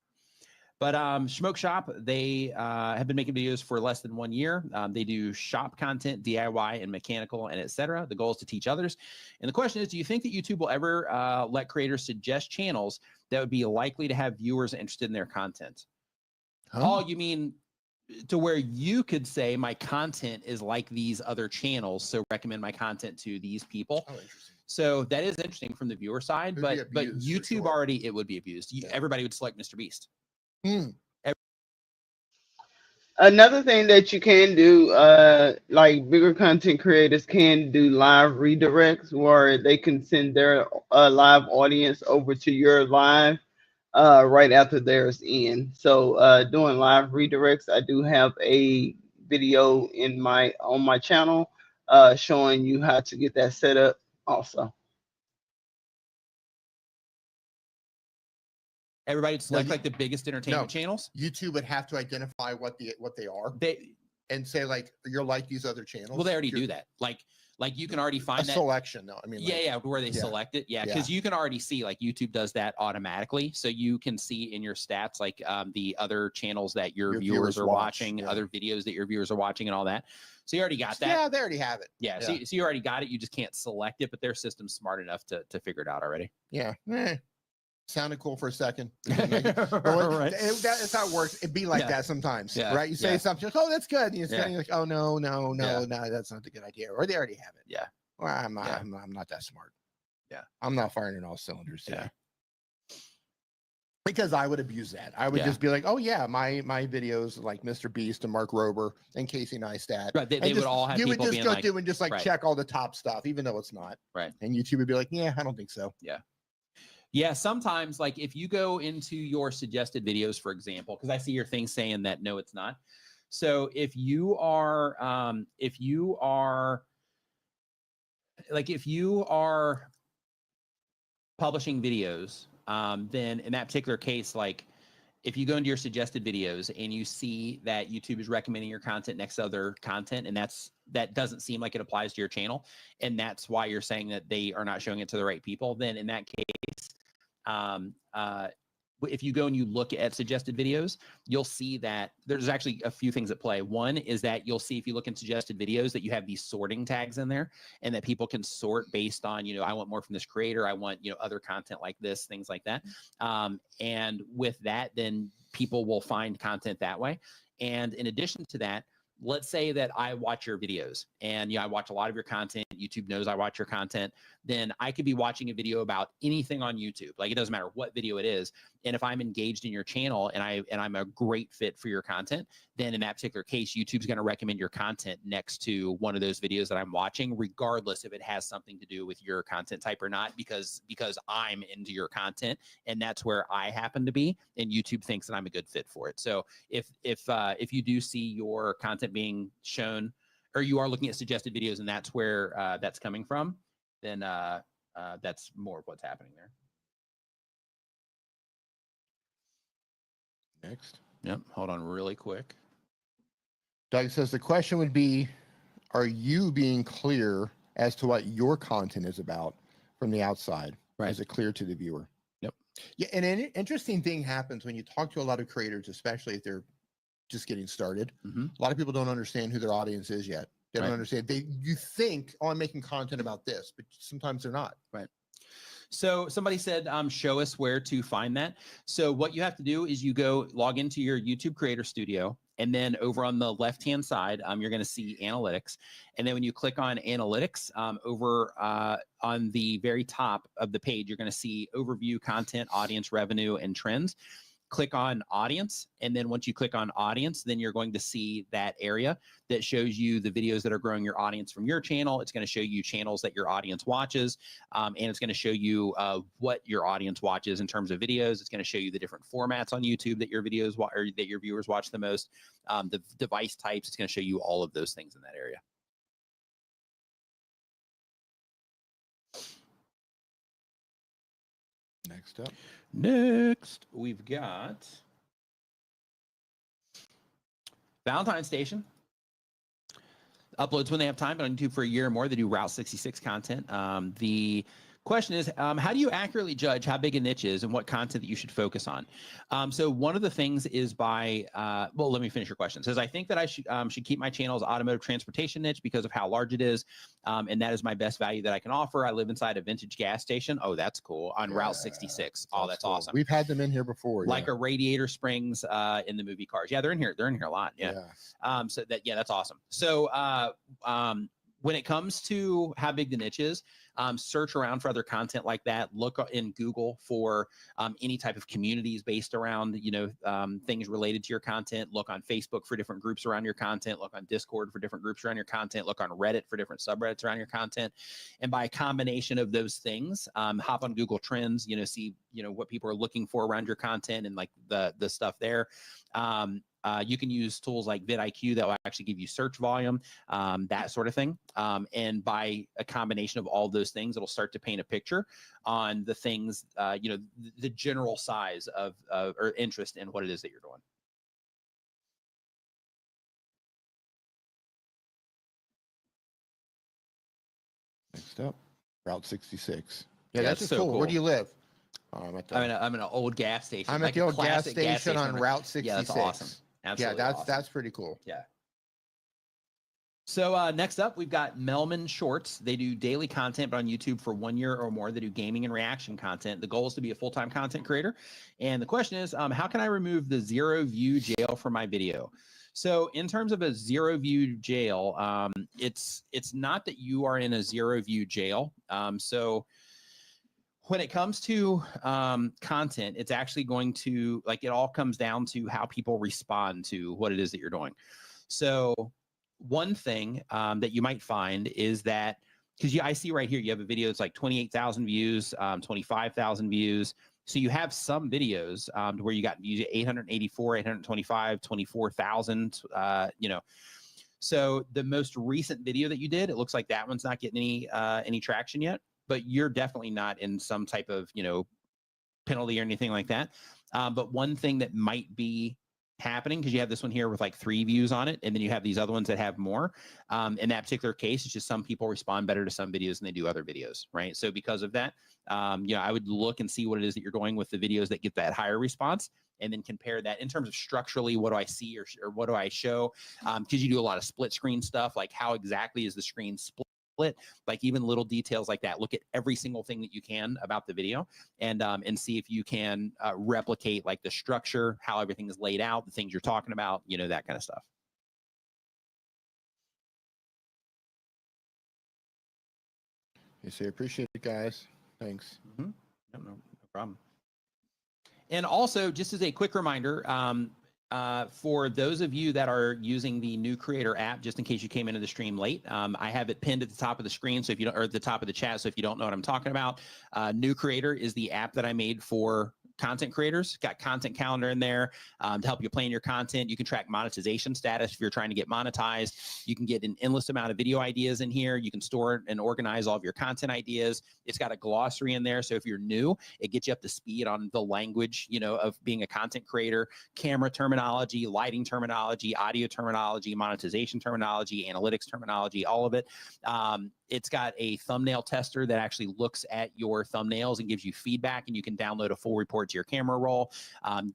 But Schmoke Shop, they have been making videos for less than 1 year. They do shop content, DIY, and mechanical, and etc. The goal is to teach others. And the question is, do you think that YouTube will ever let creators suggest channels that would be likely to have viewers interested in their content? Oh, you mean to where you could say my content is like these other channels, so recommend my content to these people. Oh, interesting. So that is interesting from the viewer side, but YouTube already, it would be abused. Everybody would select MrBeast. Another thing that you can do, like bigger content creators can do live redirects where they can send their live audience over to your live right after theirs in. So doing live redirects, I do have a video on my channel showing you how to get that set up also. Everybody would select like the biggest entertainment channels. YouTube would have to identify what they are. And say like you're like these other channels. Well, they already do that. Like you can already find that selection though. I mean, where they select it. Yeah, because you can already see like YouTube does that automatically, so you can see in your stats like the other channels that your viewers are watching, other videos that your viewers are watching, and all that. So you already got that. Yeah, they already have it. Yeah, so you already got it. You just can't select it, but their system's smart enough to figure it out already. Yeah. Sounded cool for a second. That's how it works. It'd be like that sometimes, right? You say something like, "Oh, that's good," and you're like, "Oh, no, that's not the good idea," or they already have it. Yeah. Well, I'm not that smart. Yeah, I'm not firing in all cylinders. Yeah. Because I would abuse that. I would just be like, "Oh yeah, my videos like MrBeast and Mark Rober and Casey Neistat." Right. They would all have people being like, you would just go through and just like check all the top stuff, even though it's not. Right. And YouTube would be like, "Yeah, I don't think so." Yeah. Yeah, sometimes like if you go into your suggested videos, for example, because I see your thing saying that no, it's not. So if you are publishing videos, then in that particular case, like if you go into your suggested videos and you see that YouTube is recommending your content next to other content, and that doesn't seem like it applies to your channel, and that's why you're saying that they are not showing it to the right people, then in that case, if you go and you look at suggested videos, you'll see that there's actually a few things at play. One is that you'll see if you look in suggested videos that you have these sorting tags in there, and that people can sort based on, I want more from this creator. I want, other content like this, things like that. And with that, then people will find content that way. And in addition to that, let's say that I watch your videos and I watch a lot of your content. YouTube knows I watch your content. Then I could be watching a video about anything on YouTube. Like, it doesn't matter what video it is. And if I'm engaged in your channel and I'm a great fit for your content, then in that particular case, YouTube's going to recommend your content next to one of those videos that I'm watching, regardless if it has something to do with your content type or not, because I'm into your content and that's where I happen to be, and YouTube thinks that I'm a good fit for it. So if you do see your content being shown, or you are looking at suggested videos and that's where that's coming from, then that's more of what's happening there. Next. Yep. Hold on really quick. Doug says the question would be, are you being clear as to what your content is about from the outside? Right. Is it clear to the viewer? Yep. Yeah. And an interesting thing happens when you talk to a lot of creators, especially if they're just getting started. Mm-hmm. A lot of people don't understand who their audience is yet. They don't understand. You think, oh, I'm making content about this, but sometimes they're not. Right. So somebody said, show us where to find that. So what you have to do is you go log into your YouTube Creator Studio, and then over on the left-hand side, you're going to see Analytics. And then when you click on Analytics, over on the very top of the page, you're going to see Overview, Content, Audience, Revenue, and Trends. Click on Audience, and then once you click on Audience, then you're going to see that area that shows you the videos that are growing your audience from your channel. It's going to show you channels that your audience watches, and it's going to show you what your audience watches in terms of videos. It's going to show you the different formats on YouTube that your videos or that your viewers watch the most, the device types. It's going to show you all of those things in that area. Next up. Next, we've got Valentine's Station. Uploads when they have time, but on YouTube for a year or more. They do Route 66 content. The question is, how do you accurately judge how big a niche is and what content that you should focus on? So one of the things is by, well, let me finish your question. It says, I think that I should keep my channel as automotive transportation niche because of how large it is. And that is my best value that I can offer. I live inside a vintage gas station. Oh, that's cool. On Route 66. Oh, that's cool. awesome. We've had them in here before. Like a Radiator Springs in the movie Cars. Yeah, they're in here. They're in here a lot. Yeah. So that, yeah, that's awesome. So when it comes to how big the niche is, search around for other content like that. Look in Google for any type of communities based around, things related to your content. Look on Facebook for different groups around your content. Look on Discord for different groups around your content. Look on Reddit for different subreddits around your content. And by a combination of those things, hop on Google Trends, see, what people are looking for around your content and like the stuff there. You can use tools like vidIQ that will actually give you search volume, that sort of thing. And by a combination of all those things, it'll start to paint a picture on the things, the general size of or interest in what it is that you're doing. Next up, Route 66. Yeah, that's just so cool. Where do you live? I'm in an old gas station. I'm at the old gas station on Route 66. Yeah, that's awesome. Absolutely yeah, awesome. That's pretty cool. Yeah. So next up, we've got Melman Shorts. They do daily content, but on YouTube for 1 year or more. They do gaming and reaction content. The goal is to be a full-time content creator. And the question is, how can I remove the 0 view jail from my video? So in terms of a 0 view jail, it's not that you are in a 0 view jail. So when it comes to content, it's actually going to, it all comes down to how people respond to what it is that you're doing. So one thing that you might find is that, because I see right here, you have a video that's like 28,000 views, 25,000 views. So you have some videos where you got views 884, 825, 24,000, So the most recent video that you did, it looks like that one's not getting any traction yet. But you're definitely not in some type of, penalty or anything like that. But one thing that might be happening, because you have this one here with like 3 views on it, and then you have these other ones that have more. In that particular case, it's just some people respond better to some videos than they do other videos, right? So because of that, you know, I would look and see what it is that you're doing with the videos that get that higher response, and then compare that in terms of structurally, what do I see or what do I show? Because you do a lot of split screen stuff, like how exactly is the screen split? Like even little details like that. Look at every single thing that you can about the video, and see if you can replicate like the structure, how everything is laid out, the things you're talking about, you know, that kind of stuff. You say appreciate it, guys. Thanks. No problem. And also, just as a quick reminder, for those of you that are using the new creator app, just in case you came into the stream late, I have it pinned at the top of the screen. So if you don't, or at the top of the chat. So if you don't know what I'm talking about, new creator is the app that I made for content creators. Got content calendar in there to help you plan your content. You can track monetization status if you're trying to get monetized. You can get an endless amount of video ideas in here. You can store and organize all of your content ideas. It's got a glossary in there. So if you're new, it gets you up to speed on the language, you know, of being a content creator, camera terminology, lighting terminology, audio terminology, monetization terminology, analytics terminology, all of it. It's got a thumbnail tester that actually looks at your thumbnails and gives you feedback, and you can download a full report to your camera roll,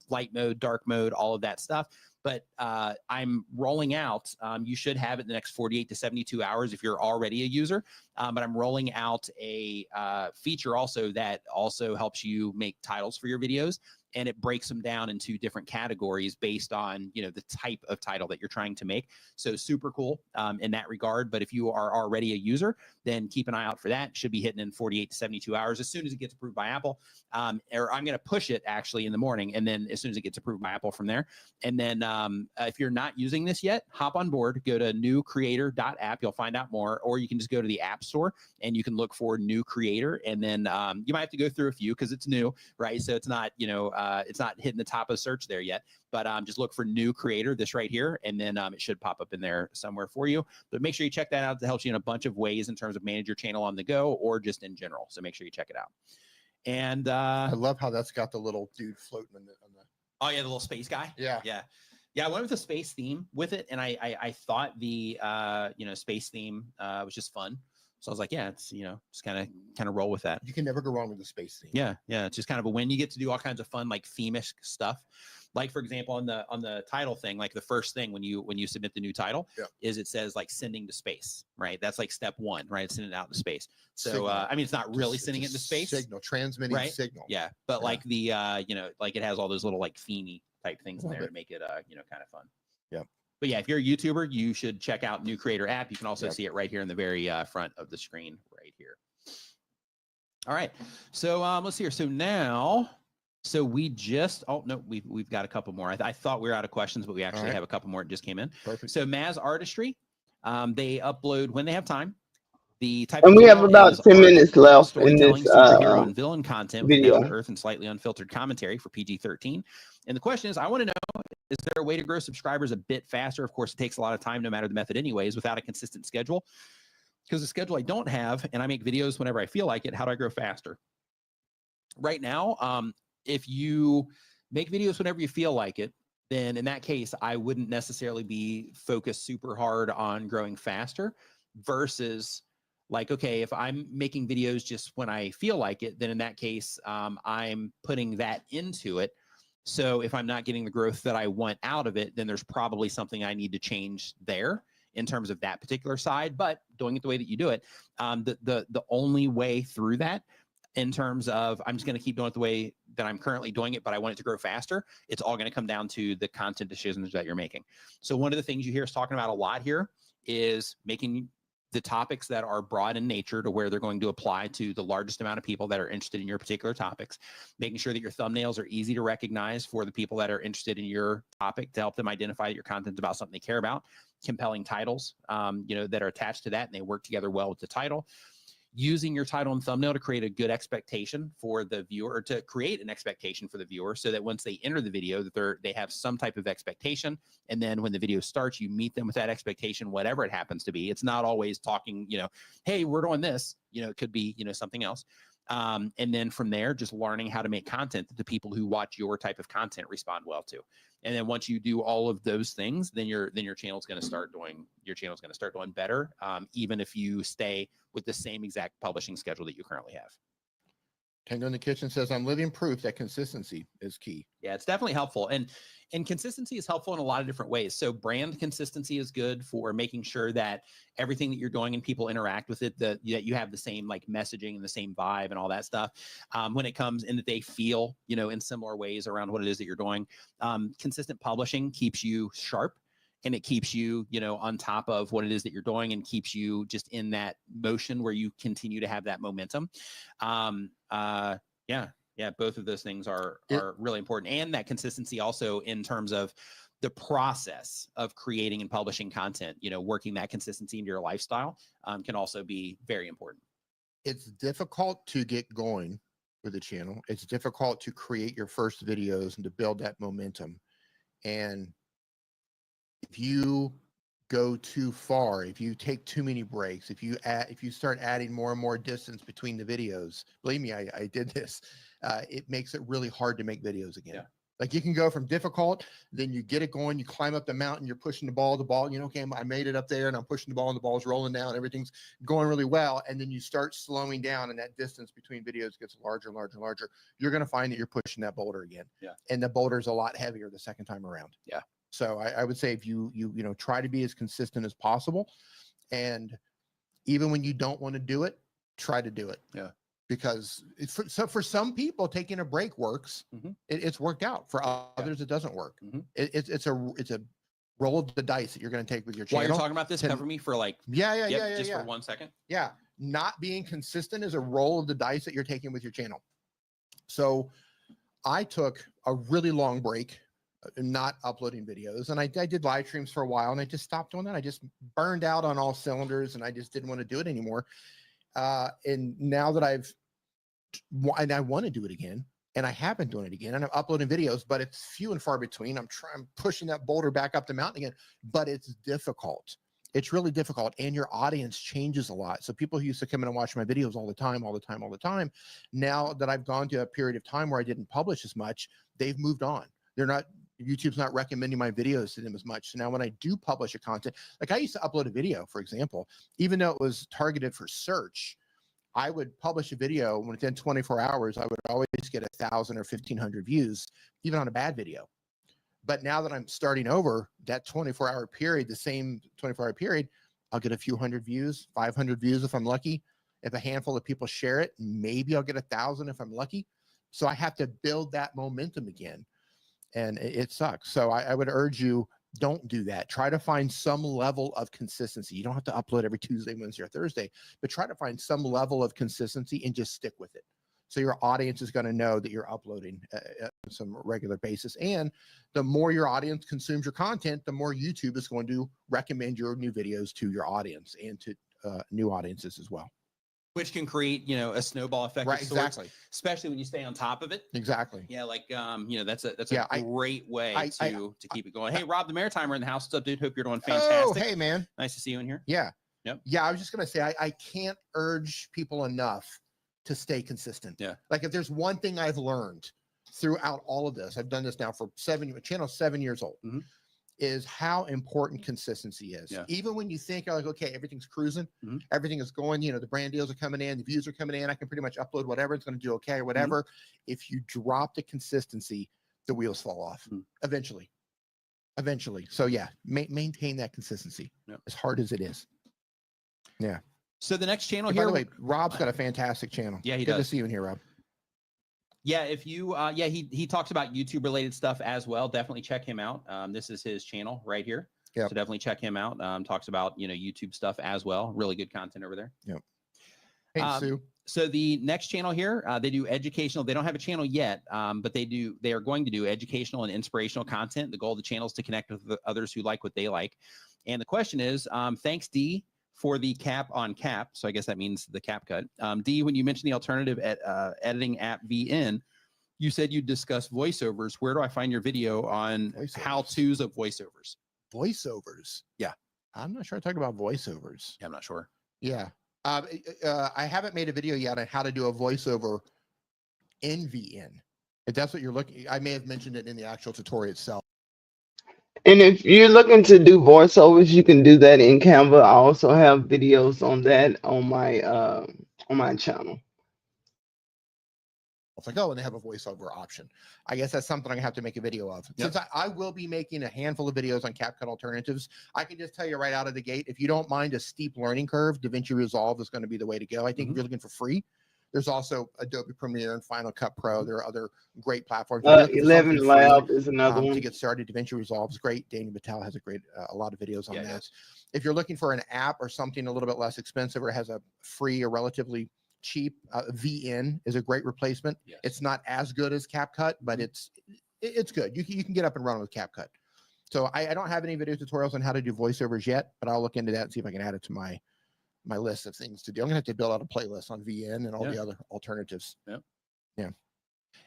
light mode, dark mode, all of that stuff. But I'm rolling out, you should have it in the next 48 to 72 hours if you're already a user, but I'm rolling out a feature also that also helps you make titles for your videos, and it breaks them down into different categories based on, you know, the type of title that you're trying to make. So super cool in that regard. But if you are already a user, then keep an eye out for that. Should be hitting in 48 to 72 hours as soon as it gets approved by Apple. Or I'm going to push it actually in the morning, and then as soon as it gets approved by Apple from there. And then if you're not using this yet, hop on board, go to newcreator.app. You'll find out more, or you can just go to the App Store and you can look for New Creator. And then you might have to go through a few because it's new, right? So it's not, you know, it's not hitting the top of the search there yet, but just look for New Creator, this right here, and then it should pop up in there somewhere for you. But make sure you check that out. It helps you in a bunch of ways in terms of manage your channel on the go or just in general. So make sure you check it out. And I love how that's got the little dude floating on the oh yeah, the little space guy. Yeah. I went with the space theme with it, and I thought the you know, space theme was just fun. So I was like, yeah, it's, you know, just kind of roll with that. You can never go wrong with the space theme. Yeah, it's just kind of a win. You get to do all kinds of fun, like themish stuff. Like for example, on the title thing, like the first thing when you submit the new title is it says like sending to space, right? That's like step 1, right? It's sending it out into space. So I mean, it's not really sending it into space. Signal, transmitting signal. Yeah, but like the you know, like it has all those little like themey type things in there to make it you know, kind of fun. Yeah. But yeah, if you're a YouTuber, you should check out New Creator app. You can also see it right here in the very front of the screen right here. All right, so let's see here. So now, so we just, oh no, we've got a couple more. I thought we were out of questions, but we actually have a couple more that just came in. Perfect. So Maz Artistry, they upload when they have time. The type and of we have about 10 minutes left in this superhero and villain content with video. down to earth and slightly unfiltered commentary for PG-13. And the question is, I want to know, is there a way to grow subscribers a bit faster? Of course, it takes a lot of time, no matter the method anyways, without a consistent schedule. Because the schedule I don't have, and I make videos whenever I feel like it, how do I grow faster? Right now, if you make videos whenever you feel like it, then in that case, I wouldn't necessarily be focused super hard on growing faster versus like, okay, if I'm making videos just when I feel like it, then in that case, I'm putting that into it. So if I'm not getting the growth that I want out of it, then there's probably something I need to change there in terms of that particular side. But doing it the way that you do it, the only way through that, in terms of I'm just going to keep doing it the way that I'm currently doing it, but I want it to grow faster, it's all going to come down to the content decisions that you're making. So one of the things you hear us talking about a lot here is making the topics that are broad in nature to where they're going to apply to the largest amount of people that are interested in your particular topics, making sure that your thumbnails are easy to recognize for the people that are interested in your topic to help them identify that your content's about something they care about, compelling titles, you know, that are attached to that and they work together well with the title. Using your title and thumbnail to create a good expectation for the viewer, or to create an expectation for the viewer, so that once they enter the video, that they have some type of expectation. And then when the video starts, you meet them with that expectation, whatever it happens to be. It's not always talking, you know, hey, we're doing this, you know, it could be, you know, something else. And then from there, just learning how to make content that the people who watch your type of content respond well to. And then once you do all of those things, then your channel's going to start doing better, even if you stay with the same exact publishing schedule that you currently have. Tango in the Kitchen says, I'm living proof that consistency is key. Yeah, it's definitely helpful. And consistency is helpful in a lot of different ways. So brand consistency is good for making sure that everything that you're doing and people interact with it, that you have the same like messaging and the same vibe and all that stuff. When it comes in that they feel, in similar ways around what it is that you're doing. Consistent publishing keeps you sharp. And it keeps you, on top of what it is that you're doing, and keeps you just in that motion where you continue to have that momentum. Yeah, both of those things are really important. And that consistency also in terms of the process of creating and publishing content, working that consistency into your lifestyle can also be very important. It's difficult to get going with the channel. It's difficult to create your first videos and to build that momentum. And if you go too far, if you take too many breaks, if you start adding more and more distance between the videos, believe me, I did this. It makes it really hard to make videos again. Yeah. Like you can go from difficult, then you get it going, you climb up the mountain, you're pushing the ball, okay, I made it up there and I'm pushing the ball and the ball's rolling down, everything's going really well. And then you start slowing down and that distance between videos gets larger and larger and larger. You're going to find that you're pushing that boulder again. Yeah. And the boulder's a lot heavier the second time around. Yeah. So I would say if you try to be as consistent as possible, and even when you don't want to do it, try to do it. Yeah. Because for some people, taking a break works. Mm-hmm. It's worked out. For others, it doesn't work. Mm-hmm. It's a roll of the dice that you're going to take with your channel. While you're talking about this, cover me for like just for 1 second. Yeah, not being consistent is a roll of the dice that you're taking with your channel. So I took a really long break, not uploading videos, and I did live streams for a while, and I just stopped doing that. I just burned out on all cylinders, and I just didn't want to do it anymore. And now that I want to do it again, and I have been doing it again, and I'm uploading videos, but it's few and far between. I'm pushing that boulder back up the mountain again, but it's difficult. It's really difficult, and your audience changes a lot. So people who used to come in and watch my videos all the time, now that I've gone to a period of time where I didn't publish as much, they've moved on. YouTube's not recommending my videos to them as much. So now when I do publish a content, like I used to upload a video, for example, even though it was targeted for search, I would publish a video within 24 hours, I would always get 1,000 or 1,500 views, even on a bad video. But now that I'm starting over, that 24-hour period, the same 24-hour period, I'll get a few hundred views, 500 views if I'm lucky. If a handful of people share it, maybe I'll get 1,000 if I'm lucky. So I have to build that momentum again. And it sucks. So I would urge you, don't do that. Try to find some level of consistency. You don't have to upload every Tuesday, Wednesday, or Thursday, but try to find some level of consistency and just stick with it. So your audience is going to know that you're uploading on some regular basis. And the more your audience consumes your content, the more YouTube is going to recommend your new videos to your audience and to new audiences as well. Which can create, a snowball effect. Right, exactly. Especially when you stay on top of it. Exactly. Yeah, like, that's a great way to keep it going. Hey, Rob the Maritimer in the house. What's up, dude? Hope you're doing fantastic. Oh, hey, man. Nice to see you in here. Yeah. Yep. Yeah, I was just going to say, I can't urge people enough to stay consistent. Yeah. Like if there's one thing I've learned throughout all of this, I've done this now for channel 7 years old. Mm-hmm. Is how important consistency is. Yeah. Even when you think like, okay, everything's cruising, mm-hmm. everything is going, the brand deals are coming in, the views are coming in, I can pretty much upload whatever, it's going to do okay or whatever. Mm-hmm. If you drop the consistency, the wheels fall off eventually. So yeah, maintain that consistency as hard as it is. Yeah. So the next channel here. By the way, Rob's got a fantastic channel. Yeah, he does. Good to see you in here, Rob. Yeah, if you, he talks about YouTube related stuff as well. Definitely check him out. This is his channel right here. Yeah. So definitely check him out. Talks about, YouTube stuff as well. Really good content over there. Yep. Hey, Sue. So the next channel here, they do educational. They don't have a channel yet, but they are going to do educational and inspirational content. The goal of the channel is to connect with others who like what they like. And the question is, thanks, D, for the cap on cap. So I guess that means the cap cut. D, when you mentioned the alternative editing app VN, you said you discuss voiceovers. Where do I find your video on how-tos of voiceovers? Voiceovers? Yeah. I'm not sure I talked about voiceovers. Yeah, I'm not sure. Yeah. I haven't made a video yet on how to do a voiceover in VN. If that's what you're looking, I may have mentioned it in the actual tutorial itself. And if you're looking to do voiceovers, you can do that in Canva. I also have videos on that on my channel. It's like, oh, and they have a voiceover option. I guess that's something I'm gonna have to make a video of. Since I will be making a handful of videos on CapCut alternatives, I can just tell you right out of the gate, if you don't mind a steep learning curve, DaVinci Resolve is going to be the way to go. I think if you're looking for free, there's also Adobe Premiere and Final Cut Pro. There are other great platforms. 11 Lab is another one to get started. DaVinci Resolve is great. Danny Mattel has a lot of videos on that. If you're looking for an app or something a little bit less expensive or has a free or relatively cheap, VN is a great replacement. It's not as good as CapCut, but it's good. You can get up and run with CapCut. So I don't have any video tutorials on how to do voiceovers yet, but I'll look into that and see if I can add it to my list of things to do. I'm gonna have to build out a playlist on VN and all the other alternatives. Yeah.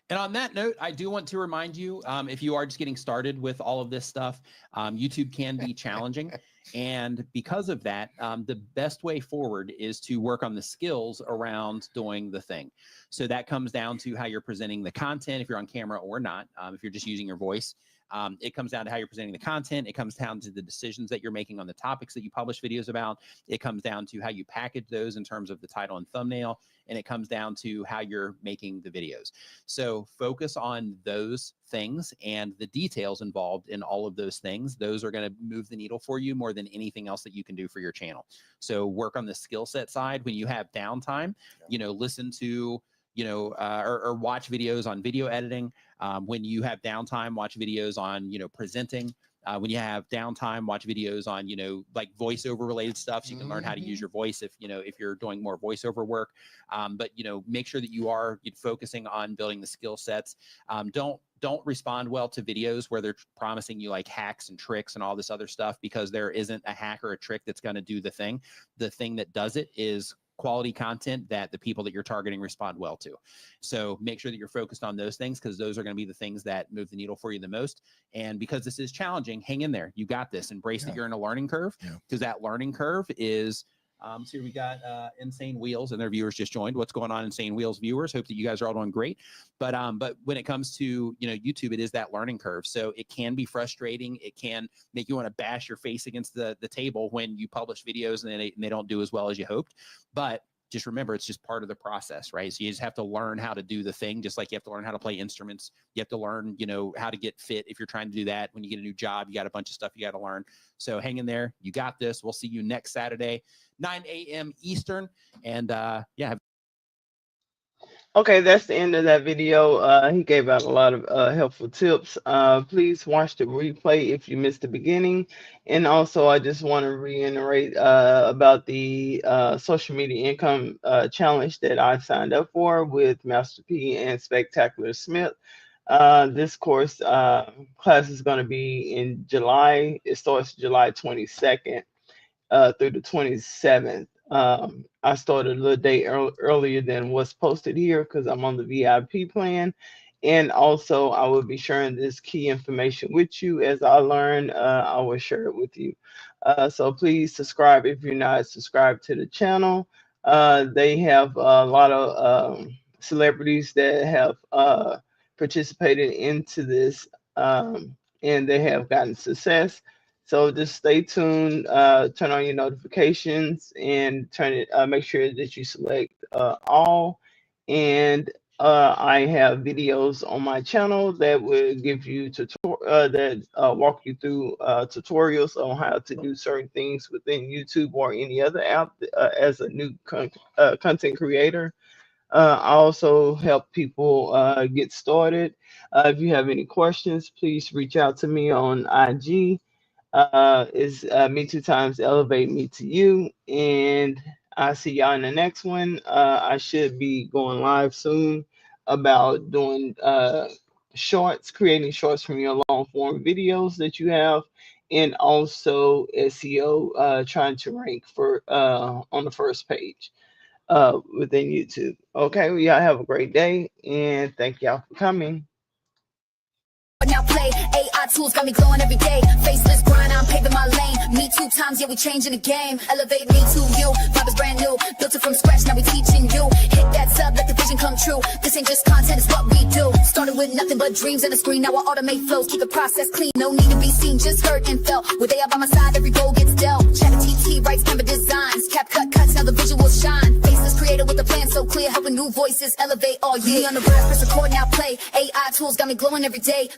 And on that note, I do want to remind you, if you are just getting started with all of this stuff, YouTube can be challenging. And because of that, the best way forward is to work on the skills around doing the thing. So that comes down to how you're presenting the content, if you're on camera or not, if you're just using your voice. It comes down to how you're presenting the content. It comes down to the decisions that you're making on the topics that you publish videos about. It comes down to how you package those in terms of the title and thumbnail. And it comes down to how you're making the videos. So focus on those things and the details involved in all of those things. Those are going to move the needle for you more than anything else that you can do for your channel. So work on the skill set side. When you have downtime, listen to or watch videos on video editing. When you have downtime, watch videos on, presenting. When you have downtime, watch videos on, like voiceover related stuff. So you can learn how to use your voice if you're doing more voiceover work. But, make sure that you are focusing on building the skill sets. Don't respond well to videos where they're promising you like hacks and tricks and all this other stuff, because there isn't a hack or a trick that's going to do the thing. The thing that does it is quality content that the people that you're targeting respond well to. So make sure that you're focused on those things, because those are going to be the things that move the needle for you the most. And because this is challenging, hang in there. You got this. Embrace that you're in a learning curve, because that learning curve is so here we got Insane Wheels and their viewers just joined. What's going on, Insane Wheels viewers? Hope that you guys are all doing great. But when it comes to YouTube, it is that learning curve. So it can be frustrating. It can make you want to bash your face against the table when you publish videos and they don't do as well as you hoped. But just remember, it's just part of the process, right? So you just have to learn how to do the thing, just like you have to learn how to play instruments. You have to learn, how to get fit if you're trying to do that. When you get a new job, you got a bunch of stuff you got to learn. So hang in there. You got this. We'll see you next Saturday, 9 a.m. Eastern. And Okay, that's the end of that video. He gave out a lot of helpful tips. Please watch the replay if you missed the beginning. And also, I just want to reiterate about the social media income challenge that I signed up for with Master P and Spectacular Smith. This course class is going to be in July. It starts July 22nd through the 27th. I started a little day earlier than what's posted here because I'm on the VIP plan. And also, I will be sharing this key information with you. As I learn, I will share it with you. So please subscribe if you're not subscribed to the channel. They have a lot of celebrities that have participated into this, and they have gotten success. So just stay tuned, turn on your notifications, and make sure that you select all. And I have videos on my channel that will give you walk you through tutorials on how to do certain things within YouTube or any other app as a new content creator. I also help people get started. If you have any questions, please reach out to me on IG. Is me 2 times elevate me to you, and I'll see y'all in the next one. I should be going live soon about doing shorts, creating shorts from your long form videos that you have, and also SEO, trying to rank for on the first page within YouTube. Okay, well, y'all have a great day, and thank y'all for coming. Now play AI tools got me glowing every day. Faceless grind, I'm paving my lane. Me 2 times, yeah, we changing the game. Elevate me to you, vibe is brand new. Built it from scratch, now we teaching you. Hit that sub, let the vision come true. This ain't just content, it's what we do. Started with nothing but dreams and a screen, now I automate flows. Keep the process clean, no need to be seen, just heard and felt. With AI by my side, every goal gets dealt. ChatGPT writes Canva designs. CapCut cuts, now the visuals shine. Faceless creator with a plan so clear, helping new voices elevate all year. Me on the rise, press record, now play. AI tools got me glowing every day.